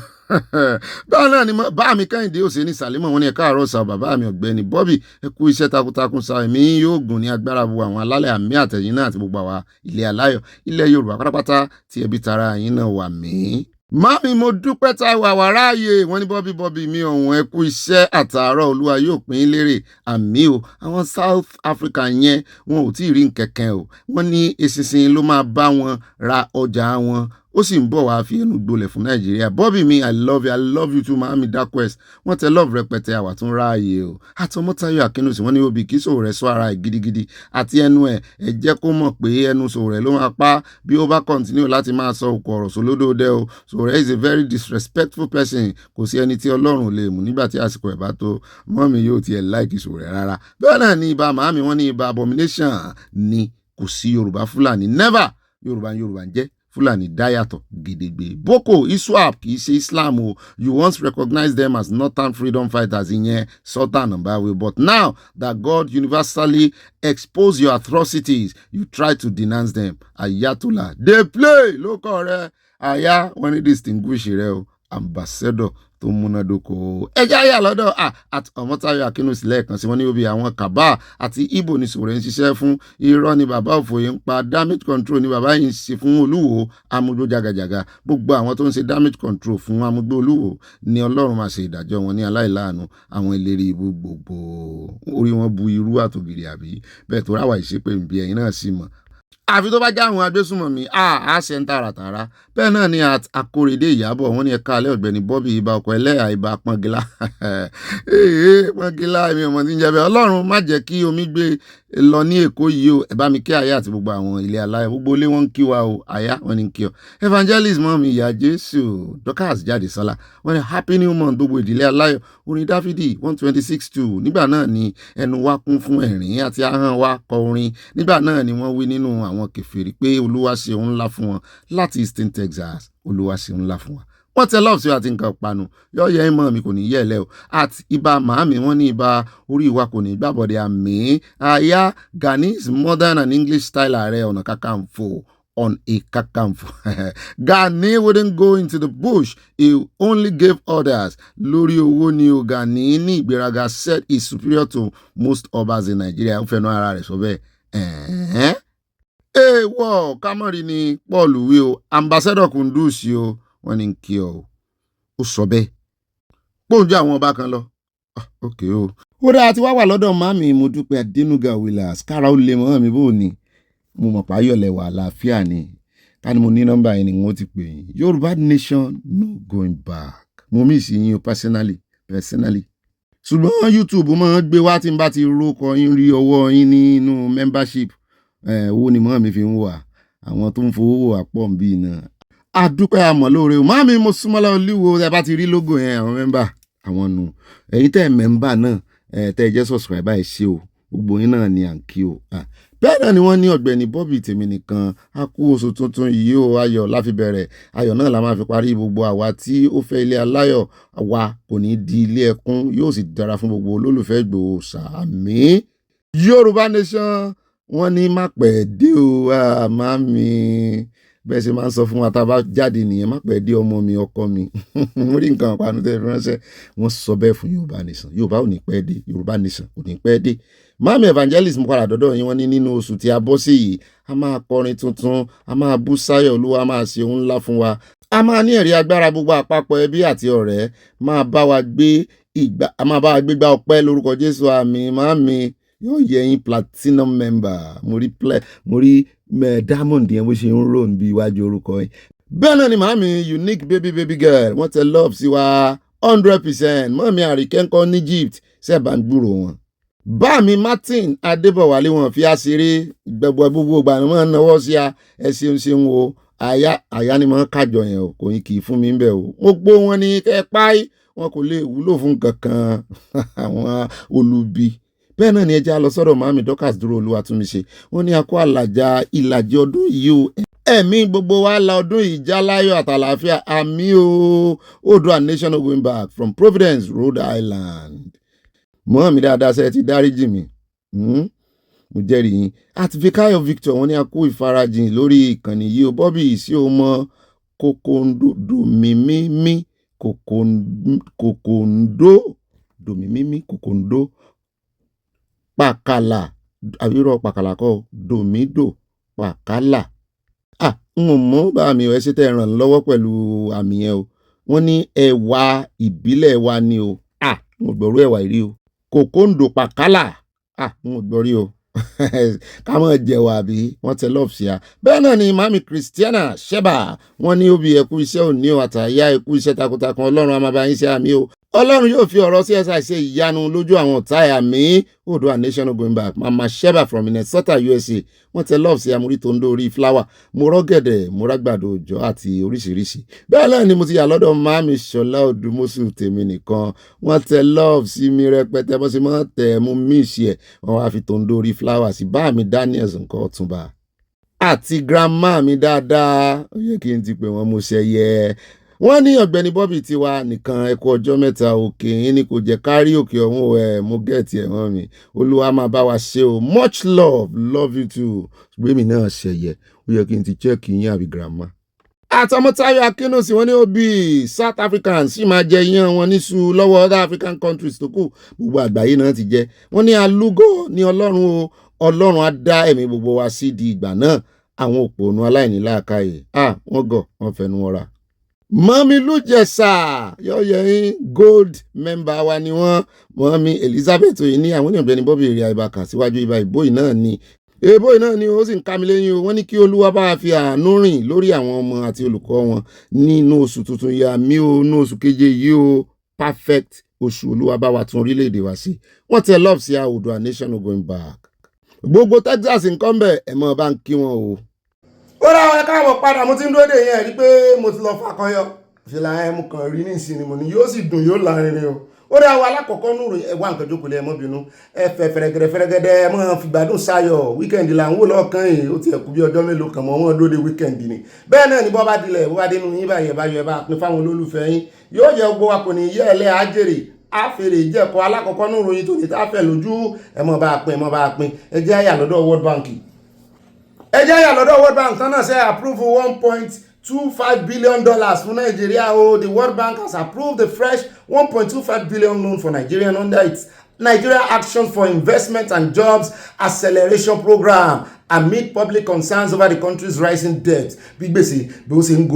Báwo náà ni bá mi Kẹ́hìndé Òsè ní Sàlímọ̀ wọn ní ẹ̀ka àárọ̀ sa bàbá mi Ọ̀gbẹ́ni Bobby ẹ kú iṣẹ́ takuntakun sa ẹ̀mí yóò gùn ní agbára bu àwọn alálẹ̀ àmì àtẹ̀yìn náà àti gbogbo àwa ilé aláyọ̀ ilẹ̀ Yorùbá pátápátá tí ẹbí tara yín náà wà mí. Mami mo dúpẹ́ ta wàwà ráàyè wọ́n ní Bobby mi ọ̀hún ẹ kú iṣẹ́ àtàárọ̀ Olúwa yóò pín in lérè àmì o. Àwọn South Africa yẹn wọn ò tí ì rí nkẹ̀kẹ́ o wọ́n ní eṣinṣin ló máa bá wọn ra ọjà wọn ó sì ń bọ̀ wá fi ẹnu gbolẹ̀ fún Nàìjíríà. Bobby mi I love you too Mami Darkwest wọ́n tẹ love rẹpẹtẹ àwà tún ráàyè o. Àtọmọ́táyọ̀ Akínúsì wọ́n ní obì kí sòwò rẹ̀ sọ ara ẹ̀ gidigidi àti ẹnu ẹ̀ ẹ jẹ́ kó mọ̀ pé ẹnu sòwò rẹ̀ ló máa pa bí ó bá continue láti máa sọ òkú ọ̀rọ̀ sólódódé o. Sòwò rẹ̀ is a very disrespectful person kò sí ẹni tí Ọlọ́run lè mú nígbà tí àsìkò ẹ̀ bá tó mọ́mí yóò tiẹ̀ like sòwò rẹ̀ rárá. Bẹ́ẹ̀ náà ni ibà màámi wọ́n ní ibà abomination ni kò sí Yorùbá Fúlàní never Yorùbá ń jẹ́ Fúlàní dáyàtọ̀ gedegbe. Boko ISWAP kì í ṣe Islam o. You once recognized them as northern freedom fighters ìyẹn Sultan Nambawe, but now that God universally exposed your atrocities you try to denounce them. Ayatollah dey play lókọ̀ rẹ̀ àyà wọ́n ní distinguish rẹ̀ o ambassador tó múnádóko. Ẹjẹ́ ayé àlọ́dọ̀ àti Ọmọ́táyọ̀ Akínúsì lẹ́ẹ̀kan sí wọ́n ní obì àwọn Kàbá àti Ìgbò ní Sowore ń ṣiṣẹ́ fún irọ́ ni bàbá Òfòyè ń pa damage control ni bàbá yìí ń ṣe fún Olúwo amúgbó jagajaga. Gbogbo àwọn tó ń ṣe damage control fún amúgbó Olúwo ni Ọlọ́run máa ṣe ìdájọ́ wọn ní aláìláàánú àwọn ìlérí ibú gbogbo orí wọn bu irú àtògìrì àbí bẹ́ẹ̀ tó ráwà ìṣépè ń bí ẹ̀yin náà sì mọ̀. Àfi tó bá já àwọn agbésùnmọ̀mí á ṣe ń tààràtàrà. Bẹ́ẹ̀ náà ni Akóredé Ìyábọ̀ wọ́n ní ẹ̀ka alẹ́ Ọ̀gbẹ́ni Bobby ibà ọkọ̀ ẹlẹ́yà ibà pọ́ngilá pọ́ngilá èmi ọmọ tí ń jẹ́ bẹ́ẹ̀ Ọlọ́run má jẹ́ kí omi gbé lọ ní Èkó yìí o ẹ bá mi kí àyà àti gbogbo àwọn ilé aláyọ̀ gbogbo ilé wọn ń kí wa o àyà wọn ní kí ọ. Evangelist mọ́mí ìyá Jésù Dorcas jáde sọ́la wọ́n ní happy new month gbogbo ìdílé aláyọ̀ orin Dáfídì 126:2 nígbà náà ni ẹnu wa kún fún ẹ̀rín àti ahọ́n wa kọ orin nígbà náà ni wọ́n wí nínú àwọn kèfèrí pé Olúwa ṣe òun ńlá fún wọn láti Eastern Texas Olúwa ṣe òun ńlá fún wọn. Wọ́n tẹ lọ́ọ̀sì àti nǹkan panu yọ yẹ ìmọ̀ mi kò ní yẹ̀ lẹ́ o àti ibà màámi wọ́n ní ibà orí wa kò ní gbàbọ̀dẹ̀ àmì àyà Ghanese modern and English style Ààrẹ Ọ̀nà Kakanfò on a Kakanfò. Gani wouldn't go into the bush, he only gave orders. Lórí owó ni o Gani ní ìgbéraga said is superior to most obas in Nigeria. Ó fẹ́nu ara rẹ̀ sọ bẹ́ẹ̀. Wọ́ kámọ́rì ni Paul wí o ambassador Kundus o wọ́n ní kí ọ ó sọ bẹ́ẹ̀ pòǹjọ àwọn ọba kan lọ. Ok o. Ó dáa tí wá wà lọ́dọ̀ màmí mo dúpẹ́ Adénúgà Williams kára ó lè mọ́ mi bó ni mo mọ̀ páyọ̀lẹ̀ wà àlàáfíà ni ká ní mo ní nọ́mbà yẹn ni wọ́n ti pè yín. Yorùbá nation no going back. Mo mí sí yín o personally. Ṣùgbọ́n YouTube máa ń gbé wá tí n bá ti rókọ yín rí ọwọ́ yín nínú membership owó ni mọ́ mi fi ń wà àwọn tó ń fowó wà pọ̀ ń bí iná. Adúpẹ́ àmọ́ lóore o màmí mo súnmọ́lá olúwo ẹ bá ti rí logo yẹn àwọn mẹ́mbà àwọn nù ẹ̀yin tẹ́ mẹ́mbà náà tẹ́ jẹ́ subscriber ẹ ṣé o gbogbo yín náà ni à ń kí o. Bẹ́ẹ̀ náà ni wọ́n ní Ọ̀gbẹ́ni Bobby tèmi nìkan a kú oṣù tuntun yìí o ayọ̀ la fi bẹ̀rẹ̀ ayọ̀ náà la máa fi parí gbogbo àwa tí ó fẹ́ ilé aláyọ̀ wa kò ní di ilé ẹkún yóò sì dára fún gbogbo olólùfẹ́ Ìgbòho sàmí. Yorùbá nation wọ́n ní má pẹ́ dé o màmí bẹ́ẹ̀ ṣe máa ń sọ fún wa tá a bá jáde nìyẹn má pẹ́ dé ọmọ mi ọkọ mi mo rí nǹkan àpanu tẹ́ fi ránṣẹ́ wọ́n sọ bẹ́ẹ̀ fún Yorùbá Nation Yorùbá ò ní pẹ́ dé Yorùbá Nation ò ní pẹ́ dé màmí evangelist mo padà dọ́dọ̀ yín wọ́n ní nínú oṣù tí a bọ́ sí yìí a máa kọrin tuntun a máa bú sáyọ̀ Olúwa máa ṣe ohun ńlá fún wa a máa ní ẹ̀rí agbára gbogbo àpapọ̀ ẹbí àti ọ̀rẹ́ máa bá wa gbégbá ọpẹ́ lórúkọ Jésù àmín màmí yóò yẹ yín platinum member mo rí diamond yẹn bó ṣe ń rò níbi iwájú orúkọ yín bẹ́ẹ̀ náà ni màmí unique baby girl wọ́n tẹ love sí wa 100% mọ́mí àríkẹ́ńkọ́ ní Egypt sẹ́ẹ̀bà ń gbúrò wọn. bá mi Martin Adébọ̀wálé wọn fi àṣírí gbogbo ìgbà ni wọ́n náwó sí a ẹ ṣeun o àyà ni wọ́n kájọ yẹn o kò yín kì í fún mi ń bẹ̀ o mo gbó wọn ní kẹ́ páì wọn kò lè wúlò fún kankan àwọn olubi bẹ́ẹ̀ náà ni ẹja lọ sọ́dọ̀ màmí Dorcas dúró Olúwatúnmiṣe wọ́n ní akó àlàjá ìlàjì ọdún yìí o ẹ̀mí gbogbo wa la ọdún yìí já láyọ̀ àtàlàáfíà àmì o Oòduà nation no going back from Providence, Rhode Island. mọ́mí dáadáa sẹ́ẹ̀ ti dáríjì mi mo jẹ́rìí yín àti Fikayo Victor wọ́n ní akó ìfarajìn lórí ìkànnì yìí o Bobby sí o mọ kòkòndó mímímí kòkòndó pàkàlà àbírọ̀ pàkàlà kọ́ dòmídò pàkàlà n ò mọ̀ bá mi ẹ ṣe tẹ́ ràn lọ́wọ́ pẹ̀lú àmì yẹn o wọ́n ní ẹ̀wà ìbílẹ̀ wa ni o n ò gbọ́rú ẹ̀wà ìrí o kòkòndò pàkàlà n ò gbọ́rí o ká mọ̀ jẹ̀wà àbí wọ́n tẹ lọ́ọ̀fù sí a bẹ́ẹ̀ náà ni mami Christiana Sheba wọ́n ní òbí ẹ̀kú iṣẹ́ òní o àtàyà ẹ̀kú iṣẹ́ takuntakun Ọlọ́run á máa bá yín ṣe àmì o Ọlọ́run yóò fi ọ̀rọ̀ CSI ṣe ìyanu lójú àwọn ọ̀tá ẹ̀ àmì Oòduà nation no going back mama Sheba from Minnesota USA wọ́n tẹ lọ́ọ̀fù sí amúrí tó ń dórí flower mo rọ́gẹ̀dẹ̀ mo rágbàdo òjò àti oríṣiríṣi bẹ́ẹ̀ náà ni mo ti yà lọ́dọ̀ mami Ṣọlá Odùmọ́sù tèmi nìkan wọ́n tẹ lọ́ọ̀fù sí mi rẹpẹtẹ bó ṣe máa tẹ̀ mú míìsì ẹ̀ wọ́n wá fi tó ń dórí flower sí bá mi Daniels nǹkan ọ̀túnba àti grandma mi dáadáa ó yẹ kí n ti pè wọ́n mo ṣẹyẹ wọ́n ní Ọ̀gbẹ́ni Bobby tiwa nìkan ẹ̀kọ́ ọjọ́ mẹ́ta òkè yín ni kò jẹ́ kárí òkè ọ̀hún mo gẹ̀ẹ́tì ẹ̀ wọ́n mi Olúwa máa bá wa ṣe o much love you too ṣùgbọ́n èmi náà ṣẹyẹ ó yẹ kí n ti check yín àbí grandma. àtọmọtayọ akínúsì wọn ní òbí South Africans sì máa jẹ iyán wọn níṣu lọ́wọ́ other African countries tó kù gbogbo àgbáyé náà ti jẹ wọ́n ní alúgò ní Ọlọ́run o Ọlọ́run á dá ẹ̀mí gbogbo wa sí di ìgbà náà àwọn òpònú aláìníláàkáyè wọ́n gọ̀ wọ́n fẹnu wọn ra. mọ́mí lùjẹ̀sà yọ̀yẹ̀yìn gold member wa ni wọ́n mọ́mí Elizabeth oyin ní àwọn Ọ̀gbẹ́ni Bobby èrè àìbàkà síwájú ibà ìbòyì náà ni ó sì ń ká mi lẹ́yìn o wọ́n ní kí Olúwa bá fi àánú rìn lórí àwọn ọmọ àti olùkọ́ wọn nínú oṣù tuntun yìí àmì o nínú oṣù keje yìí o perfect oṣù Olúwa bá wa tún orílẹ̀-èdè wa sí wọ́n tẹ love sí Oòduà nation no going back gbogbo Texas nǹkan bẹ̀ ẹ̀ mọ́ bá ń kí wọn o. ó ra àwọn ẹ̀ka àmọ̀ padà mo ti ń dúró dè yẹn rí pé mo ti lọ fàkọyọ fìlà ẹmu kan rí ní ìsinmi mo ní yóò sì dùn yóò lárinrin o. ó ra àwọn alákọ̀ọ́kọ́ nùrù ẹ̀wà nǹkan jókòó lẹ́ mọ́ bínú ẹ̀fẹ̀ fẹ̀rẹ̀gẹ̀dẹ̀ mọ́ fìgbádùn sáyọ̀ wíkẹ̀ndì là ń wò lọ́ọ̀kan yìí ó ti ẹ̀kú bí ọjọ́ mélòó kan mọ́ wọn dóde wíkẹ̀ndì ni bẹ́ẹ̀ náà ni bọ́ bá dilẹ̀ bó bá dénú yín báyìí ẹ̀ bá pín fáwọn olólùfẹ́ yín yóò jẹ́ gbogbo wa kò ní yẹ́ ẹ̀lẹ́ àjèrè àfèrè ìjẹ́kọ̀ alákọ̀ọ́kọ́ nùrù yín tó ní tá fẹ́ lójú ẹ̀mọ́ bá pín ẹjẹ́ àyà lọ́dọ̀ World Bank tán náà ṣe approve $1.25 billion for Nigeria. The World Bank has approved the fresh $1.25 billion loan for Nigeria under its Nigeria Action for Investment and Jobs Acceleration Program amid public concerns over the country's rising debt. Big gbèsè bó ṣe ń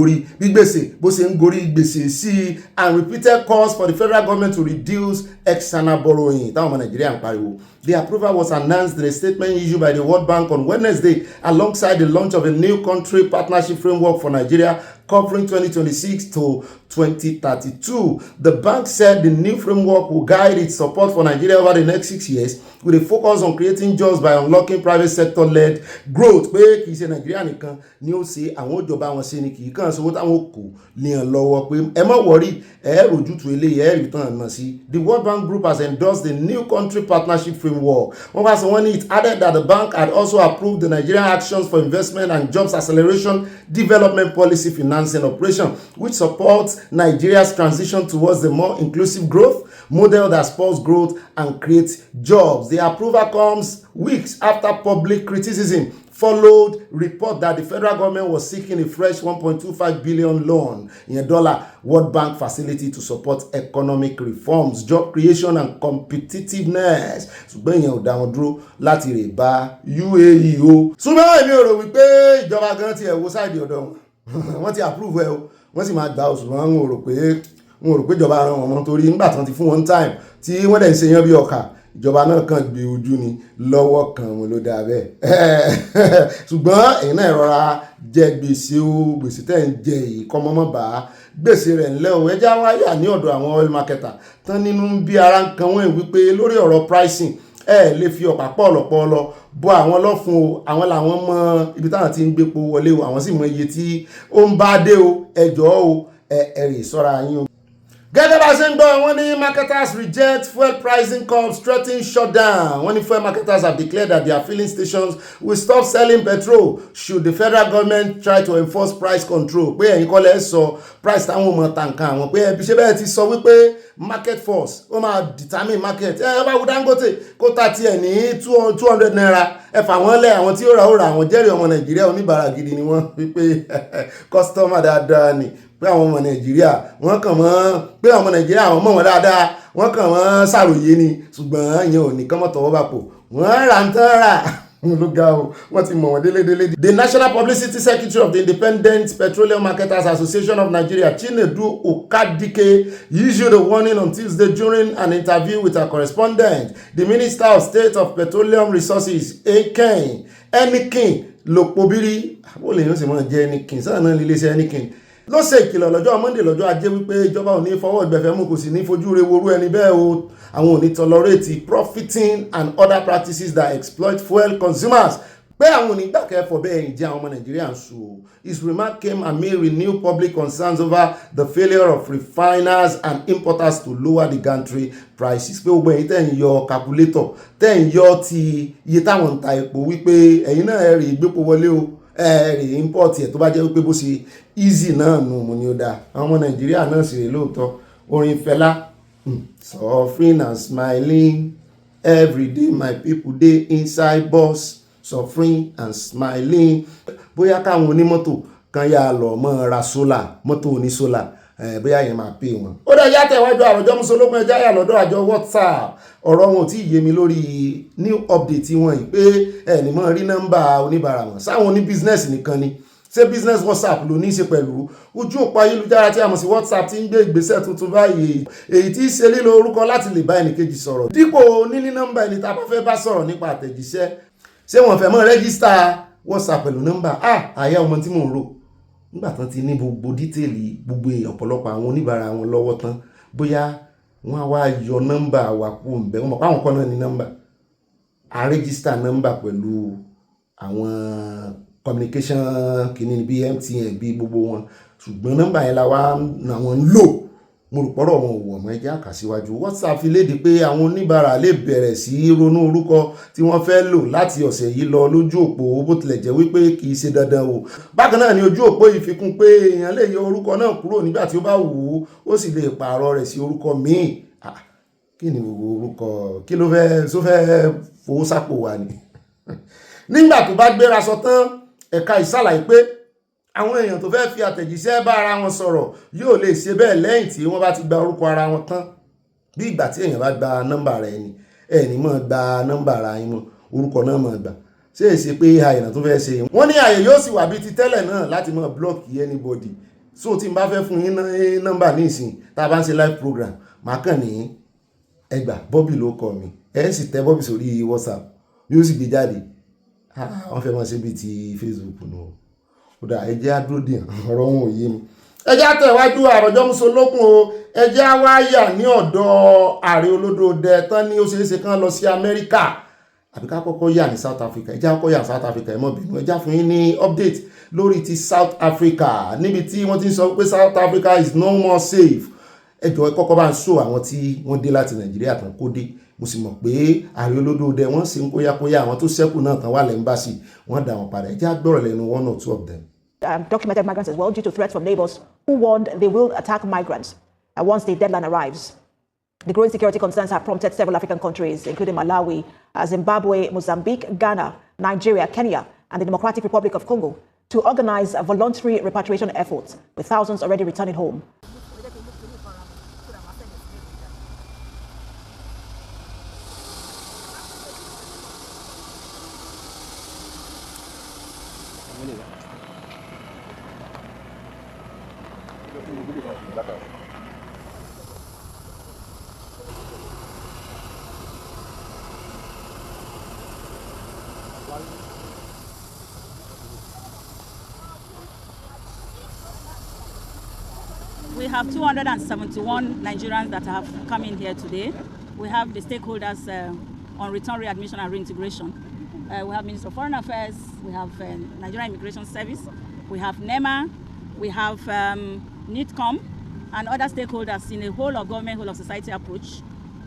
gorí gbèsè sí and repeated calls for the federal government to reduce external borrowing. Táwọn ọmọ Nàìjíríà ń pariwo. The approval was announced in a statement issued by the World Bank on Wednesday alongside the launch of a new country partnership framework for Nigeria covering 2026 to 2032. The bank said the new framework will guide its support for Nigeria over the next 6 years with a focus on creating jobs by unlocking private sector-led growth. Pé kìí ṣe Nàìjíríà nìkan ni ó ṣe àwọn ìjọba wọn ṣe ni kìí kàn sówó táwọn kò léèyàn lọ́wọ́ pé ẹ má wọrí ẹ rojútu eléyìí ẹ rí tán náà sí. The World Bank Group has endorsed the new country partnership framework. Wọ́n bá sọ wọ́n ní it added that the bank had also approved the Nigerian Actions for Investment and Jobs Acceleration Development Policy Financing Operation, which supports Nigeria's transition towards a more inclusive growth, model that spurs growth and creates jobs. The approval comes weeks after public criticism followed report that the federal government was seeking a fresh 1.25 billion loan in dollar World Bank facility to support economic reforms, job creation and competitiveness. Ṣùgbọ́n ìyẹn ò dá wọn dúró láti rè bá UAE o. Ṣùgbọ́n èmi ò rò wípé ìjọba gan ti ẹ̀ wo sáìdì ọ̀dọ̀ wọn. Wọ́n ti approve ẹ o, wọ́n sì máa gbà oṣù wọn. Wọn ò rò pé ìjọba ran wọn torí nígbà tí wọ́n ti fún wọn time tí wọ́n dẹ̀ ń ṣe yán bí ọkà. Ìjọba náà kàn gbé ojú ni lọ́wọ́ kan wọn ló dáa bẹ́ẹ̀. Ṣùgbọ́n èyí náà rọra jẹ gbèsè o, gbèsè tẹ̀ ń jẹ yìí kọ́ mọ́mọ́ bá gbèsè rẹ̀ ńlẹ́ o. Ẹjá wáyà ní ọ̀dọ̀ àwọn oil marketer tán nínú bí ara ń kan wọ́n wípé lórí ọ̀rọ̀ pricing lè fi ọ̀pá pọ̀lọpọ̀lọ bọ́ àwọn lọ́fun o. Àwọn làwọn mọ ibi táwọn ti ń gbépo wọlé o, àwọn sì mọ iye tí ó ń bá dé o. Ẹjọ́ o ẹ̀rì sọ́ra yín o. Gẹ́gẹ́ bá ṣe ń gbọ́, wọ́n ní marketers reject fuel pricing curbs threatening shutdown. Wọ́n ní fuel marketers have declared that their filling stations will stop selling petrol should the federal government try to enforce price control. Pé ẹ̀yin kọ́ lẹ́ sọ price táwọn ọmọ tàǹkà àwọn pé ẹbí ṣe bẹ́ẹ̀ ti sọ wípé market force ó máa determine market. Bá wo Dangote kó ta tiẹ̀ ní 200 naira. Ẹ fà wọ́n lẹ̀, àwọn tí ó ra àwọn jẹ́rìí ọmọ Nàìjíríà oníbàárà gidi ni wọ́n wípé customer dáadáa ni. Pé àwọn ọmọ Nàìjíríà wọ́n kàn mọ́ pé àwọn ọmọ Nàìjíríà àwọn mọ̀ wọ́n dáadáa wọ́n kàn mọ́ ṣàròyé ni, ṣùgbọ́n ìyẹn ò ní kán mọ́ tọwọ́ bàpò wọ́n rà ń tán rà ló ga o, wọ́n ti mọ̀ wọ́n délédélé. The National Publicity Secretary of the Independent Petroleum Marketers Association of Nigeria, Chinedu Okadike, issued a warning on Tuesday during an interview with her correspondent. The Minister of State of Petroleum Resources, Enikin Lokpobiri, ó lè yóò sì mọ́ jẹ́ Enikin, sáà náà lílé iṣẹ́ Enikin, ló ṣe ìkìlọ̀ lọ́jọ́ Monday lọ́jọ́ Ajé wípé ìjọba ò ní fọwọ́ ìgbẹ̀fẹ́ mú kò sì ní fojú re worú ẹni bẹ́ẹ̀ o. Àwọn ò ní tolerate profiting and other practices that exploit fuel consumers. Pé àwọn ò ní gbàkẹ́ fọ bẹ́ẹ̀ ìjẹ́ àwọn ọmọ Nàìjíríà ń sùn. His remark came amid renewed public concerns over the failure of refiners and importers to lower the gantry prices. Pé gbogbo ẹ̀yin tẹ́ ń yọ calculator tẹ́ ń yọ ti iye táwọn ń ta epo wípé ẹ̀yin náà rí ìgbépo wọlé o. Rí import ẹ̀ tó bá jẹ́ wípé bó ṣe easy náà nù mú ni ó dáa. Àwọn ọmọ Nàìjíríà náà sì rè lóòótọ́. Orin Fẹlá, suffering and smiling every day my people dey inside bus suffering and smiling. Bóyá káwọn onímọ́tò kan yà lọ mọ́ ra sólà, mọ́tò oní sólà, bóyá yẹn máa pè wọn. Ó dá yá tẹ̀wájú àròjọ́ Musolókun ẹja yà lọ́dọ̀ àjọ WhatsApp. Ọ̀rọ̀ wọn ò tí ì yé mi lórí new update wọn yìí pé ẹni mọ́ rí nọ́mbà oníbàárà wọn. Sáwọn oní business nìkan ni. Ṣé business WhatsApp ló ní í ṣe pẹ̀lú ojú òpó ayélujára tí a mọ̀ sí WhatsApp tí ń gbé ìgbésẹ̀ tuntun báyìí, èyí tí í ṣe lílo orúkọ láti lè bá ẹnìkejì sọ̀rọ̀ dípò níní nọ́mbà ẹni tá a bá fẹ́ bá sọ̀rọ̀ nípa àtẹ̀jíṣẹ́. Ṣé wọ́n fẹ́ mọ́ rẹ́gísítà WhatsApp pẹ̀lú nọ́mbà? Àyà ọmọ tí mò ń rò nígbà tán ti ní gbogbo dítèlì gbogbo ọ̀pọ̀lọpọ̀ àwọn oníbàárà wọn lọ́wọ́ tán, bóyá wọ́n á wá yọ nọ́mbà wa kú ń bẹ́. Wọ́n mọ̀ pé àwọn kan náà ní nọ́mbà, a rẹ́gísítà nọ́mbà pẹ̀lú àwọn communication kìíní bí MTN bí gbogbo wọn, ṣùgbọ́n nọ́mbà yẹn làwọn ń lò. Mo rò pọ́rọ̀ wọn ò wọ̀ mọ́, ẹjẹ́ àkàsíwájú. WhatsApp fi léde pé àwọn oníbàárà lè bẹ̀rẹ̀ sí ronú orúkọ tí wọ́n fẹ́ lò láti ọ̀sẹ̀ yìí lọ lójú òpó, bó tilẹ̀ jẹ́ wípé kì í ṣe dandan o. Bákan náà ni ojú òpó yìí fi kún pé èèyàn lè yọ orúkọ náà kúrò nígbà tí ó bá wù ú, ó sì lè pààrọ̀ rẹ̀ sí orúkọ míì. Kí ni gbogbo orúkọ kí ló fẹ́ fowó sápò wà ní? Nígbà tó bá gbéra sọ tán, ẹ̀ka ìsàlàyé pé àwọn èèyàn tó fẹ́ fi àtẹ̀jíṣẹ́ bá ara wọn sọ̀rọ̀ yóò lè ṣe bẹ́ẹ̀ lẹ́yìn tí wọ́n bá ti gba orúkọ ara wọn tán. Bí ìgbà tí èèyàn bá gba nọ́mbà rẹ̀ ni ẹni mọ̀ gba nọ́mbà ara yín mọ̀, orúkọ náà mọ̀ gbà. Ṣé èsì pé àyẹ̀nà tó fẹ́ ṣe wọ́n ní àyè yóò sì wà bí ti tẹ́lẹ̀ náà láti mọ̀ blọ́ọ̀kì anybody. So tí n bá fẹ́ fún yín nọ́mbà ní ìsìn tá a bá ń ṣe live program, màá kàn ní ẹgbà Bobby ló kọ mi, ẹ sì tẹ Bobby sórí WhatsApp yóò sì gbé jáde. Wọ́n fẹ́ mọ̀ ṣe bí ti Facebook nù. Ó dà ẹjẹ́ àdúródì ọ̀rọ̀ wọn ò yé mi. Ẹjẹ́ àtẹ̀wájú àròjọ́ Musolókun o. Ẹjẹ́ àwáyà ní ọ̀dọ̀ ààrẹ olódòdẹ tán ní ó ṣeéṣe kán lọ sí Amẹ́ríkà àbí ká kọ́kọ́ yà ní South Africa. Ẹjẹ́ àkọ́kọ́ yà South Africa, ẹ mọ̀ bínú. Ẹjẹ́ fún yín ní update lórí ti South Africa níbi tí wọ́n ti ń sọ pé South Africa is no more safe. Ẹjọ́ ẹ kọ́kọ́ bá ń sọ àwọn tí wọ́n dé láti Nàìjíríà tán kó dé. Mo sì mọ̀ pé ààrẹ olódòdẹ wọ́n sì ń kóyákóyá àwọn tó ṣẹ́kù náà tán wà lẹ́mbàsì wọ́n dà wọ́n padà. Ẹjẹ́ àgbọ̀rọ̀ lẹ́nu one or two of them. Documented migrants as well due to threats from neighbors who warned they will attack migrants once the deadline arrives. The growing security concerns have prompted several African countries, including Malawi, Zimbabwe, Mozambique, Ghana, Nigeria, Kenya, and the Democratic Republic of Congo, to organize voluntary repatriation efforts, with thousands already returning home. We have 271 Nigerians that have come in here today. We have the stakeholders on return readmission and reintegration. We have Minister of Foreign Affairs, we have Nigerian Immigration Service, we have NEMA, we have NITCOM, and other stakeholders in a whole of government, whole of society approach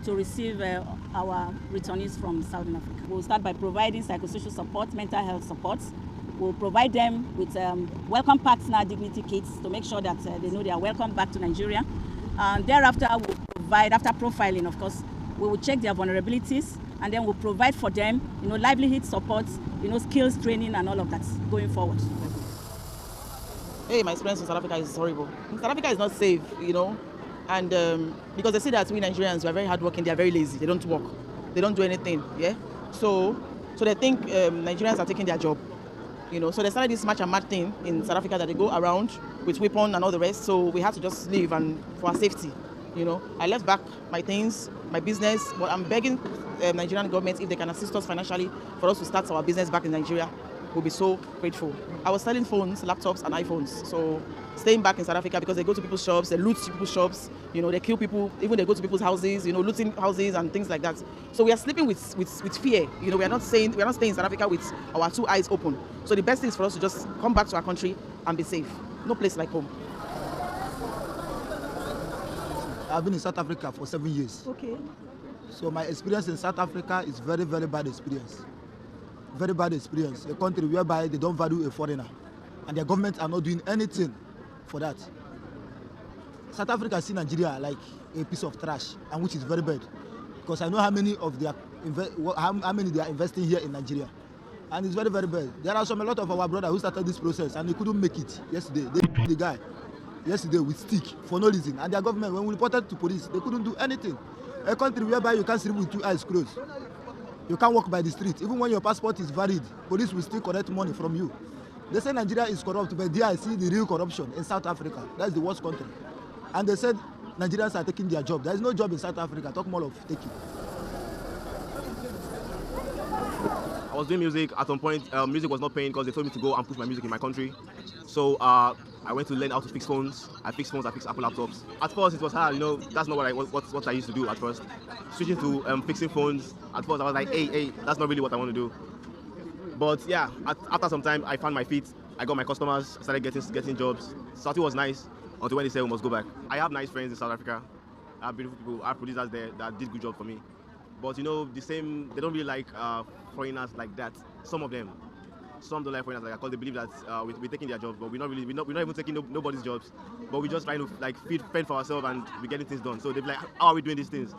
to receive our returnees from Southern Africa. We'll start by providing psychosocial support, mental health support. We'll provide them with welcome partner dignity kits to make sure that they know they are welcome back to Nigeria. And thereafter, we'll provide, after profiling, of course, we will check their vulnerabilities, and then we'll provide for them, livelihood support, skills training and all of that going forward. Hey, my experience in South Africa is horrible. South Africa is not safe, and because they say that we Nigerians, we are very hardworking, they are very lazy, they don't work, they don't do anything, yeah? So they think Nigerians are taking their job, So they started this match and match thing in South Africa that they go around with weapons and all the rest, so we had to just leave and for our safety, I left back my things, my business, but I'm begging Nigerian government if they can assist us financially for us to start our business back in Nigeria. We'll be so grateful. I was selling phones, laptops and iPhones, so staying back in South Africa because they go to people's shops, they loot people's shops, they kill people, even they go to people's houses, looting houses and things like that. So we are sleeping with fear. We are not staying in South Africa with our two eyes open. So the best thing is for us to just come back to our country and be safe. No place like home. I've been in South Africa for 7 years. Okay. So my experience in South Africa is very, very bad experience. Very bad experience. A country whereby they don't value a foreigner, and their government are not doing anything for that. South Africa see Nigeria like a piece of trash, and which is very bad, because I know how many they are investing here in Nigeria, and it's very, very bad. There are a lot of our brothers who started this process and they couldn't make it yesterday. They killed the guy yesterday with stick for no reason, and their government, when we reported to police, they couldn't do anything. A country whereby you can't sleep with two eyes closed. You can't walk by the street. Even when your passport is valid, police will still collect money from you. They say Nigeria is corrupt, but there I see the real corruption in South Africa. That's the worst country. And they said Nigerians are taking their job. There is no job in South Africa. Talk more of taking. I was doing music. At some point, music was not paying because they told me to go and push my music in my country. So I went to learn how to fix phones. I fixed phones, I fixed Apple laptops. At first, it was hard, that's not what I used to do at first. Switching to fixing phones, at first I was like, hey, that's not really what I want to do. But yeah, after some time, I found my feet. I got my customers, started getting jobs. Saudi was nice until when they said we must go back. I have nice friends in South Africa. I have beautiful people, I have producers there that did good job for me. But they don't really like foreigners like that. Some don't like foreigners like that because they believe that we're taking their jobs, but we're not even taking nobody's jobs. But we're just trying to fend for ourselves and we're getting things done. So they're like, how are we doing these things?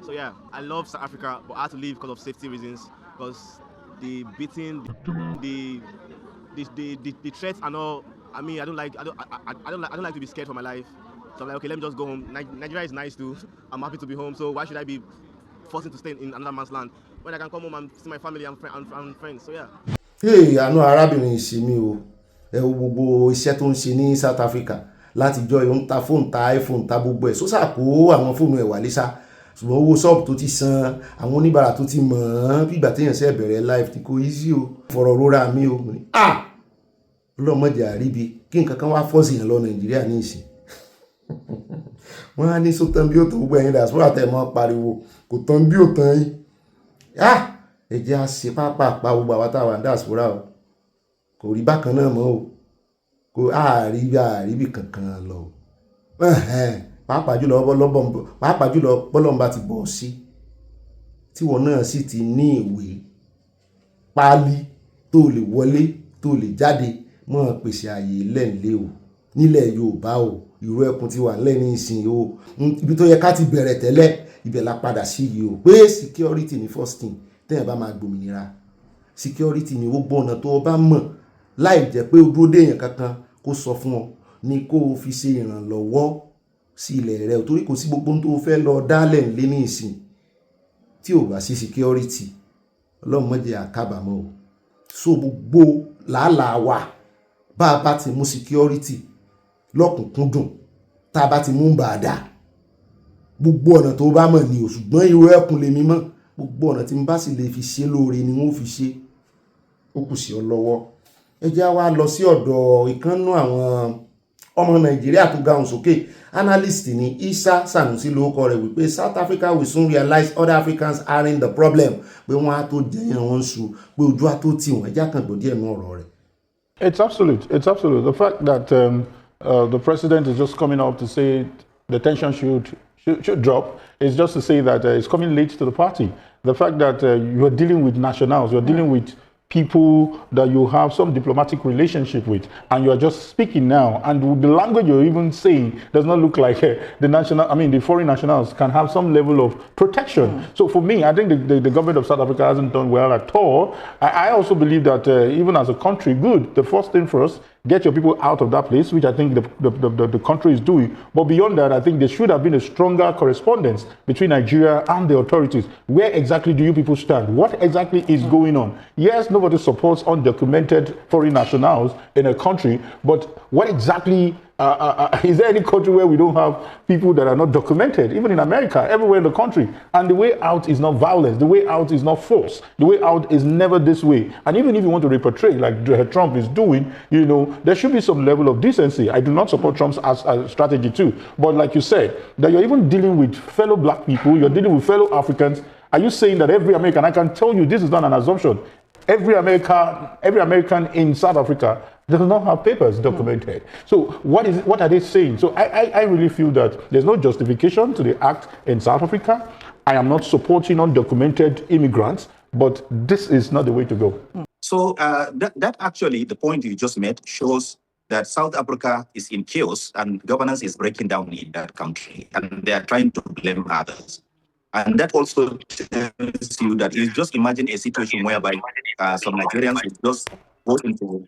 So yeah, I love South Africa, but I had to leave because of safety reasons. Because the beating, the threats and all. I mean, I don't like to be scared for my life. So I'm like, okay, let me just go home. Nigeria is nice too. I'm happy to be home. So why should I be forced to stay in another man's land when I can come home and see my family and friends? So yeah. Hey, àánú arábìnrin ìṣe mi o. Ẹ wo gbogbo iṣẹ́ tó ń ṣe ní South Africa láti jọ ìhun ta fóònù ta iPhone ta gbogbo ẹ̀ sósà kó àwọn fóònù ẹ̀ wà lẹ́sà ṣùgbọ́n owó ṣọ́ọ̀bù tó ti san àwọn oníbàárà tó ti mọ̀ ọ́n bígbà téèyàn ṣe bẹ̀rẹ̀ live tí kò easy o fọ̀rọ̀ rora mi o ọlọ́mọdé àríbi kí nǹkan kan wá fọ́ọ̀sì yẹn lọ Nàìjíríà ní ìsìn wọ́n á ní sótán bí ó tó gbogbo ẹ̀yin diaspora tẹ̀ mọ́ pariwo kò tán bí ó tán yín ẹ jẹ́ á ṣe pápá gbogbo àwa táwa ní diaspora o kò rí bákan náà mọ́ o kò àríbí kankan lọ pàápàá jùlọ bọ́lọ́mbà ti bọ̀ sí tí wọn náà sì ti ní ìwé páálí tó lè wọlé tó lè jáde mọ́ pèsè àyè lẹ́ǹlé o nílẹ̀ Yorùbá o ìró ẹkùn ti wà nílẹ̀ ní ìsìn o ibi tó yẹ ká ti bẹ̀rẹ̀ tẹ́lẹ̀ ibẹ̀ la padà sí yìí o pé security ni first thing tẹ́yìn bá máa gbòmìnira security ni gbogbo ọ̀nà tó o bá mọ̀ láì jẹ́ pé o dúró déèyàn kankan kó sọ fún ọ ní kó o fi ṣe ìrànlọ́wọ́ sí ilẹ̀ rẹ torí kò sí gbogbo tó o fẹ́ lọ dálẹ̀ ńlé ní ìsìn tí ò bá sí security Ọlọ́run má jẹ́ àkábàámọ̀ o so gbogbo làálàá wa bá a bá ti mú security lọ́kùnkúndùn tá a bá ti mú bàdà gbogbo ọ̀nà tó bá mọ̀ ní o ṣùgbọ́n irú ẹkùn lè mímọ́ gbogbo ọ̀nà tí n bá sì lè fi ṣe lóore ni wọ́n fi ṣe ó kù sí ọ lọ́wọ́ ẹ jẹ́ wá lọ sí ọ̀dọ̀ ìkànnú àwọn ọmọ Nàìjíríà tó ga òun sókè analyst ní Isa Sanusi lórúkọ rẹ̀ wípé South Africa will soon realize other Africans aren't the problem pé wọ́n á tó jẹyàn wọn sùn pé ojú á tó tì wọ́n ẹ jẹ́ kàn gbọ́ díẹ̀ nú ọ̀rọ̀ rẹ̀. It's absolute. The fact that the president is just coming up to say the tension should drop is just to say that it's coming late to the party. The fact that you are dealing with nationals, you're dealing with people that you have some diplomatic relationship with, and you are just speaking now, and the language you're even saying does not look like the foreign nationals can have some level of protection. So for me, I think the government of South Africa hasn't done well at all. I also believe that even as a country, the first thing for us, get your people out of that place, which I think the country is doing. But beyond that, I think there should have been a stronger correspondence between Nigeria and the authorities. Where exactly do you people stand? What exactly is going on? Yes, nobody supports undocumented foreign nationals in a country, but what exactly is there any country where we don't have people that are not documented? Even in America, everywhere in the country. And the way out is not violence. The way out is not force. The way out is never this way. And even if you want to repatriate, like Trump is doing, there should be some level of decency. I do not support Trump's strategy too. But like you said, that you're even dealing with fellow black people, you're dealing with fellow Africans. Are you saying that every American, I can tell you this is not an assumption, every American in South Africa does not have papers documented. So what are they saying? So I really feel that there's no justification to the act in South Africa. I am not supporting undocumented immigrants, but this is not the way to go. So that actually, the point you just made shows that South Africa is in chaos and governance is breaking down in that country, and they are trying to blame others. And that also tells you that you just imagine a situation whereby some Nigerians will just go into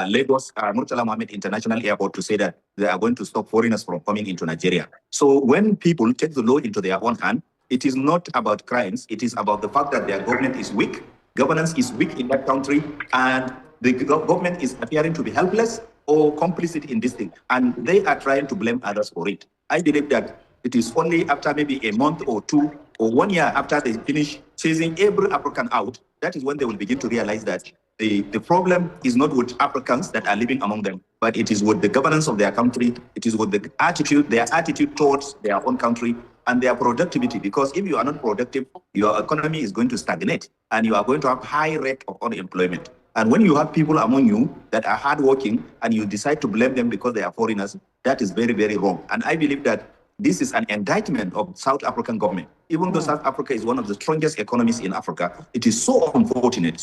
Lagos Murtala Mohammed International Airport to say that they are going to stop foreigners from coming into Nigeria. So when people take the law into their own hand, it is not about crimes. It is about the fact that their government is weak. Governance is weak in that country, and the government is appearing to be helpless or complicit in this thing. And they are trying to blame others for it. I believe that it is only after maybe a month or 2 or 1 year after they finish chasing every African out, that is when they will begin to realize that the problem is not with Africans that are living among them, but it is with the governance of their country. It is with their attitude towards their own country and their productivity. Because if you are not productive, your economy is going to stagnate and you are going to have high rate of unemployment. And when you have people among you that are hardworking and you decide to blame them because they are foreigners, that is very, very wrong. And I believe that this is an indictment of South African government. Even though South Africa is one of the strongest economies in Africa, it is so unfortunate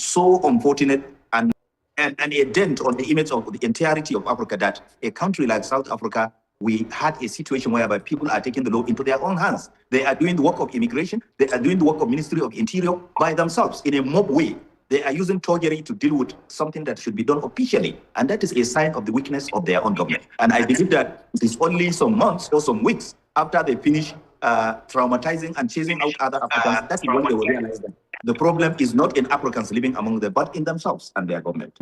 and a dent on the image of the entirety of Africa that a country like South Africa, we had a situation whereby people are taking the law into their own hands. They are doing the work of immigration. They are doing the work of Ministry of Interior by themselves in a mob way. They are using toggery to deal with something that should be done officially. And that is a sign of the weakness of their own government. And I believe that it is only some months or some weeks after they finish traumatizing and chasing out other Africans, that is when they will realize that the problem is not in Africans living among them, but in themselves and their government.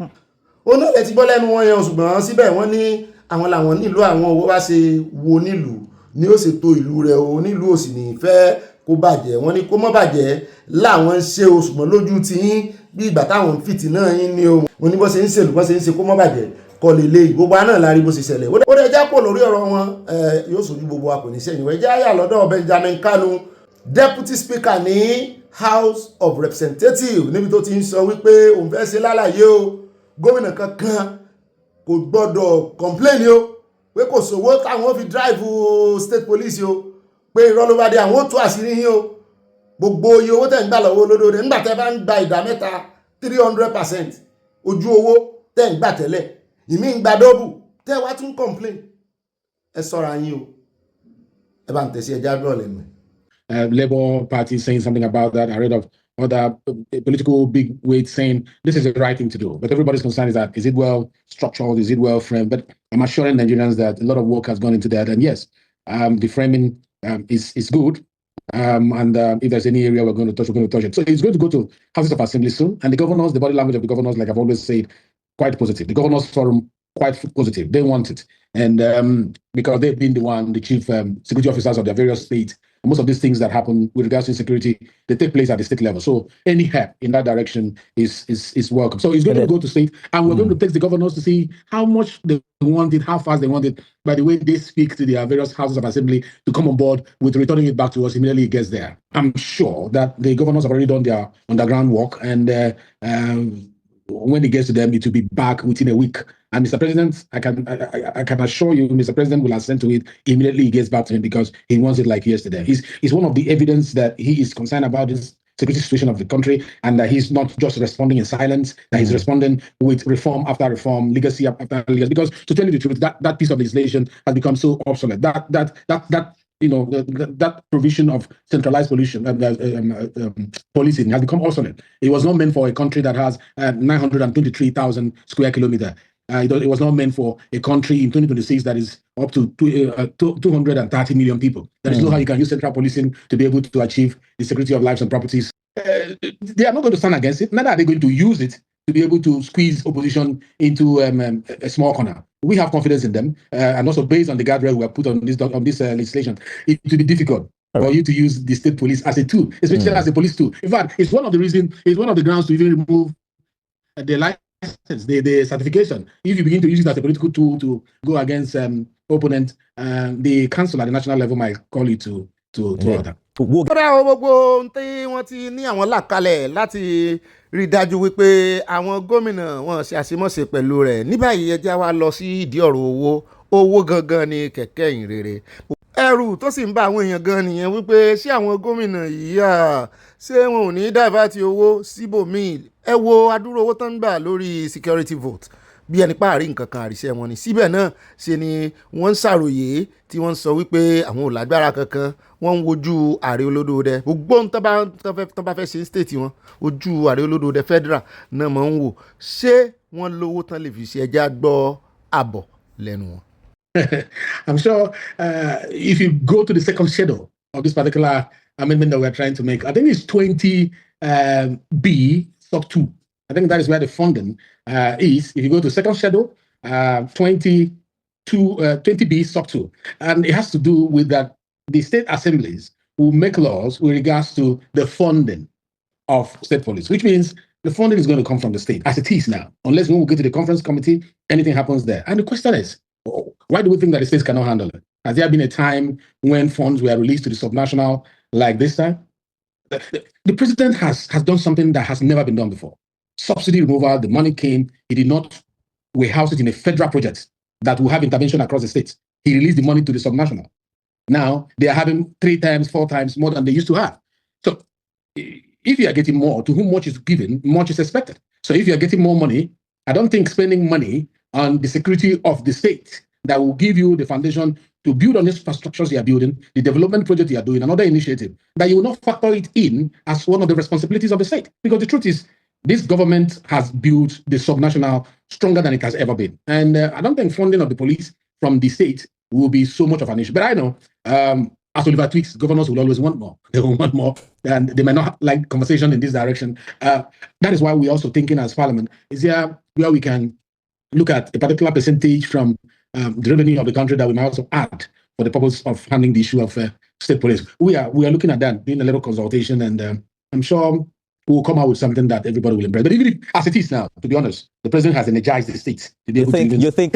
Ó náà lè ti bọ́ lẹ́nu wọn yẹn ṣùgbọ́n síbẹ̀ wọ́n ní àwọn làwọn nílùú àwọn owó bá ṣe wo nílùú ni ó ṣe tó ìlú rẹ̀ o nílùú ò sì ní fẹ́ kó bàjẹ́ wọ́n ní kó má bàjẹ́ láwọn ń ṣe o ṣùgbọ́n lójú tí yín bí ìgbà táwọn fìtì náà yín ní o wọ́n ní bó ṣe ń ṣèlú bó ṣe ń ṣe kó má bàjẹ́ kọ́ lè lé gbogbo àná lárí bó ṣe ṣẹlẹ̀ ó dẹ̀ já pò lórí ọ̀rọ̀ wọn yóò sojú gbogbo wa kò ní sẹ́yìn wọ́n jẹ́ àyà lọ́dọ̀ Benjamin Kanu deputy speaker ní House of Representatives níbi tó ti ń sọ wípé òun fẹ́ ṣe lálàyé o gómìnà kankan kò gbọ́dọ̀ complain o pé kò sówó táwọn fi drive state police o pé irọ́ ló bá dé àwọn ó tú àṣírí yín o gbogbo iye owó tẹ̀ ń gbà lọ́wọ́ olódó rẹ̀ nígbà tẹ́ bá ń gba ìdá mẹ́ta 300% ojú owó tẹ́ ń gbà tẹ́lẹ̀ ìmí ń gba dọ́bù tẹ́ wá tún complain ẹ ṣọ́ra yín o. Ẹ bá ń tẹ̀sí ẹja gbọ́ lẹ́nu. Labour Party saying something about that. I read of other political big weights saying this is the right thing to do. But everybody's concern is that, is it well structured? Is it well framed? But I'm assuring Nigerians that a lot of work has gone into that. And yes, the framing is good. If there's any area we're going to touch, we're going to touch it. So it's going to go to Houses of Assembly soon. And the governors, the body language of the governors, like I've always said, quite positive. The governors forum, quite positive. They want it. And because they've been the chief security officers of their various states, most of these things that happen with regards to security, they take place at the state level. So any help in that direction is welcome. So it's going to go to state, and we're going to text the governors to see how much they want it, how fast they want it. By the way, they speak to their various houses of assembly to come on board with returning it back to us immediately it gets there. I'm sure that the governors have already done their underground work, and when it gets to them, it will be back within a week. And Mr. President, I can assure you, Mr. President will assent to it immediately he gets back to him because he wants it like yesterday. He's one of the evidence that he is concerned about this security situation of the country, and that he's not just responding in silence, that he's responding with reform after reform, legacy after legacy. Because to tell you the truth, that piece of legislation has become so obsolete. That provision of centralized policing has become obsolete. It was not meant for a country that has 923,000 square kilometers. It was not meant for a country in 2026 that is up to 230 million people. There is no how you can use central policing to be able to achieve the security of lives and properties. They are not going to stand against it. Neither are they going to use it to be able to squeeze opposition into a small corner. We have confidence in them, and also based on the guardrail we have put on this legislation, it will be difficult for you to use the state police as a tool, especially as a police tool. In fact, it's one of the grounds to even remove the license, the certification. If you begin to use it as a political tool to go against opponent, the council at the national level might call you to order. Kódà gbogbo ohun tí wọ́n ti ní àwọn là kalẹ̀ láti rí i dájú wípé àwọn gómìnà wọn ṣe àṣemáṣe pẹ̀lú rẹ̀. Ní báyìí ẹ já wa lọ sí ìdí ọ̀rọ̀ owó gangan ni kẹ̀kẹ́ ìyìn rere. Ẹrù tó sì ń bá àwọn èèyàn gan nìyẹn wípé ṣé àwọn gómìnà yìí ṣé wọn ò ní dàbàtì owó síbòmíì. Ẹ wo adúrò owó tó ń gbà lórí security vote bí ẹni páàrí nǹkan kan àríṣẹ́ wọn ni. Síbẹ̀ náà ṣe ni wọ́n ń ṣàròyé tí wọ́n ń sọ wípé àwọn ò lágbára kankan, wọ́n ń wojú ààrẹ olódòdẹ. Gbogbo ohun tó bá fẹ́ ṣe ní state wọn, ojú ààrẹ olódòdẹ federal náà máa ń wò. Ṣé wọ́n lówó tán lè fi ṣe ẹja gbọ́ àbọ̀ lẹ́nu wọn? I'm sure if you go to the second schedule of this particular amendment that we're trying to make, I think it's 20B sub 2. I think that is where the funding is. If you go to second schedule, 20B sub 2. And it has to do with that the state assemblies will make laws with regards to the funding of state police, which means the funding is going to come from the state, as it is now, unless when we go to the conference committee, anything happens there. And the question is, why do we think that the states cannot handle it? Has there been a time when funds were released to the subnational like this time? The president has done something that has never been done before. Subsidy removal, the money came, he did not warehouse it in a federal project that will have intervention across the states. He released the money to the subnational. Now they are having 3 times, 4 times more than they used to have. So if you are getting more, to whom much is given, much is expected. So if you are getting more money, I don't think spending money on the security of the state that will give you the foundation to build on the infrastructures you are building, the development project you are doing, another initiative, that you will not factor it in as one of the responsibilities of the state. Because the truth is, this government has built the subnational stronger than it has ever been. And I don't think funding of the police from the state will be so much of an issue. But I know, as Oliver tweaks, governors will always want more. They will want more, and they might not like conversation in this direction. That is why we're also thinking as Parliament, is there where we can look at a particular percentage from the revenue of the country that we might also add for the purpose of handling the issue of state police. We are looking at that, doing a little consultation, and I'm sure we'll come out with something that everybody will embrace. But even if, as it is now, to be honest, the president has energized the states to be able to you think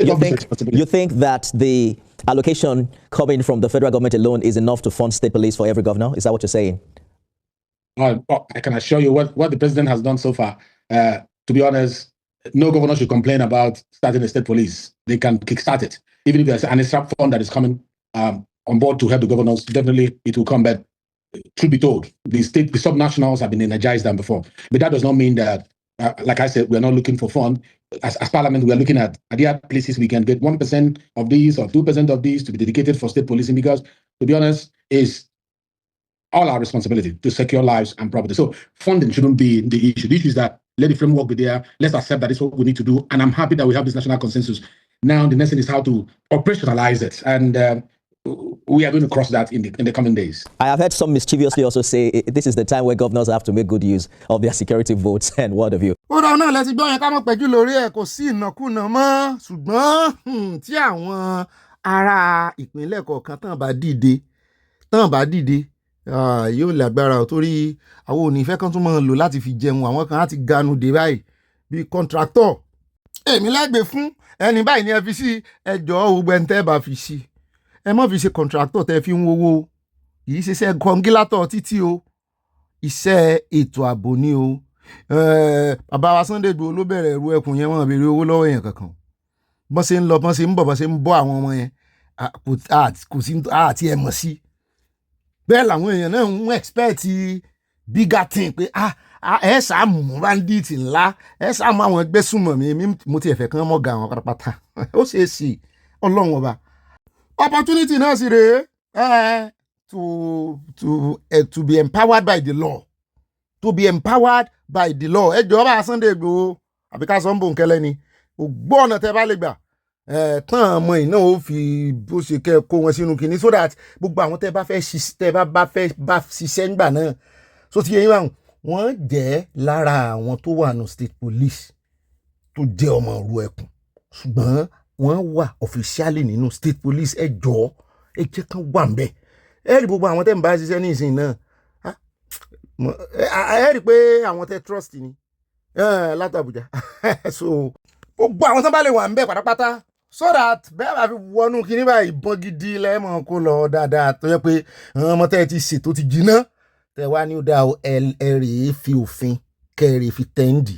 that the allocation coming from the federal government alone is enough to fund state police for every governor? Is that what you're saying? I can assure you what the president has done so far. To be honest, no governor should complain about starting a state police. They can kickstart it. Even if there's an extra fund that is coming on board to help the governors, definitely it will come. But truth be told, the subnationals have been energized than before. But that does not mean that, like I said, we're not looking for fund. as Parliament, we are looking at there places we can get 1% of these or 2% of these to be dedicated for state policing, because, to be honest, is all our responsibility to secure lives and property. So funding shouldn't be the issue. The issue is that let the framework be there. Let's accept that it's what we need to do. And I'm happy that we have this national consensus. Now the next thing is how to operationalize it. And we are going to cross that in the coming days. I have heard some mischievously also say this is the time where governors have to make good use of their security votes. And what of you? ó dáa náà lẹ́sìn gbọ́ yẹn ká mọ̀ pẹ́jú lórí ẹ̀ kò sí ìnákúnà mọ́ ṣùgbọ́n tí àwọn ará ìpínlẹ̀ kọ̀ọ̀kan tán bá dìde yóò lágbára ò torí àwọn onífẹ́ kan tún máa lò láti fi jẹun àwọn kan á ti ganu dé báyìí bíi kọ́ńtráktọ̀ èmi lẹ́gbẹ̀ẹ́ fún ẹni báyìí ni ẹ fi sí ẹjọ́ gbogbo ẹni tẹ́ bá fi sí ẹ má fi ṣe kọ́ńtráktọ̀ tẹ́ fi ń wowó kì í ṣe iṣẹ́ kọ́ngílátọ̀ títí o iṣẹ́ ètò ààbò ni o bàbá wa Sunday Igboho ló bẹ̀rẹ̀ ẹ̀rú ẹkùn yẹn wọ́n béèrè owó lọ́wọ́ yẹn kankan bọ́n ṣe ń lọ bọ́n ṣe ń bọ̀ bọ́n ṣe ń bọ́ àwọn ọmọ yẹn kò sí àti ẹ̀ mọ̀ sí bẹ́ẹ̀ làwọn èèyàn náà ń expect bigger thing pé ẹ ṣàmù bandit ńlá ẹ ṣàmù àwọn ẹgbẹ́ súnmọ̀ mi mo ti ẹ̀fẹ̀ kan mọ́ ga àwọn pátápátá ó ṣeé ṣe ọlọ́run ọba opportunity náà sì rèé to be empowered by the law to be empowered by the law ẹ jọ̀ọ́ bá Sunday Igboho àbí ká sọ ń bò ń kẹ́lẹ́ ni ògbó ọ̀nà tẹ́ bá lè gbà tán ọmọ yìí náà ó fi bó ṣe kẹ́ kó wọn sínú kinní so that gbogbo àwọn tẹ́ bá fẹ́ bá ṣiṣẹ́ ńgbà náà so ti yẹ yín báwọn wọ́n jẹ́ lára àwọn tó wà ní state police tó jẹ́ ọmọ ìlú ẹkùn ṣùgbọ́n wọ́n wà officially nínú state police ẹ jọ̀ọ́ ẹ jẹ́ kán wà ńbẹ̀ ẹ rí gbogbo àwọn tẹ́ ń bá ṣiṣẹ́ ní ìsìn náà ẹ rí pé àwọn tẹ́ trust ni láti Àbújá so gbogbo àwọn tán bá lè wà ńbẹ̀ pátápátá so that bẹ́ẹ̀ bá fi wọnú kíní báyìí ìbọn gidi lẹ́mọ̀ kó lọ dáadáa tó yẹ pé ọmọ tẹ́ ti ṣètò ti jiná tẹ́ wá ní ó dá ẹ rèé fi òfin kẹrì fi tẹ́ǹdì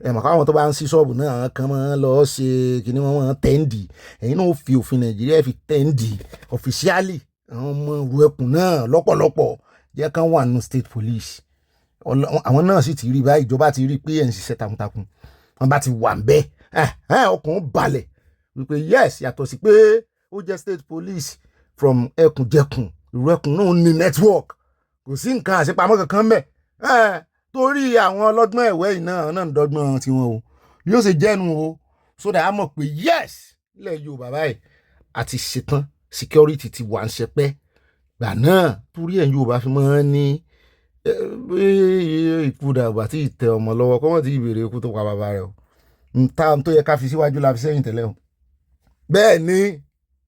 ẹ mọ̀ káwọn tó bá ń ṣí ṣọ́ọ̀bù náà kan máa lọ ṣe kíní wọn tẹ́ǹdì ẹ̀yin náà ó fi òfin Nàìjíríà fi tẹ́ǹdì officially àwọn ọmọ ìlú ẹkùn náà lọ́pọ̀lọpọ̀ jẹ́ kán wà nínú state police àwọn náà sì ti rí báyìí ìjọba ti rí pé ẹ̀ ń ṣiṣẹ́ takuntakun wọn bá ti wà ń bẹ́ẹ̀ ọkàn balẹ̀ wípé yes yàtọ̀ sí pé ó jẹ́ state police from ẹkùnjẹkùn ìlú ẹkùn náà ní network kò sí nǹkan àṣepamọ́ kankan mẹ́ torí àwọn ọlọ́gbọ́n ẹ̀wẹ́ yìí náà ń dọ́gbọ́n tiwọn o bí ó ṣe jẹ́nu o so that a mọ̀ pé yes ilẹ̀ Yorùbá báyìí àti ṣetán security ti wà ń ṣẹpẹ́ gbà náà torí ẹ̀ Yorùbá fi máa ń ní ikú dàgbà tí ì tẹ ọmọ lọ́wọ́ kọ́mọ̀ tí ìbéèrè ikú tó pa bàbá rẹ̀ o nta tó yẹ ká fi síwájú la fi sẹ́yìn tẹ́lẹ̀ o bẹ́ẹ̀ ni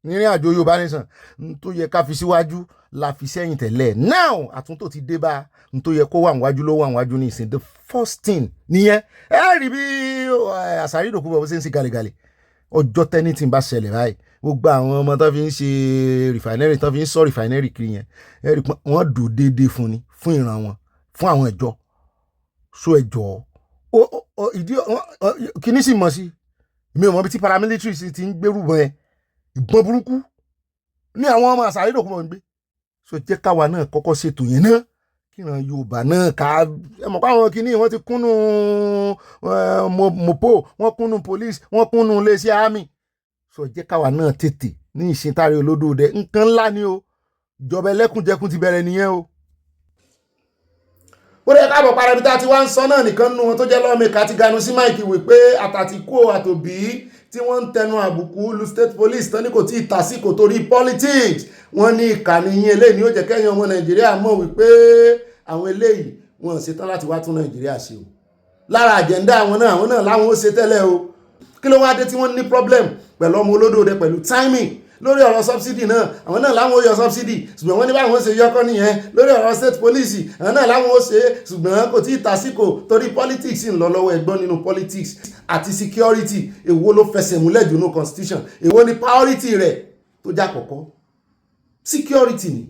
nírìn àjò Yorùbá nation tó yẹ ká fi síwájú la fi sẹ́yìn tẹ́lẹ̀ now àtúntò ti dé bá n tó yẹ kó wà níwájú ló wà níwájú ní ìsìn the first thing nìyẹn ẹ rí bí àṣàrí ìdòkú bọ̀ bó ṣe ń ṣe gàlégàlé ọjọ́ tẹ́ni tí ń bá ṣẹlẹ̀ báyìí gbogbo àwọn ọmọ tó fi ń ṣe refinery tó fi ń sọ refinery kiri yẹn ẹ rí wọ́n dùn déédéé fún ni fún ìran wọn fún àwọn ẹ̀jọ́ so ẹ̀jọ́ ìdí kìíní sì mọ̀ sí mi ò mọ̀ bí tí paramilitary ti ń gbérù bọ̀ yẹn ìbọn burúkú ní àwọn ọmọ àṣàrí ìdòkú mọ̀ ń gbé so jẹ́ káwa náà kọ́kọ́ ṣètò yẹn náà kíran Yorùbá náà ká ẹ mọ̀ káwọn kìíní wọ́n ti kúnnú mopo wọ́n kúnnú police wọ́n kúnnú iléeṣẹ́ army so jẹ́ káwa náà tètè ní ìṣintàrí olódò dẹ nǹkan ńlá ni o ìjọba ẹlẹ́kùnjẹkùn ti bẹ̀rẹ̀ nìyẹn o. ó lè káàbọ̀ para ibi tá a ti wá ń sọ náà nìkan nínú wọn tó jẹ́ lọ́mẹ̀ká ti ganu sí máìkì wípé àtàtìkú àtòbí tí wọ́n ń tẹnu àbùkù lu state police tán ní kò tí ì tàsíkò torí politics wọ́n ní ìkànnì yín eléyìí ni ó jẹ́ kẹ́yìn ọmọ Nàìjíríà mọ̀ wípé àwọn eléyìí wọn ṣetán láti wá tún Nàìjíríà ṣe o lára àjẹ́ndà àwọn náà láwọn ó ṣe tẹ́lẹ̀ o kí ló wá dé tí wọ́n ní problem pẹ̀lú ọmọ olódò rẹ pẹ̀lú timing lórí ọ̀rọ̀ subsidy náà àwọn náà láwọn ó yọ subsidy ṣùgbọ́n wọ́n ní báwọn ó ṣe yọkọ́ nìyẹn lórí ọ̀rọ̀ state police àwọn náà láwọn ó ṣe ṣùgbọ́n kò tí ì tàsíkò torí politics ń lọ lọ́wọ́ ẹgbọ́n nínú politics àti security èwo ló fẹsẹ̀ múlẹ̀ jù ní constitution èwo ni priority rẹ̀ tó já kọ̀kọ́ security ni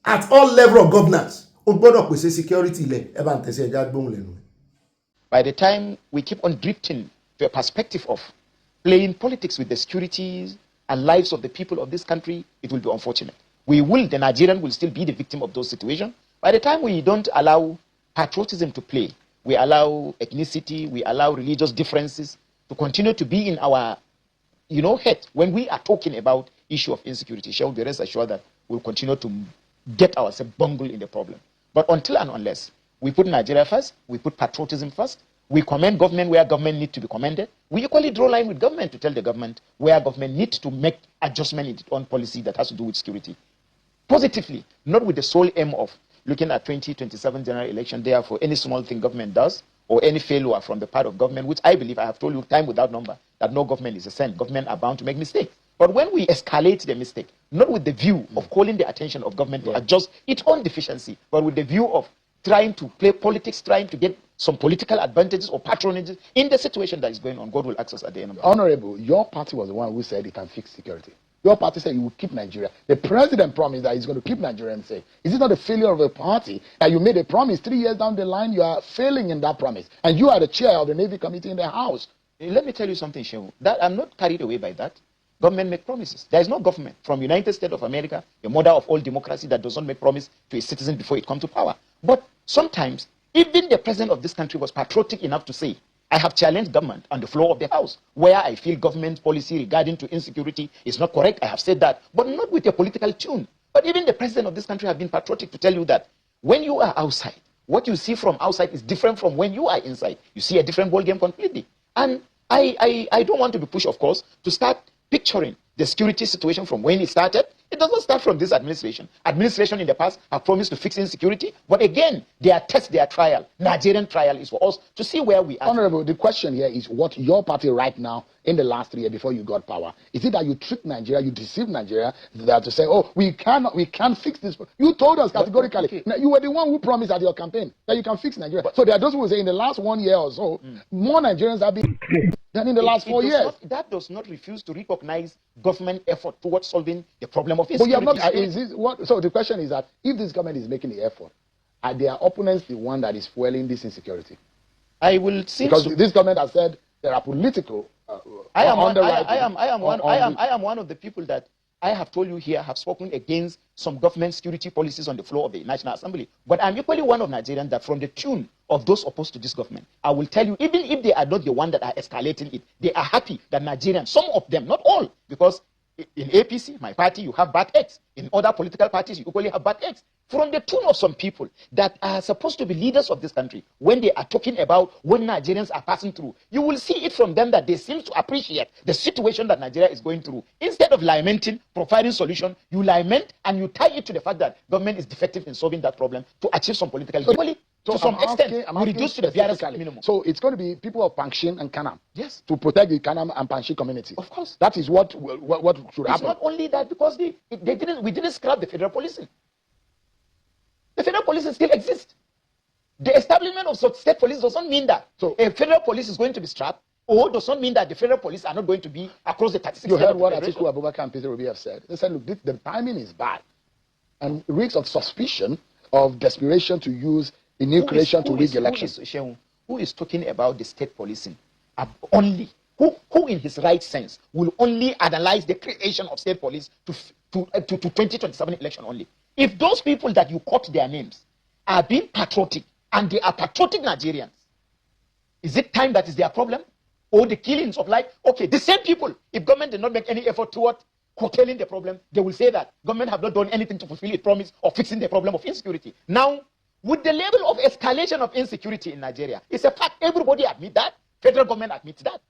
at all level of governance ó gbọ́dọ̀ pèsè security ilẹ̀ ẹ bá ń tẹ̀sí ẹja gbóhùn lẹ́nu. By the time we keep on drifting to a perspective of playing politics with the securities and lives of the people of this country, it will be unfortunate. The Nigerian will still be the victim of those situations. By the time we don't allow patriotism to play, we allow ethnicity, we allow religious differences to continue to be in our, head when we are talking about issue of insecurity. Shall we be rest assured that we'll continue to get ourselves bungled in the problem. But until and unless we put Nigeria first, we put patriotism first, we commend government where government needs to be commended, we equally draw line with government to tell the government where government needs to make adjustment in its own policy that has to do with security. Positively, not with the sole aim of looking at 2027 general election, therefore any small thing government does, or any failure from the part of government, which I believe, I have told you time without number, that no government is a saint. Government are bound to make mistakes. But when we escalate the mistake, not with the view of calling the attention of government to adjust its own deficiency, but with the view of trying to play politics, trying to get some political advantages or patronages in the situation that is going on, God will access at the end of the day. Honorable, your party was the one who said it can fix security. Your party said you will keep Nigeria. The president promised that he's going to keep Nigeria and say, is it not a failure of a party that you made a promise 3 years down the line, you are failing in that promise? And you are the chair of the Navy Committee in the House. Let me tell you something, Shehu, that I'm not carried away by that. Government make promises. There is no government from United States of America, the mother of all democracy, that does not make promise to its citizen before it comes to power. But sometimes, even the president of this country was patriotic enough to say, I have challenged government on the floor of the House, where I feel government policy regarding to insecurity is not correct. I have said that, but not with a political tune. But even the president of this country have been patriotic to tell you that when you are outside, what you see from outside is different from when you are inside. You see a different ballgame completely. And I don't want to be pushed, of course, to start picturing the security situation from when it started. It doesn't start from this administration. Administration in the past have promised to fix insecurity, but again, their test, their trial, Nigerian trial, is for us to see where we are. Honorable, the question here is what your party right now, in the last 3 years before you got power, is it that you tricked Nigeria, you deceived Nigeria, that to say, oh, we can't fix this? You told us categorically. Okay. Now, you were the one who promised at your campaign that you can fix Nigeria. So there are those who say in the last 1 year or so, more Nigerians have been than in the last 4 years. That does not refuse to recognize government effort towards solving the problem of insecurity. But you have not, so the question is that if this government is making the effort, are their opponents the one that is fueling this insecurity? I will see. Because this government has said there are political. I am one of the people that I have told you here have spoken against some government security policies on the floor of the National Assembly. But I'm equally one of Nigerians that from the tune of those opposed to this government, I will tell you, even if they are not the one that are escalating it, they are happy that Nigerians, some of them, not all, because in APC, my party, you have bad eggs. In other political parties, you equally have bad eggs. From the tune of some people that are supposed to be leaders of this country, when they are talking about what Nigerians are passing through, you will see it from them that they seem to appreciate the situation that Nigeria is going through. Instead of lamenting, providing solution, you lament and you tie it to the fact that government is defective in solving that problem to achieve some political gain. To some extent, we reduce to the barest minimum. So it's going to be people of Pangshin and Kanam. Yes. To protect the Kanam and Pangshin community. Of course. That is what should happen. It's not only that, because we didn't scrap the federal policing. The federal police still exists. The establishment of such state police does not mean that a federal police is going to be strapped, or does not mean that the federal police are not going to be across the 36. You heard what Atiku Abubakar and Peter Obi have said. They said, look, the timing is bad, and reeks of suspicion, of desperation to use inoculation to rig elections. Who is talking about the state policing? Only who in his right sense will only analyze the creation of state police to 2027 election only? If those people that you quote their names are being patriotic and they are patriotic Nigerians, is it time that is their problem? Or the killings of life? Okay, the same people, if government did not make any effort toward curtailing the problem, they will say that government have not done anything to fulfill its promise of fixing the problem of insecurity. Now, with the level of escalation of insecurity in Nigeria, it's a fact, everybody admits that, federal government admits that.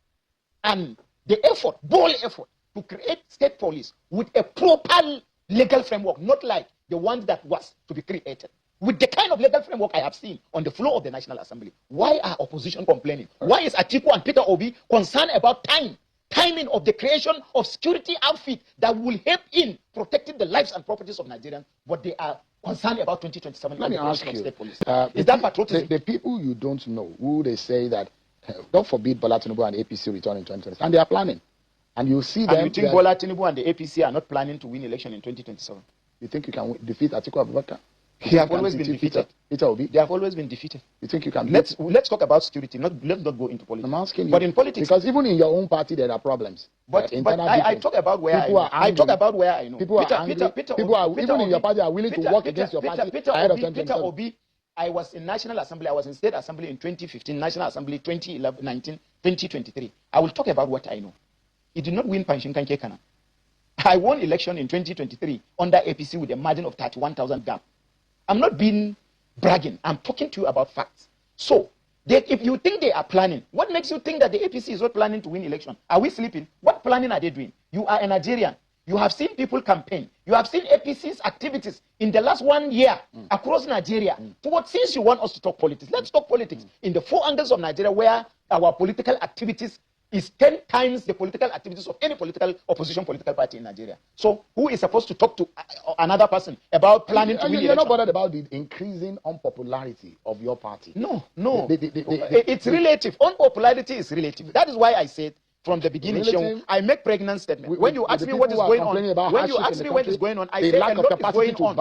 And the effort, bold effort, to create state police with a proper legal framework, not like the one that was to be created. With the kind of legal framework I have seen on the floor of the National Assembly, why are opposition complaining? Why is Atiku and Peter Obi concerned about timing of the creation of security outfit that will help in protecting the lives and properties of Nigerians, but they are concerned about 2027 Let me ask you, state police? Is that patriotism? The people you don't know, who they say that, don't forbid Bola Tinubu and the APC return in 2027, and they are planning. And you see them. And you think Bola Tinubu and the APC are not planning to win election in 2027? You think you can defeat Atiku Abubakar? They have always been defeated. Peter Obi? They have always been defeated. You think you can? Let's talk about security. Let's not go into politics. I'm asking you. But in politics, because even in your own party there are problems. But I talk about where I know. I talk about where I know. People are angry. People are even in your party are willing to work against your party ahead of 2027. I was in National Assembly, I was in State Assembly in 2015, National Assembly 2019, 2023. I will talk about what I know. He did not win Panshin Kankekana. I won election in 2023 under APC with a margin of 31,000 gap. I'm not being bragging. I'm talking to you about facts. So, if you think they are planning, what makes you think that the APC is not planning to win election? Are we sleeping? What planning are they doing? You are a Nigerian. You have seen people campaign. You have seen APC's activities in the last 1 year across Nigeria. So what, since you want us to talk politics, let's talk politics in the 4 angles of Nigeria where our political activities is 10 times the political activities of any political opposition political party in Nigeria. So who is supposed to talk to another person about planning to win You're not bothered about the increasing unpopularity of your party? No. It's relative. Unpopularity is relative. That is why I said from the beginning, I make pregnant statement. When you ask me what is going on, when you ask me what is going on, I say a lot is going on.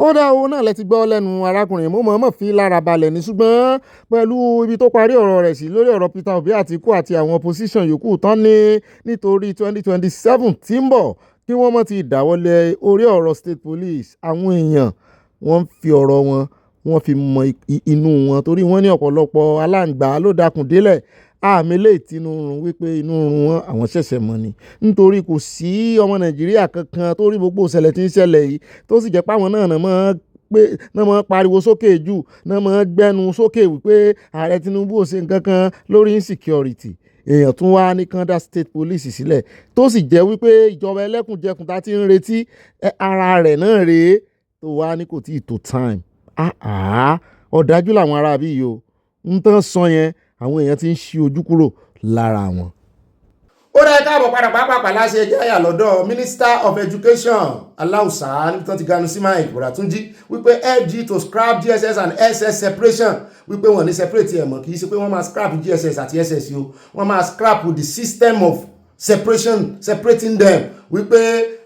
Ó dá owó náà lẹ ti gbọ́ lẹ́nu arákùnrin mo mọ̀ fi lára balẹ̀ ní ṣùgbọ́n pẹ̀lú ibi tó parí ọ̀rọ̀ rẹ̀ sí lórí ọ̀rọ̀ Peter Obi Atiku àti àwọn opposition yòókù tán ní nítorí 2027 tí ń bọ̀ kí wọ́n mọ̀ ti dáwọ́lé orí ọ̀rọ̀ state police àwọn èèyàn wọ́n fi ọ̀rọ̀ wọ́n fi mọ inú wọn torí wọ́n ní ọ̀pọ̀lọpọ̀ aláǹgbá ló dákun délẹ̀ àmì lè tinú run wípé inú run wọn àwọn ṣẹ̀ṣẹ̀ mọ̀ ni nítorí kò sí ọmọ Nàìjíríà kankan tó rí gbogbo ìṣẹ̀lẹ̀ tí ń ṣẹlẹ̀ yìí tó sì jẹ́ páwọn náà mọ́ pariwo sókè jù náà mọ́ gbẹ́nu sókè wípé ààrẹ Tinubu ò ṣe nǹkan kan lórí insecurity èèyàn tún wá ní kanda state police sílẹ̀ tó sì jẹ́ wípé ìjọba ẹlẹ́kùnjẹkùn tá ti ń retí ara rẹ̀ náà rèé tó wá ní kò tí ì tó time ọ̀dájú làwọn ará bí yìí o ń tán sọ yẹn àwọn èèyàn ti ń ṣí ojú kúrò lára wọn. ó rẹ káàbọ̀ padà pàápàá láṣẹ jáyà lọ́dọ̀ Minister of Education Aláùsá níbi tán ti ganu sí Mike Buratunji wípé FG to scrap GSS and SS separation wípé wọ́n ní separate ẹ̀ mọ́ kì í ṣe pé wọ́n máa scrap GSS àti SS o wọ́n máa scrap the system of separation separating them wípé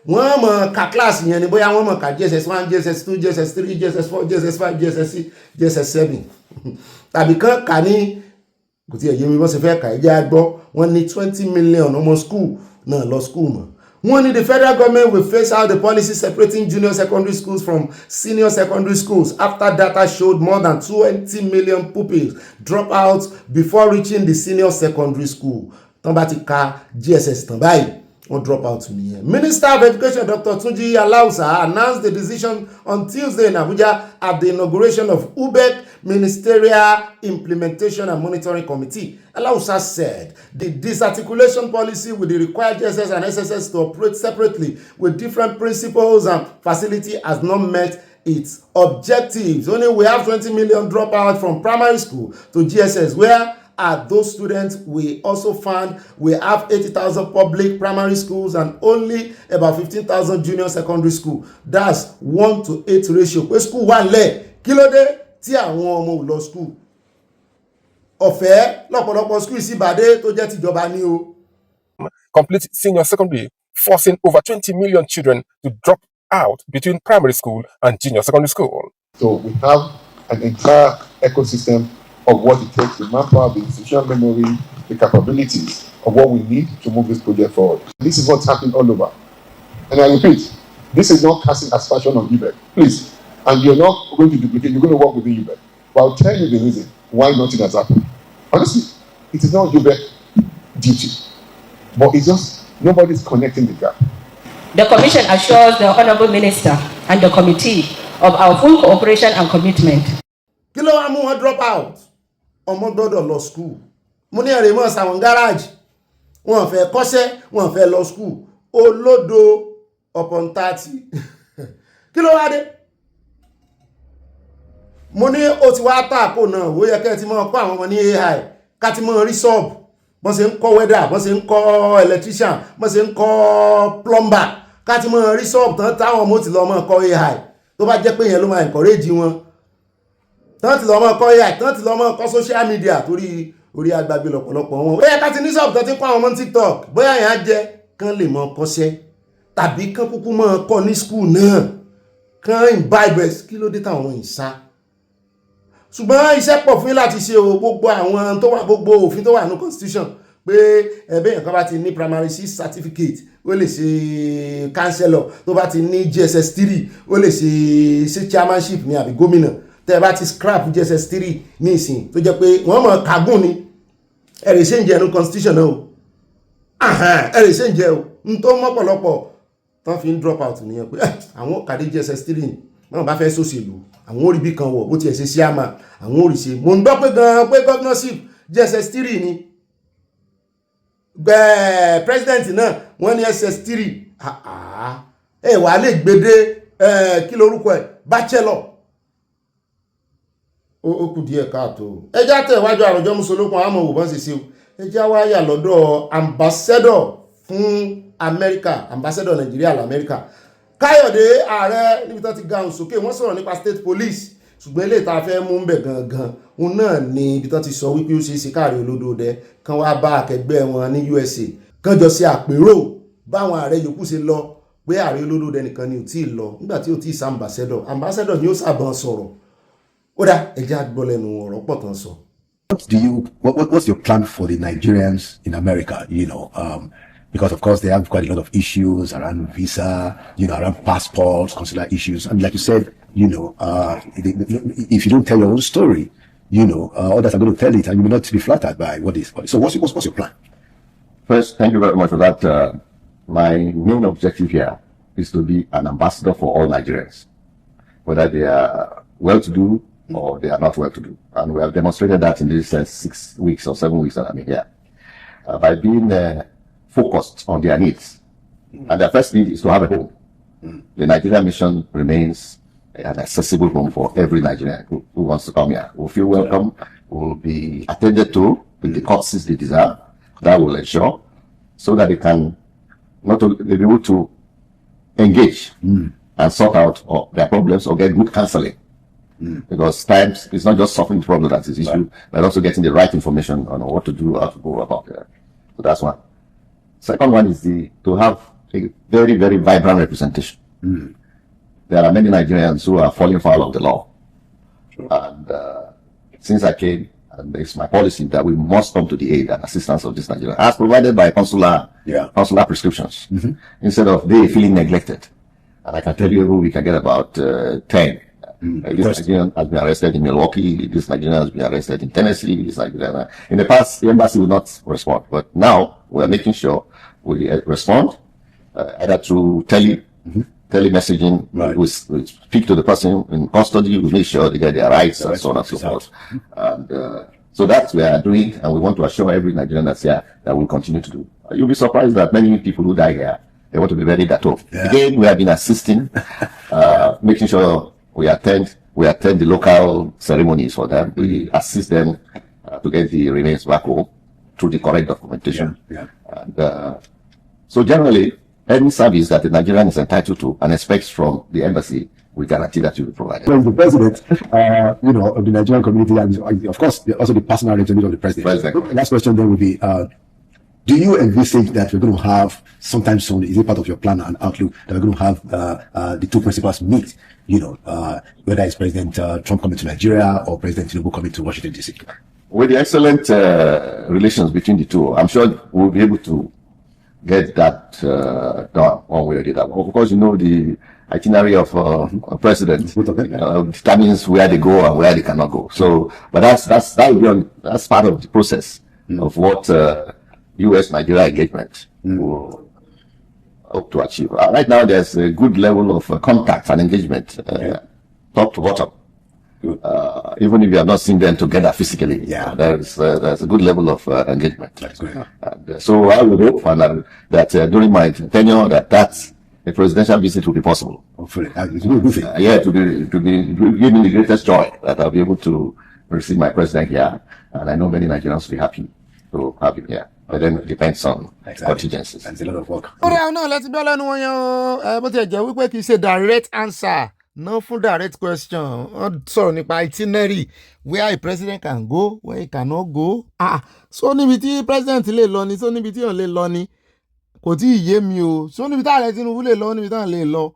wọ́n mọ̀ ká kíláàsì yẹn ni bóyá wọ́n mọ̀ ká GSS 1 GSS 2 GSS 3 GSS 4 GSS 5 GSS 6 GSS 7 tàbí kan kà ní kò tí ẹ̀yẹ́ mi wọ́n ṣe fẹ́ kà ẹjẹ́ àgbọ́ wọ́n ní 20 million ọmọ school náà lọ school mọ́ wọ́n ní the federal government will phase out the policy separating junior secondary schools from senior secondary schools after data showed more than 20 million pupils drop out before reaching the senior secondary school tán bá ti ka GSS tán báyìí wọ́n drop out nìyẹn. Minister of Education Dr. Tunji Alausa announced the decision on Tuesday in Abuja at the inauguration of UBEC Ministerial Implementation and Monitoring Committee. Alausa said the disarticulation policy with the required GSS and SSS to operate separately with different principles and facility has not met its objectives. Only we have 20 million dropout from primary school to GSS, where are those students we also found we have 80,000 public primary schools and only about 15,000 junior secondary school. That's 1:8 ratio. Pé school wà lẹ̀ kí ló dé tí àwọn ọmọ ò lọ school. Ọ̀fẹ́ lọ́pọ̀lọpọ̀ school sì bàdé tó jẹ́ tìjọba ní o. Complete senior secondary, forcing over 20 million children to drop out between primary school and junior secondary school. So we have an entire ecosystem of what it takes, the manpower, the institutional memory, the capabilities of what we need to move this project forward. This is what's happening all over. And I repeat, this is not casting aspersion on UBEC, please. And you're not going to duplicate, you're going to work within UBEC. But I'll tell you the reason why nothing has happened. Honestly, it is not UBEC duty, but it's just nobody's connecting the gap. The Commission assures the Honourable Minister and the Committee of our full cooperation and commitment. Kí ló wá mú wọn drop out? Ọmọ gbọ́dọ̀ lọ school. Mo ní ẹ̀rẹ̀ mọ́ sàwọn garage. Wọ́n fẹ́ kọ́ṣẹ́, wọ́n fẹ́ lọ school. Olódo upon 30. Kí ló wá dé? Mo ní ó ti wá tààpò náà, ó yẹ kẹ́ ti mọ́ kọ́ àwọn ọmọ ní AI. Ká ti mọ́ rí sub. Bọ́n ṣe ń kọ́ weather, bọ́n ṣe ń kọ́ electrician, bọ́n ṣe ń kọ́ plumber. Ká ti mọ́ rí sub tán táwọn ọmọ ti lọ mọ́ kọ́ AI. Tó bá jẹ́ pé yẹn ló máa encourage wọn. Tán ti lọ mọ́ kọ́ AI, tán ti lọ mọ́ kọ́ social media torí orí agbágbé lọ́pọ̀lọpọ̀ wọn. Ó yẹ ká ti ní sub tán ti kọ́ àwọn ọmọ TikTok. Bóyá yẹn á jẹ́ kán lè mọ́ kọ́ṣẹ́ tàbí kán kúkú mọ́ kọ́ ní school náà. Kán imbibe kí ló dé táwọn yìí sá. Ṣùgbọ́n iṣẹ́ pọ̀ fún yín láti ṣe o gbogbo àwọn tó wà gbogbo òfin tó wà ní constitution pé ẹ̀bẹ̀ yẹn kan bá ti ní primary 6 certificate ó lè ṣe councillor tó bá ti ní GSS 3 ó lè ṣe chairmanship ní àbí gómìnà tẹ́ bá ti scrap JSS 3 ní ìsìn tó jẹ́ pé wọ́n mọ̀ kagún ni ẹ̀rẹ̀ ṣe ń jẹ́ ẹnu constitution náà o ẹ̀rẹ̀ ṣe ń jẹ́ o n tó mọ́pọ̀lọpọ̀ tán fi ń drop out nìyẹn pé àwọn kàdé JSS 3 ni wọ́n bá fẹ́ sòṣèlú àwọn orí bí kan wọ̀ bó tiẹ̀ ṣe sí àmà àwọn orí ṣe mo ń gbọ́ pé gan pé governorship JSS 3 ni president náà wọ́n ní SS 3 wà lè gbédé kí lórúkọ ẹ̀ bachelor ó kù díẹ̀ káàtó ẹjá tẹ̀ wájú àròjọ́ musolókun àmọ́ òbọ̀n sì sí o ẹjá wáyà lọ́dọ̀ ambassador fún Amẹ́ríkà ambassador Nàìjíríà l'Amẹ́ríkà Káyọ̀dé ààrẹ níbi tán ti ga òun sókè wọ́n sọ̀rọ̀ nípa state police ṣùgbọ́n ilé ìta fẹ́ mú ń bẹ̀ gangan òun náà ni ibi tán ti sọ wípé ó ṣeé ṣe káàrí olódòdẹ kan wá bá akẹgbẹ́ wọn ní USA kan jọ sí àpérò báwọn ààrẹ yòókù ṣe lọ pé ààrẹ olódòdẹ nìkan ni ò tí ì lọ nígbà tí ò tí ì sá ambassador ni ó sàbọn sọ̀rọ̀ ó dá ẹjẹ́ àgbọ́ lẹ́nu ọ̀rọ̀ pọ̀ tán sọ. What's your plan for the Nigerians in America? Because of course they have quite a lot of issues around visa, around passports, consular issues, and like you said, if you don't tell your own story, others are going to tell it, and you will not be flattered by what is. So what's your plan? First, thank you very much for that. My main objective here is to be an ambassador for all Nigerians, whether they are well-to-do or they are not well-to-do. And we have demonstrated that in these 6 weeks or 7 weeks that I'm here. By being focused on their needs. And their first need is to have a home. The Nigerian mission remains an accessible home for every Nigerian who wants to come here. Will feel welcome, will be attended to with the courtesies they deserve. That will ensure so that they can not only be able to engage and sort out their problems or get good counseling. Because times it's not just solving the problem that is issue, but also getting the right information on what to do, how to go about it. So that's one. Second one is to have a very, very vibrant representation. There are many Nigerians who are falling foul of the law. And since I came, and it's my policy that we must come to the aid and assistance of this Nigerian, as provided by consular prescriptions, instead of they feeling neglected. And I can tell you every week I get about 10. This Nigerian has been arrested in Milwaukee. This Nigerian has been arrested in Tennessee. This Nigerian, in the past, the embassy would not respond, but now we are making sure we respond either through tele-messaging. We speak to the person in custody. We make sure they get their rights and so on and so forth. And so that's what we are doing, and we want to assure every Nigerian that's here that we'll continue to do. You'll be surprised that many people who die here, they want to be buried at home. Again, we have been assisting, making sure we attend the local ceremonies for them. We assist them to get the remains back home through the correct documentation. And so generally, any service that the Nigerian is entitled to and expects from the embassy, we guarantee that you will provide it. Well, the president, of the Nigerian community, and of course, also the personal representative of the president. Last question then will be, do you envisage that we're going to have sometime soon, is it part of your plan and outlook, that we're going to have the two principals meet, whether it's President Trump coming to Nigeria or President Tinubu coming to Washington, D.C.? With the excellent relations between the two, I'm sure we'll be able to get that done one way or the other. Of course, the itinerary of a president determines where they go and where they cannot go. So, but that's part of the process of what U.S.-Nigeria engagement will hope to achieve. Right now, there's a good level of contact and engagement, top to bottom. Even if you have not seen them together physically, there's a good level of engagement. And, so I would hope that during my tenure, that a presidential visit will be possible. Hopefully, to give me the greatest joy that I'll be able to receive my president here, and I know many Nigerians will be happy to have him here. But then it depends on contingencies. That's a lot of work. Ọ̀rẹ́ náà láti gbọ́ lẹ́nu wọn yẹn bó ti jẹ́ wípé kì í ṣe direct answer. No full direct question. Sọ̀rọ̀ nípa itinerary where a president can go, where he cannot go. So níbi tí president lè lọ ni, so níbi tí òun lè lọ ni. Kò tí ì yé mi o. So níbi tí ààrẹ Tinubu lè lọ, níbi tí òun lè lọ.